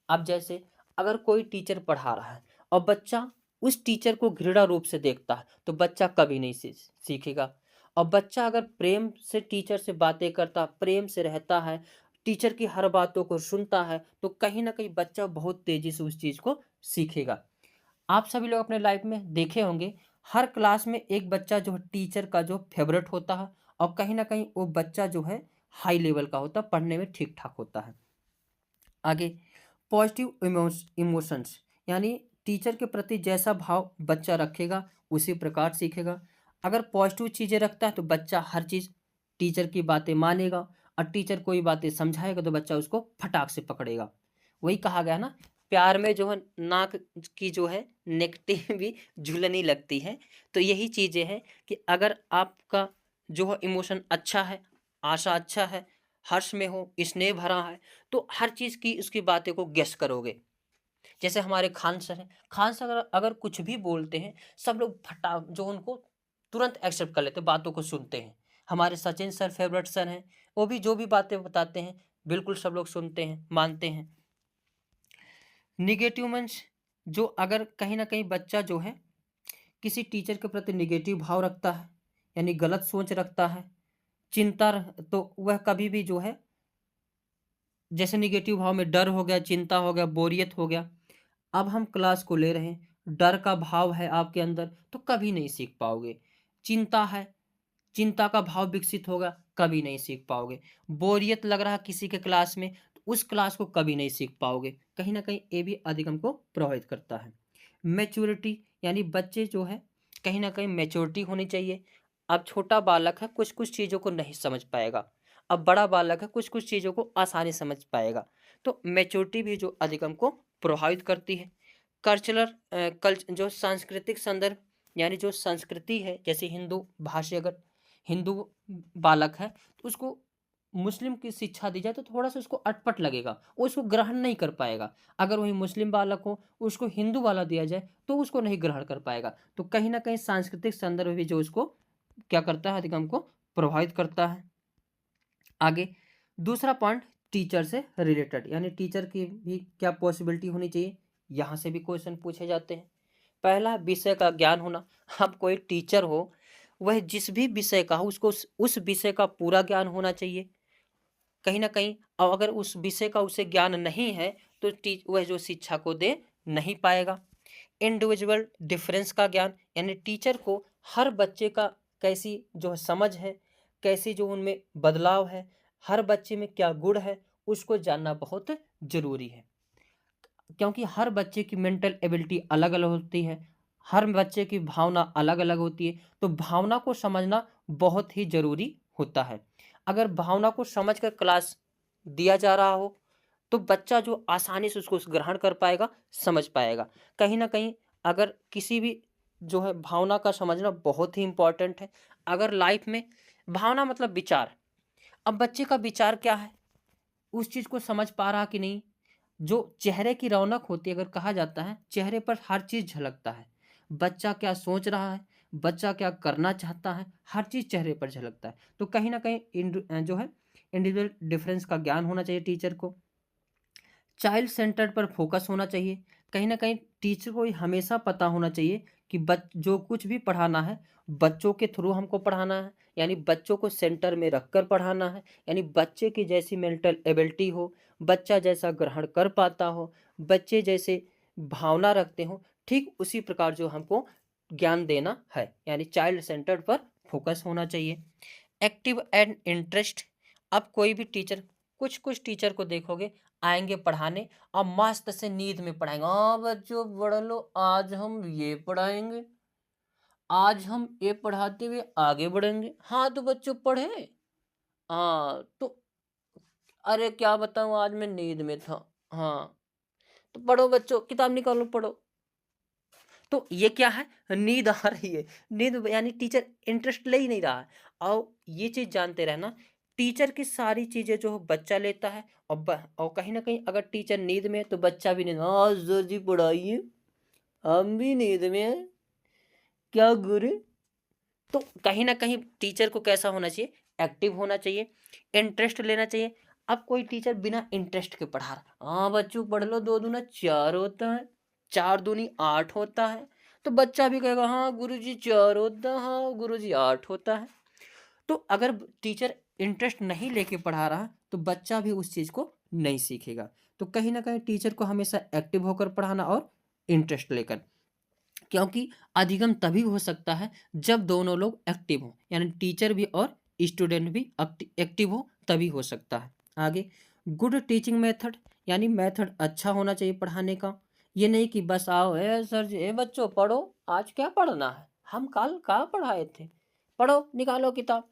अब जैसे अगर कोई टीचर पढ़ा रहा है और बच्चा उस टीचर को घृणा रूप से देखता है तो बच्चा कभी नहीं सीखेगा। और बच्चा अगर प्रेम से टीचर से बातें करता, प्रेम से रहता है, टीचर की हर बातों को सुनता है, तो कहीं ना कहीं बच्चा बहुत तेजी से उस चीज़ को सीखेगा। आप सभी लोग अपने लाइफ में देखे होंगे, हर क्लास में एक बच्चा जो है टीचर का जो फेवरेट होता है, और कहीं ना कहीं वो बच्चा जो है हाई लेवल का होता है, पढ़ने में ठीक ठाक होता है। आगे, पॉजिटिव इमोशंस, यानी टीचर के प्रति जैसा भाव बच्चा रखेगा उसी प्रकार सीखेगा। अगर पॉजिटिव चीज़ें रखता है तो बच्चा हर चीज़ टीचर की बातें मानेगा, और टीचर कोई बातें समझाएगा तो बच्चा उसको फटाक से पकड़ेगा। वही कहा गया ना, प्यार में जो है नाक की जो है नेगटिव भी झुलनी लगती है। तो यही चीज़ें हैं कि अगर आपका जो है इमोशन अच्छा है, आशा अच्छा है, हर्ष में हो, स्नेह भरा है, तो हर चीज़ की उसकी बातें को गेस करोगे। जैसे हमारे खान सर हैं, खान सर अगर अगर कुछ भी बोलते हैं, सब लोग फटा जो उनको तुरंत एक्सेप्ट कर लेते हैं, बातों को सुनते हैं। हमारे सचिन सर फेवरेट सर हैं, वो भी जो भी बातें बताते हैं बिल्कुल सब लोग सुनते हैं, मानते हैं। निगेटिव मीन्स, जो अगर कहीं ना कहीं बच्चा जो है किसी टीचर के प्रति निगेटिव भाव रखता है, यानी गलत सोच रखता है। चिंता तो वह कभी भी जो है, जैसे निगेटिव भाव में डर हो गया, चिंता हो गया, बोरियत हो गया। अब हम क्लास को ले रहे हैं, डर का भाव है आपके अंदर, तो कभी नहीं सीख पाओगे। चिंता है, चिंता का भाव विकसित होगा, कभी नहीं सीख पाओगे। बोरियत लग रहा है किसी के क्लास में, तो उस क्लास को कभी नहीं सीख पाओगे। कहीं ना कहीं ये भी अधिगम को प्रभावित करता है। मैच्योरिटी, यानी बच्चे जो है, कहीं ना कहीं मैच्योरिटी होनी चाहिए। अब छोटा बालक है, कुछ कुछ चीज़ों को नहीं समझ पाएगा। अब बड़ा बालक है, कुछ कुछ चीज़ों को आसानी समझ पाएगा। तो मैच्योरिटी भी जो अधिगम को प्रभावित करती है। जो सांस्कृतिक संदर्भ, यानी जो संस्कृति है, जैसे हिंदू भाषा, अगर हिंदू बालक है तो उसको मुस्लिम की शिक्षा दी जाए तो थोड़ा सा उसको अटपट लगेगा, वो उसको ग्रहण नहीं कर पाएगा। अगर वही मुस्लिम बालक हो, उसको हिंदू वाला दिया जाए तो उसको नहीं ग्रहण कर पाएगा। तो कहीं ना कहीं सांस्कृतिक संदर्भ भी जो उसको क्या करता है, अधिगम को प्रभावित करता है। आगे दूसरा पॉइंट, टीचर से रिलेटेड, यानी टीचर की भी क्या पॉसिबिलिटी होनी चाहिए, यहाँ से भी क्वेश्चन पूछे जाते हैं। पहला, विषय का ज्ञान होना। अब कोई टीचर हो, वह जिस भी विषय का हो, उसको उस विषय का पूरा ज्ञान होना चाहिए। कहीं ना कहीं अब अगर उस विषय का उसे ज्ञान नहीं है तो वह जो शिक्षा को दे नहीं पाएगा। इंडिविजुअल डिफरेंस का ज्ञान, यानी टीचर को हर बच्चे का कैसी जो समझ है, कैसी जो उनमें बदलाव है, हर बच्चे में क्या गुण है, उसको जानना बहुत जरूरी है। क्योंकि हर बच्चे की मेंटल एबिलिटी अलग अलग होती है, हर बच्चे की भावना अलग अलग होती है, तो भावना को समझना बहुत ही जरूरी होता है। अगर भावना को समझकर क्लास दिया जा रहा हो तो बच्चा जो आसानी से उसको ग्रहण कर पाएगा, समझ पाएगा। कहीं ना कहीं अगर किसी भी जो है, भावना का समझना बहुत ही इंपॉर्टेंट है। अगर लाइफ में भावना मतलब विचार, अब बच्चे का विचार क्या है, उस चीज को समझ पा रहा कि नहीं। जो चेहरे की रौनक होती है, अगर कहा जाता है चेहरे पर हर चीज झलकता है, बच्चा क्या सोच रहा है, बच्चा क्या करना चाहता है, हर चीज चेहरे पर झलकता है। तो कहीं ना कहीं जो है, इंडिविजुअल डिफरेंस का ज्ञान होना चाहिए टीचर को। चाइल्ड सेंटर्ड पर फोकस होना चाहिए। कहीं ना कहीं टीचर को ये हमेशा पता होना चाहिए कि जो कुछ भी पढ़ाना है, बच्चों के थ्रू हमको पढ़ाना है, यानी बच्चों को सेंटर में रखकर पढ़ाना है। यानी बच्चे की जैसी मेंटल एबिलिटी हो, बच्चा जैसा ग्रहण कर पाता हो, बच्चे जैसे भावना रखते हो, ठीक उसी प्रकार जो हमको ज्ञान देना है, यानी चाइल्ड सेंटर्ड पर फोकस होना चाहिए। एक्टिव एंड इंटरेस्ट, अब कोई भी टीचर, कुछ कुछ टीचर को देखोगे आएंगे पढ़ाने और मस्त से नींद में पढ़ाएंगे। हाँ बच्चों पढ़ लो, आज हम ये पढ़ाएंगे, आज हम ये पढ़ाते हुए आगे बढ़ेंगे। हाँ तो बच्चों पढ़े। हाँ तो अरे क्या बताऊं, आज मैं नींद में था। हाँ तो पढ़ो बच्चों, किताब निकालो पढ़ो। तो ये क्या है, नींद आ रही है, नींद यानी टीचर इंटरेस्ट ले ही नहीं रहा है। और ये चीज जानते रहना, टीचर की सारी चीजें जो बच्चा लेता है, और कहीं ना कहीं अगर टीचर नींद में है तो बच्चा भी नहीं, हाँ सर जी पढ़ाइए, हम भी नींद में हैं, क्या गुरु। तो कहीं ना कहीं टीचर को कैसा होना चाहिए, एक्टिव होना चाहिए, इंटरेस्ट लेना चाहिए। अब कोई टीचर बिना इंटरेस्ट के पढ़ा रहा, हाँ बच्चों पढ़ लो, दो दूना चार होता है, चार दूनी आठ होता है। तो बच्चा भी कहेगा हाँ गुरुजी चार होता है, हाँ गुरुजी आठ होता है। तो अगर टीचर इंटरेस्ट नहीं लेके पढ़ा रहा तो बच्चा भी उस चीज को नहीं सीखेगा। तो कहीं ना कहीं टीचर को हमेशा एक्टिव होकर पढ़ाना और इंटरेस्ट लेकर, क्योंकि अधिगम तभी हो सकता है जब दोनों लोग एक्टिव हो, यानी टीचर भी और स्टूडेंट भी एक्टिव हो, तभी हो सकता है। आगे, गुड टीचिंग मेथड, यानी मेथड अच्छा होना चाहिए पढ़ाने का। ये नहीं कि बस आओ ए सर जी, ए बच्चों पढ़ो, आज क्या पढ़ना है, हम कल कहाँ पढ़ाए थे, पढ़ो निकालो किताब।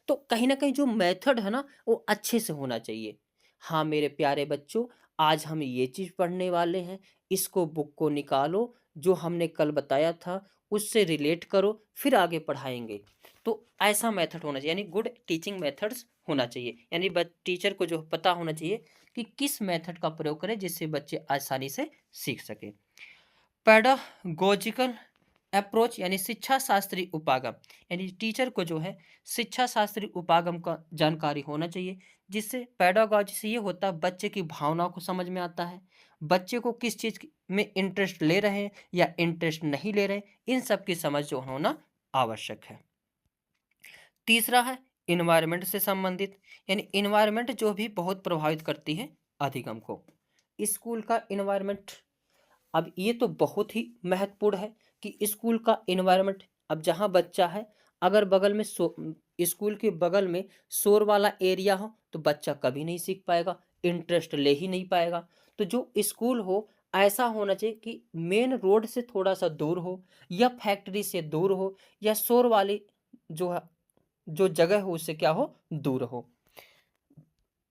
तो कहीं ना कहीं जो मेथड है ना, वो अच्छे से होना चाहिए। हाँ मेरे प्यारे बच्चों, आज हम ये चीज़ पढ़ने वाले हैं, इसको बुक को निकालो, जो हमने कल बताया था उससे रिलेट करो, फिर आगे पढ़ाएंगे। तो ऐसा मेथड होना चाहिए, यानी गुड टीचिंग मेथड्स होना चाहिए। यानी टीचर को जो पता होना चाहिए कि किस मेथड का प्रयोग करें जिससे बच्चे आसानी से सीख सके। पेडागोजिकल अप्रोच, यानी शिक्षा शास्त्री उपागम, यानी टीचर को जो है शिक्षा शास्त्री उपागम का जानकारी होना चाहिए। जिससे पेडागोजी से ये होता है, बच्चे की भावनाओं को समझ में आता है, बच्चे को किस चीज़ में इंटरेस्ट ले रहे हैं या इंटरेस्ट नहीं ले रहे हैं, इन सब की समझ जो होना आवश्यक है। तीसरा है इन्वायरमेंट से संबंधित, यानी इन्वायरमेंट जो भी बहुत प्रभावित करती है अधिगम को। स्कूल का इन्वायरमेंट, अब ये तो बहुत ही महत्वपूर्ण है कि स्कूल का इन्वायरमेंट, अब जहाँ बच्चा है, अगर बगल में स्कूल के बगल में शोर वाला एरिया हो तो बच्चा कभी नहीं सीख पाएगा, इंटरेस्ट ले ही नहीं पाएगा। तो जो स्कूल हो ऐसा होना चाहिए कि मेन रोड से थोड़ा सा दूर हो, या फैक्ट्री से दूर हो, या शोर वाली जो है जो जगह हो उससे क्या हो, दूर हो।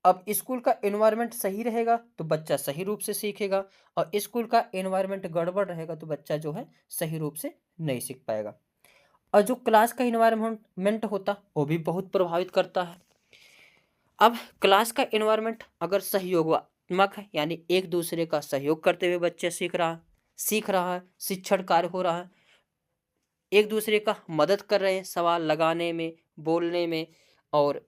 अब स्कूल का एनवायरनमेंट सही रहेगा तो बच्चा सही रूप से सीखेगा, और स्कूल का एनवायरनमेंट गड़बड़ रहेगा तो बच्चा जो है सही रूप से नहीं सीख पाएगा। और जो क्लास का एनवायरनमेंट होता वो भी बहुत प्रभावित करता है। अब क्लास का एनवायरनमेंट अगर सहयोगात्मक है, यानी एक दूसरे का सहयोग करते हुए बच्चे सीख रहा है, शिक्षण कार्य हो रहा है, एक दूसरे का मदद कर रहे हैं सवाल लगाने में, बोलने में और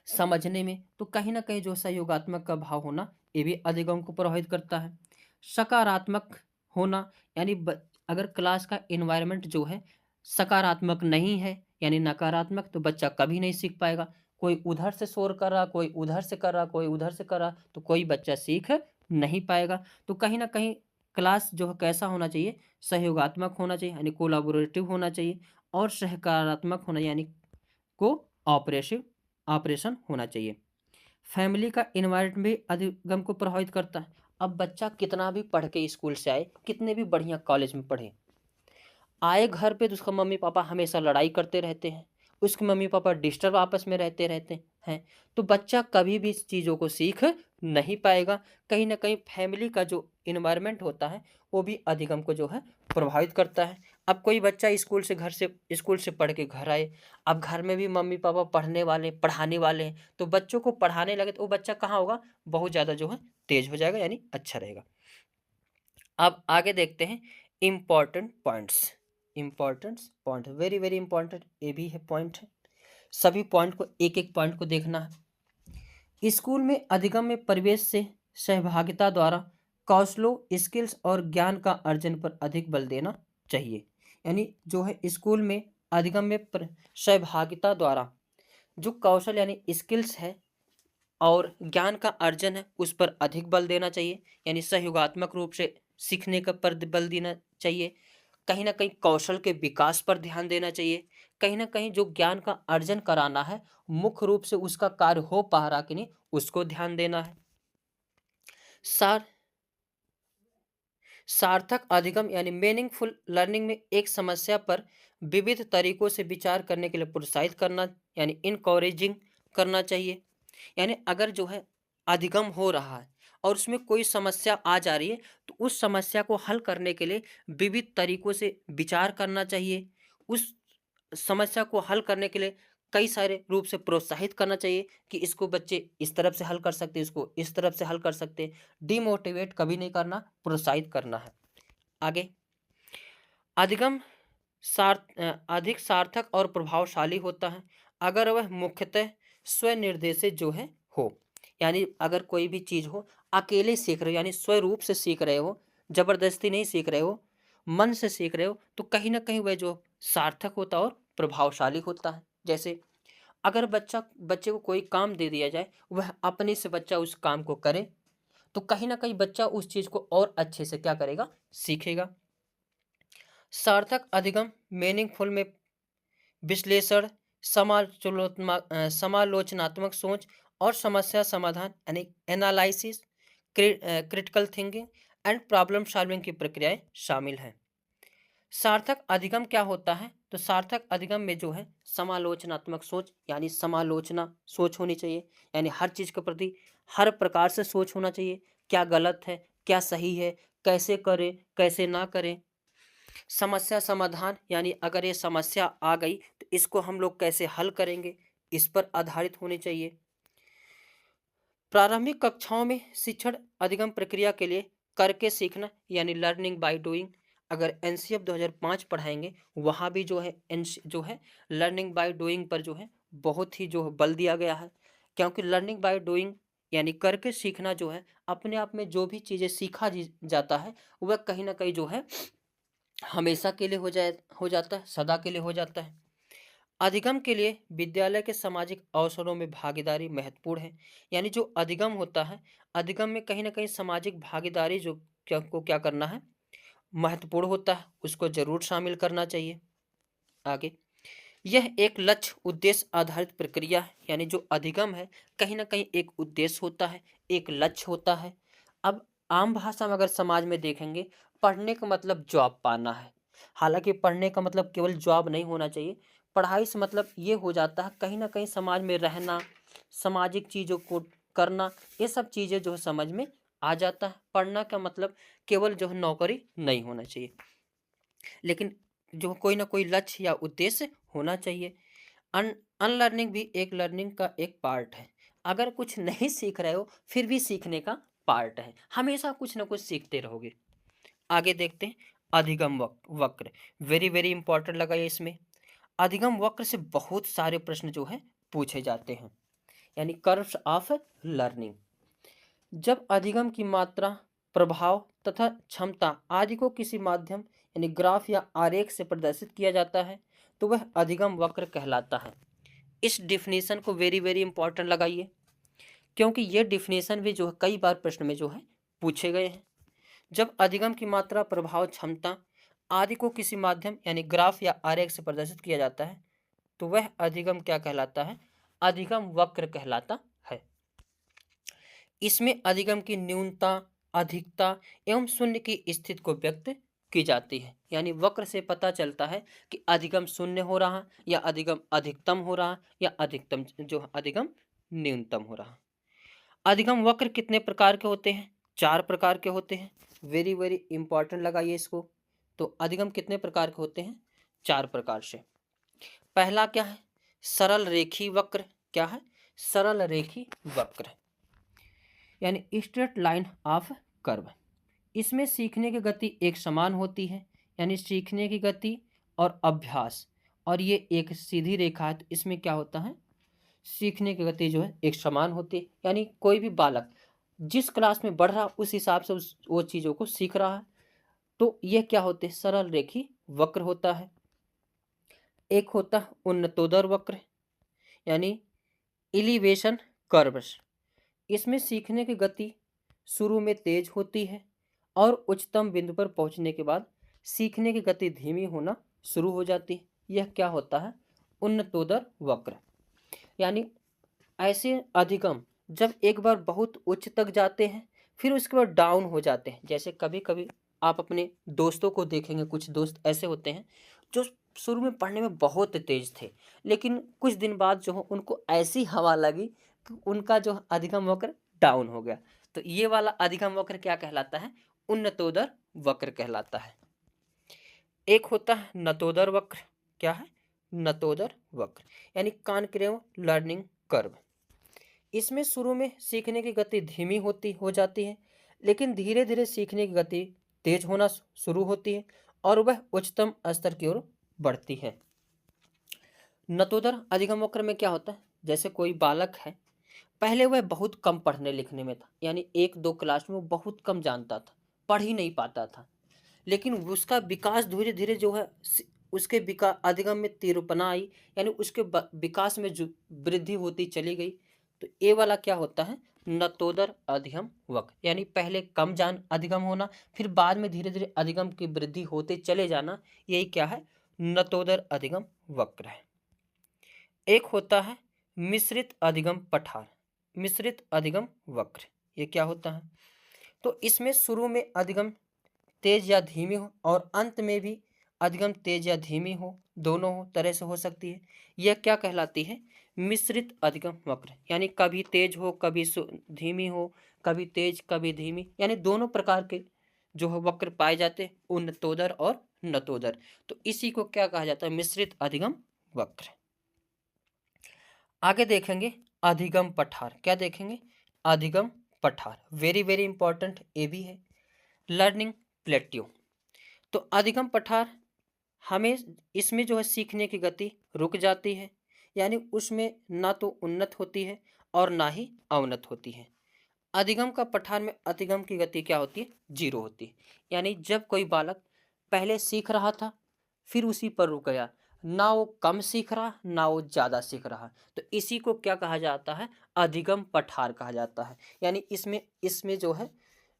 समझने में, तो कहीं ना कहीं जो सहयोगात्मक का भाव होना ये भी अधिगम को प्रभावित करता है। सकारात्मक होना, यानी अगर क्लास का एनवायरनमेंट जो है सकारात्मक नहीं है, यानी नकारात्मक, तो बच्चा कभी नहीं सीख पाएगा। कोई उधर से शोर कर रहा, कोई उधर से कर रहा, कोई उधर से कर रहा, तो कोई बच्चा सीख नहीं पाएगा। तो कहीं ना कहीं क्लास जो है कैसा होना चाहिए, सहयोगात्मक होना चाहिए, यानी कोलाबोरेटिव होना चाहिए, और सकारात्मक होना, यानी को ऑपरेटिव ऑपरेशन होना चाहिए। फैमिली का इन्वायरमेंट भी अधिगम को प्रभावित करता है। अब बच्चा कितना भी पढ़ के स्कूल से आए, कितने भी बढ़िया कॉलेज में पढ़े, आए घर पे तो उसका मम्मी पापा हमेशा लड़ाई करते रहते हैं, उसके मम्मी पापा डिस्टर्ब आपस में रहते हैं, तो बच्चा कभी भी इस चीज़ों को सीख नहीं पाएगा। कहीं ना कहीं फैमिली का जो इन्वायरमेंट होता है वो भी अधिगम को जो है प्रभावित करता है। अब कोई बच्चा स्कूल से पढ़ के घर आए, अब घर में भी मम्मी पापा पढ़ाने वाले हैं, तो बच्चों को पढ़ाने लगे तो वो बच्चा कहाँ होगा, बहुत ज़्यादा जो है तेज हो जाएगा, यानी अच्छा रहेगा। अब आगे देखते हैं important point, very very important ये भी है पॉइंट है। सभी पॉइंट को एक एक पॉइंट को देखना है। स्कूल में अधिगम में परिवेश से सहभागिता द्वारा कौशलों, स्किल्स और ज्ञान का अर्जन पर अधिक बल देना चाहिए। यानी जो है स्कूल में अधिगम में सहभागिता द्वारा जो कौशल यानी स्किल्स है और ज्ञान का अर्जन है उस पर अधिक बल देना चाहिए, यानी सहयोगात्मक रूप से सीखने का पर बल देना चाहिए। कहीं ना कहीं कौशल के विकास पर ध्यान देना चाहिए। कहीं ना कहीं जो ज्ञान का अर्जन कराना है मुख्य रूप से उसका कार्य हो पा रहा कि नहीं उसको ध्यान देना है। सार सार्थक अधिगम यानी मीनिंगफुल लर्निंग में एक समस्या पर विविध तरीकों से विचार करने के लिए प्रोत्साहित करना, यानी इनकरेजिंग करना चाहिए। यानी अगर जो है अधिगम हो रहा है और उसमें कोई समस्या आ जा रही है तो उस समस्या को हल करने के लिए विविध तरीकों से विचार करना चाहिए। उस समस्या को हल करने के लिए कई सारे रूप से प्रोत्साहित करना चाहिए कि इसको बच्चे इस तरफ से हल कर सकते हैं, इसको इस तरफ से हल कर सकते हैं। डिमोटिवेट कभी नहीं करना, प्रोत्साहित करना है। आगे अधिगम अधिक सार्थक और प्रभावशाली होता है अगर वह मुख्यतः स्वनिर्देशित जो है हो। यानी अगर कोई भी चीज़ हो अकेले सीख रहे हो, यानी स्वरूप से सीख रहे हो, जबरदस्ती नहीं सीख रहे हो, मन से सीख रहे हो, तो कहीं ना कहीं वह जो सार्थक होता है और प्रभावशाली होता है। जैसे अगर बच्चे को कोई काम दे दिया जाए, वह अपने से बच्चा उस काम को करे, तो कहीं ना कहीं बच्चा उस चीज़ को और अच्छे से क्या करेगा, सीखेगा। सार्थक अधिगम मीनिंगफुल में विश्लेषण, समालोचनात्मक सोच और समस्या समाधान यानी analysis, critical thinking and problem solving की प्रक्रियाएं शामिल हैं। सार्थक अधिगम क्या होता है, तो सार्थक अधिगम में जो है समालोचनात्मक सोच, यानी समालोचना सोच होनी चाहिए, यानी हर चीज़ के प्रति हर प्रकार से सोच होना चाहिए, क्या गलत है, क्या सही है, कैसे करें, कैसे ना करें। समस्या समाधान, यानी अगर ये समस्या आ गई तो इसको हम लोग कैसे हल करेंगे, इस पर आधारित होनी चाहिए। प्रारंभिक कक्षाओं में शिक्षण अधिगम प्रक्रिया के लिए करके सीखना यानी लर्निंग बाय डूइंग, अगर एनसीएफ 2005 पढ़ाएंगे वहाँ भी जो है लर्निंग बाय डूइंग पर जो है बहुत ही जो है बल दिया गया है। क्योंकि लर्निंग बाय डूइंग यानी करके सीखना जो है अपने आप में जो भी चीज़ें सीखा जाता है वह कहीं ना कहीं जो है हमेशा के लिए हो जाता है, सदा के लिए हो जाता है। अधिगम के लिए विद्यालय के सामाजिक अवसरों में भागीदारी महत्वपूर्ण है। यानी जो अधिगम होता है, अधिगम में कहीं ना कहीं सामाजिक भागीदारी जो क्या करना है, महत्वपूर्ण होता है, उसको जरूर शामिल करना चाहिए। आगे, यह एक लक्ष्य उद्देश्य आधारित प्रक्रिया है। यानी जो अधिगम है, कहीं ना कहीं एक उद्देश्य होता है, एक लक्ष्य होता है। अब आम भाषा में अगर समाज में देखेंगे, पढ़ने का मतलब जॉब पाना है। हालांकि पढ़ने का मतलब केवल जॉब नहीं होना चाहिए। पढ़ाई से मतलब ये हो जाता है कहीं ना कहीं समाज में रहना, सामाजिक चीज़ों को करना, ये सब चीज़ें जो है समझ में आ जाता है। पढ़ना का मतलब केवल जो है नौकरी नहीं होना चाहिए, लेकिन जो कोई ना कोई लक्ष्य या उद्देश्य होना चाहिए। अन अनलर्निंग भी एक लर्निंग का एक पार्ट है। अगर कुछ नहीं सीख रहे हो फिर भी सीखने का पार्ट है, हमेशा कुछ ना कुछ सीखते रहोगे। आगे देखते हैं, अधिगम वक्र वेरी वेरी इंपॉर्टेंट लगा ये इसमें। अधिगम वक्र से बहुत सारे प्रश्न जो है पूछे जाते हैं, यानी कर्व्स ऑफ लर्निंग। जब अधिगम की मात्रा, प्रभाव तथा क्षमता आदि को किसी माध्यम यानी ग्राफ या आरेख से प्रदर्शित किया जाता है तो वह अधिगम वक्र कहलाता है। इस डिफिनेशन को वेरी वेरी इंपॉर्टेंट लगाइए, क्योंकि ये डिफिनेशन भी जो है कई बार प्रश्न में जो है पूछे गए हैं। जब अधिगम की मात्रा, प्रभाव, क्षमता आदि को किसी माध्यम यानी ग्राफ या आरेख से प्रदर्शित किया जाता है तो वह अधिगम क्या कहलाता है, अधिगम वक्र कहलाता है। इसमें अधिगम की न्यूनता, अधिकता एवं शून्य की स्थिति को व्यक्त की जाती है। यानी वक्र से पता चलता है कि अधिगम शून्य हो रहा या अधिगम अधिकतम हो रहा या अधिकतम जो अधिगम न्यूनतम हो रहा। अधिगम वक्र कितने प्रकार के होते हैं, 4 प्रकार के होते हैं। वेरी वेरी इंपॉर्टेंट लगाइए इसको। तो अधिगम कितने प्रकार के होते हैं, 4 प्रकार से। पहला क्या है, सरल रेखी वक्र। क्या है, सरल रेखी वक्र यानी स्ट्रेट लाइन ऑफ कर्व। इसमें सीखने की गति एक समान होती है, यानी सीखने की गति और अभ्यास, और ये एक सीधी रेखा है तो इसमें क्या होता है, सीखने की गति जो है एक समान होती है। यानी कोई भी बालक जिस क्लास में बढ़ रहा उस हिसाब से वो चीज़ों को सीख रहा है, तो यह क्या होते हैं, सरल रेखी वक्र होता है। एक होता है उन्नतोदर वक्र, यानी एलिवेशन कर्व्स। इसमें सीखने की गति शुरू में तेज होती है और उच्चतम बिंदु पर पहुंचने के बाद सीखने की गति धीमी होना शुरू हो जाती है। यह क्या होता है, उन्नतोदर वक्र। यानी ऐसे अधिगम जब एक बार बहुत उच्च तक जाते हैं फिर उसके बाद डाउन हो जाते हैं। जैसे कभी कभी आप अपने दोस्तों को देखेंगे, कुछ दोस्त ऐसे होते हैं जो शुरू में पढ़ने में बहुत तेज थे, लेकिन कुछ दिन बाद जो है उनको ऐसी हवा लगी कि उनका जो अधिगम वक्र डाउन हो गया। तो ये वाला अधिगम वक्र क्या कहलाता है, उन्नतोदर वक्र कहलाता है। एक होता है नतोदर वक्र। क्या है, नतोदर वक्र यानी कॉन्क्रेव लर्निंग कर्व। इसमें शुरू में सीखने की गति धीमी हो जाती है, लेकिन धीरे धीरे सीखने की गति तेज होना शुरू होती है और वह उच्चतम स्तर की ओर बढ़ती है। नतोदर अधिगम वक्र में क्या होता है, जैसे कोई बालक है, पहले वह बहुत कम पढ़ने लिखने में था, यानी 1-2 क्लास में वो बहुत कम जानता था, पढ़ ही नहीं पाता था। लेकिन उसका विकास धीरे धीरे जो है उसके विकास अधिगम में तिरुपना आई, यानी उसके विकास में जो वृद्धि होती चली गई। तो ये वाला क्या होता है, नतोदर अधिगम वक्र। यानी पहले कम जान अधिगम होना, फिर बाद में धीरे धीरे अधिगम की वृद्धि होते चले जाना, यही क्या है, नतोदर अधिगम वक्र है। एक होता है मिश्रित अधिगम पठार, मिश्रित अधिगम वक्र। ये क्या होता है, तो इसमें शुरू में अधिगम तेज या धीमी हो और अंत में भी अधिगम तेज या धीमी हो, दोनों हो तरह से हो सकती है। यह क्या कहलाती है, मिश्रित अधिगम वक्र। यानी कभी तेज हो, कभी धीमी हो, कभी तेज कभी धीमी, यानी दोनों प्रकार के जो है वक्र पाए जाते हैं, उन्नतोदर और नतोदर। तो इसी को क्या कहा जाता है, मिश्रित अधिगम वक्र। आगे देखेंगे अधिगम पठार। क्या देखेंगे, अधिगम पठार वेरी वेरी इंपॉर्टेंट ये भी है। लर्निंग प्लेट्यू, तो अधिगम पठार हमें इसमें जो है सीखने की गति रुक जाती है, यानी उसमें ना तो उन्नत होती है और ना ही अवनत होती है। अधिगम का पठार में अधिगम की गति क्या होती है, 0 होती है। यानी जब कोई बालक पहले सीख रहा था फिर उसी पर रुक गया, ना वो कम सीख रहा ना वो ज़्यादा सीख रहा, तो इसी को क्या कहा जाता है, अधिगम पठार कहा जाता है। यानी इसमें इसमें जो है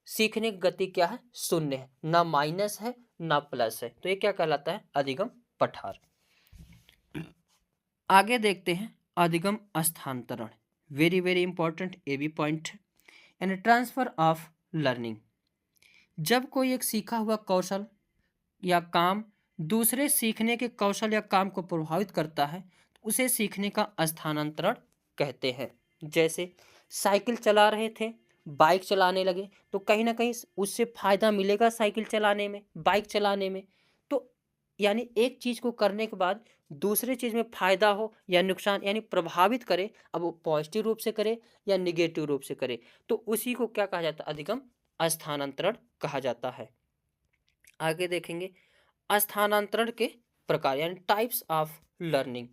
सीखने की गति क्या है, शून्य है, ना माइनस है ना प्लस है, तो ये क्या कहलाता है, अधिगम पठार। आगे देखते हैं अधिगम स्थानांतरण, वेरी वेरी इंपॉर्टेंट ये भी पॉइंट है। यानी ट्रांसफर ऑफ लर्निंग, जब कोई एक सीखा हुआ कौशल या काम दूसरे सीखने के कौशल या काम को प्रभावित करता है तो उसे सीखने का स्थानांतरण कहते हैं। जैसे साइकिल चला रहे थे, बाइक चलाने लगे, तो कहीं ना कहीं उससे फायदा मिलेगा साइकिल चलाने में, बाइक चलाने में। तो यानी एक चीज को करने के बाद दूसरे चीज में फायदा हो या नुकसान, यानी प्रभावित करे, अब वो पॉजिटिव रूप से करे या निगेटिव रूप से करे, तो उसी को क्या कहा जाता है, अधिगम स्थानांतरण कहा जाता है। आगे देखेंगे स्थानांतरण के प्रकार, यानी टाइप्स ऑफ लर्निंग।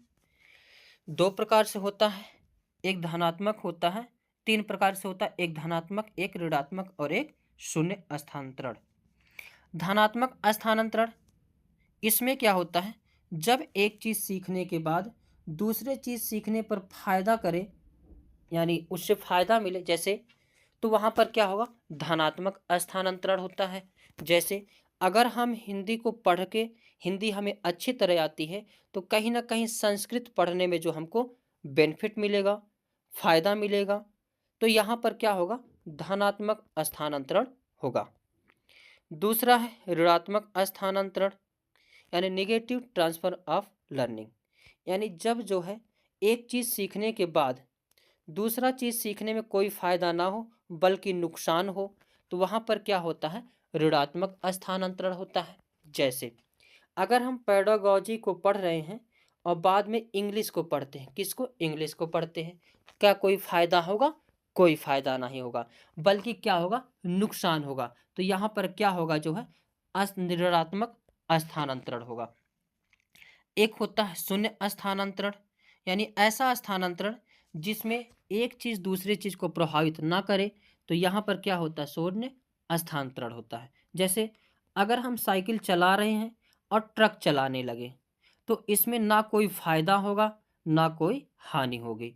दो प्रकार से होता है, एक धनात्मक होता है, तीन प्रकार से होता है, एक धनात्मक, एक ऋणात्मक और एक शून्य स्थानांतरण। धनात्मक स्थानांतरण, इसमें क्या होता है, जब एक चीज सीखने के बाद दूसरे चीज सीखने पर फायदा करे, यानी उससे फायदा मिले, जैसे तो वहां पर क्या होगा, धनात्मक स्थानांतरण होता है। जैसे अगर हम हिंदी को पढ़ के, हिंदी हमें अच्छी तरह आती है, तो कहीं ना कहीं संस्कृत पढ़ने में जो हमको बेनिफिट मिलेगा, फायदा मिलेगा, तो यहाँ पर क्या होगा, धनात्मक स्थानांतरण होगा। दूसरा है ऋणात्मक स्थानांतरण, यानी निगेटिव ट्रांसफर ऑफ लर्निंग। यानी जब जो है एक चीज़ सीखने के बाद दूसरा चीज़ सीखने में कोई फायदा ना हो बल्कि नुकसान हो, तो वहाँ पर क्या होता है, ऋणात्मक स्थानांतरण होता है। जैसे अगर हम पेडागोजी को पढ़ रहे हैं और बाद में इंग्लिश को पढ़ते हैं, किसको, इंग्लिश को पढ़ते हैं, क्या कोई फायदा होगा, कोई फायदा नहीं होगा, बल्कि क्या होगा, नुकसान होगा। तो यहाँ पर क्या होगा, जो है ऋणात्मक स्थानांतरण होगा। एक होता है शून्य स्थानांतरण, यानी ऐसा स्थानांतरण जिसमें एक चीज दूसरी चीज को प्रभावित ना करे, तो यहाँ पर क्या होता है, शून्य स्थानांतरण होता है। जैसे अगर हम साइकिल चला रहे हैं और ट्रक चलाने लगे, तो इसमें ना कोई फायदा होगा ना कोई हानि होगी।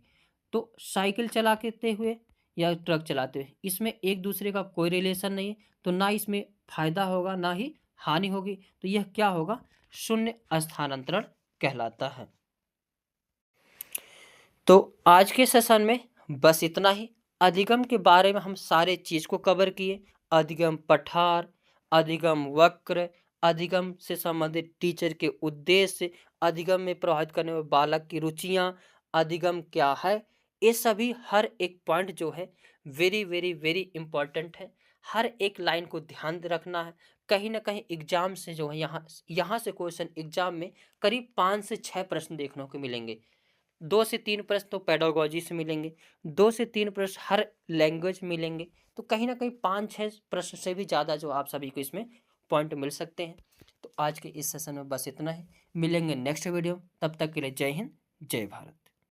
तो साइकिल चलाते हुए या ट्रक चलाते हुए इसमें एक दूसरे का कोई रिलेशन नहीं है, तो ना इसमें फायदा होगा ना ही हानि होगी, तो यह क्या होगा, शून्य स्थानांतरण कहलाता है। तो आज के सेशन में बस इतना ही। अधिगम के बारे में हम सारे चीज को कवर किए, अधिगम पठार, अधिगम वक्र, अधिगम से संबंधित टीचर के उद्देश्य, अधिगम में प्रभावित करने वाले बालक की रुचियां, अधिगम क्या है, ये सभी हर एक पॉइंट जो है वेरी वेरी वेरी इंपॉर्टेंट है। हर एक लाइन को ध्यान रखना है, कहीं ना कहीं एग्जाम से जो है यहाँ से क्वेश्चन एग्जाम में करीब 5 से 6 प्रश्न देखने को मिलेंगे। 2 से 3 प्रश्न तो पेडागोजी से मिलेंगे, 2 से 3 प्रश्न हर लैंग्वेज मिलेंगे, तो कहीं ना कहीं 5-6 प्रश्न से भी ज़्यादा जो आप सभी को इसमें पॉइंट मिल सकते हैं। तो आज के इस सेशन में बस इतना ही, मिलेंगे नेक्स्ट वीडियो, तब तक के लिए जय हिंद जय भारत।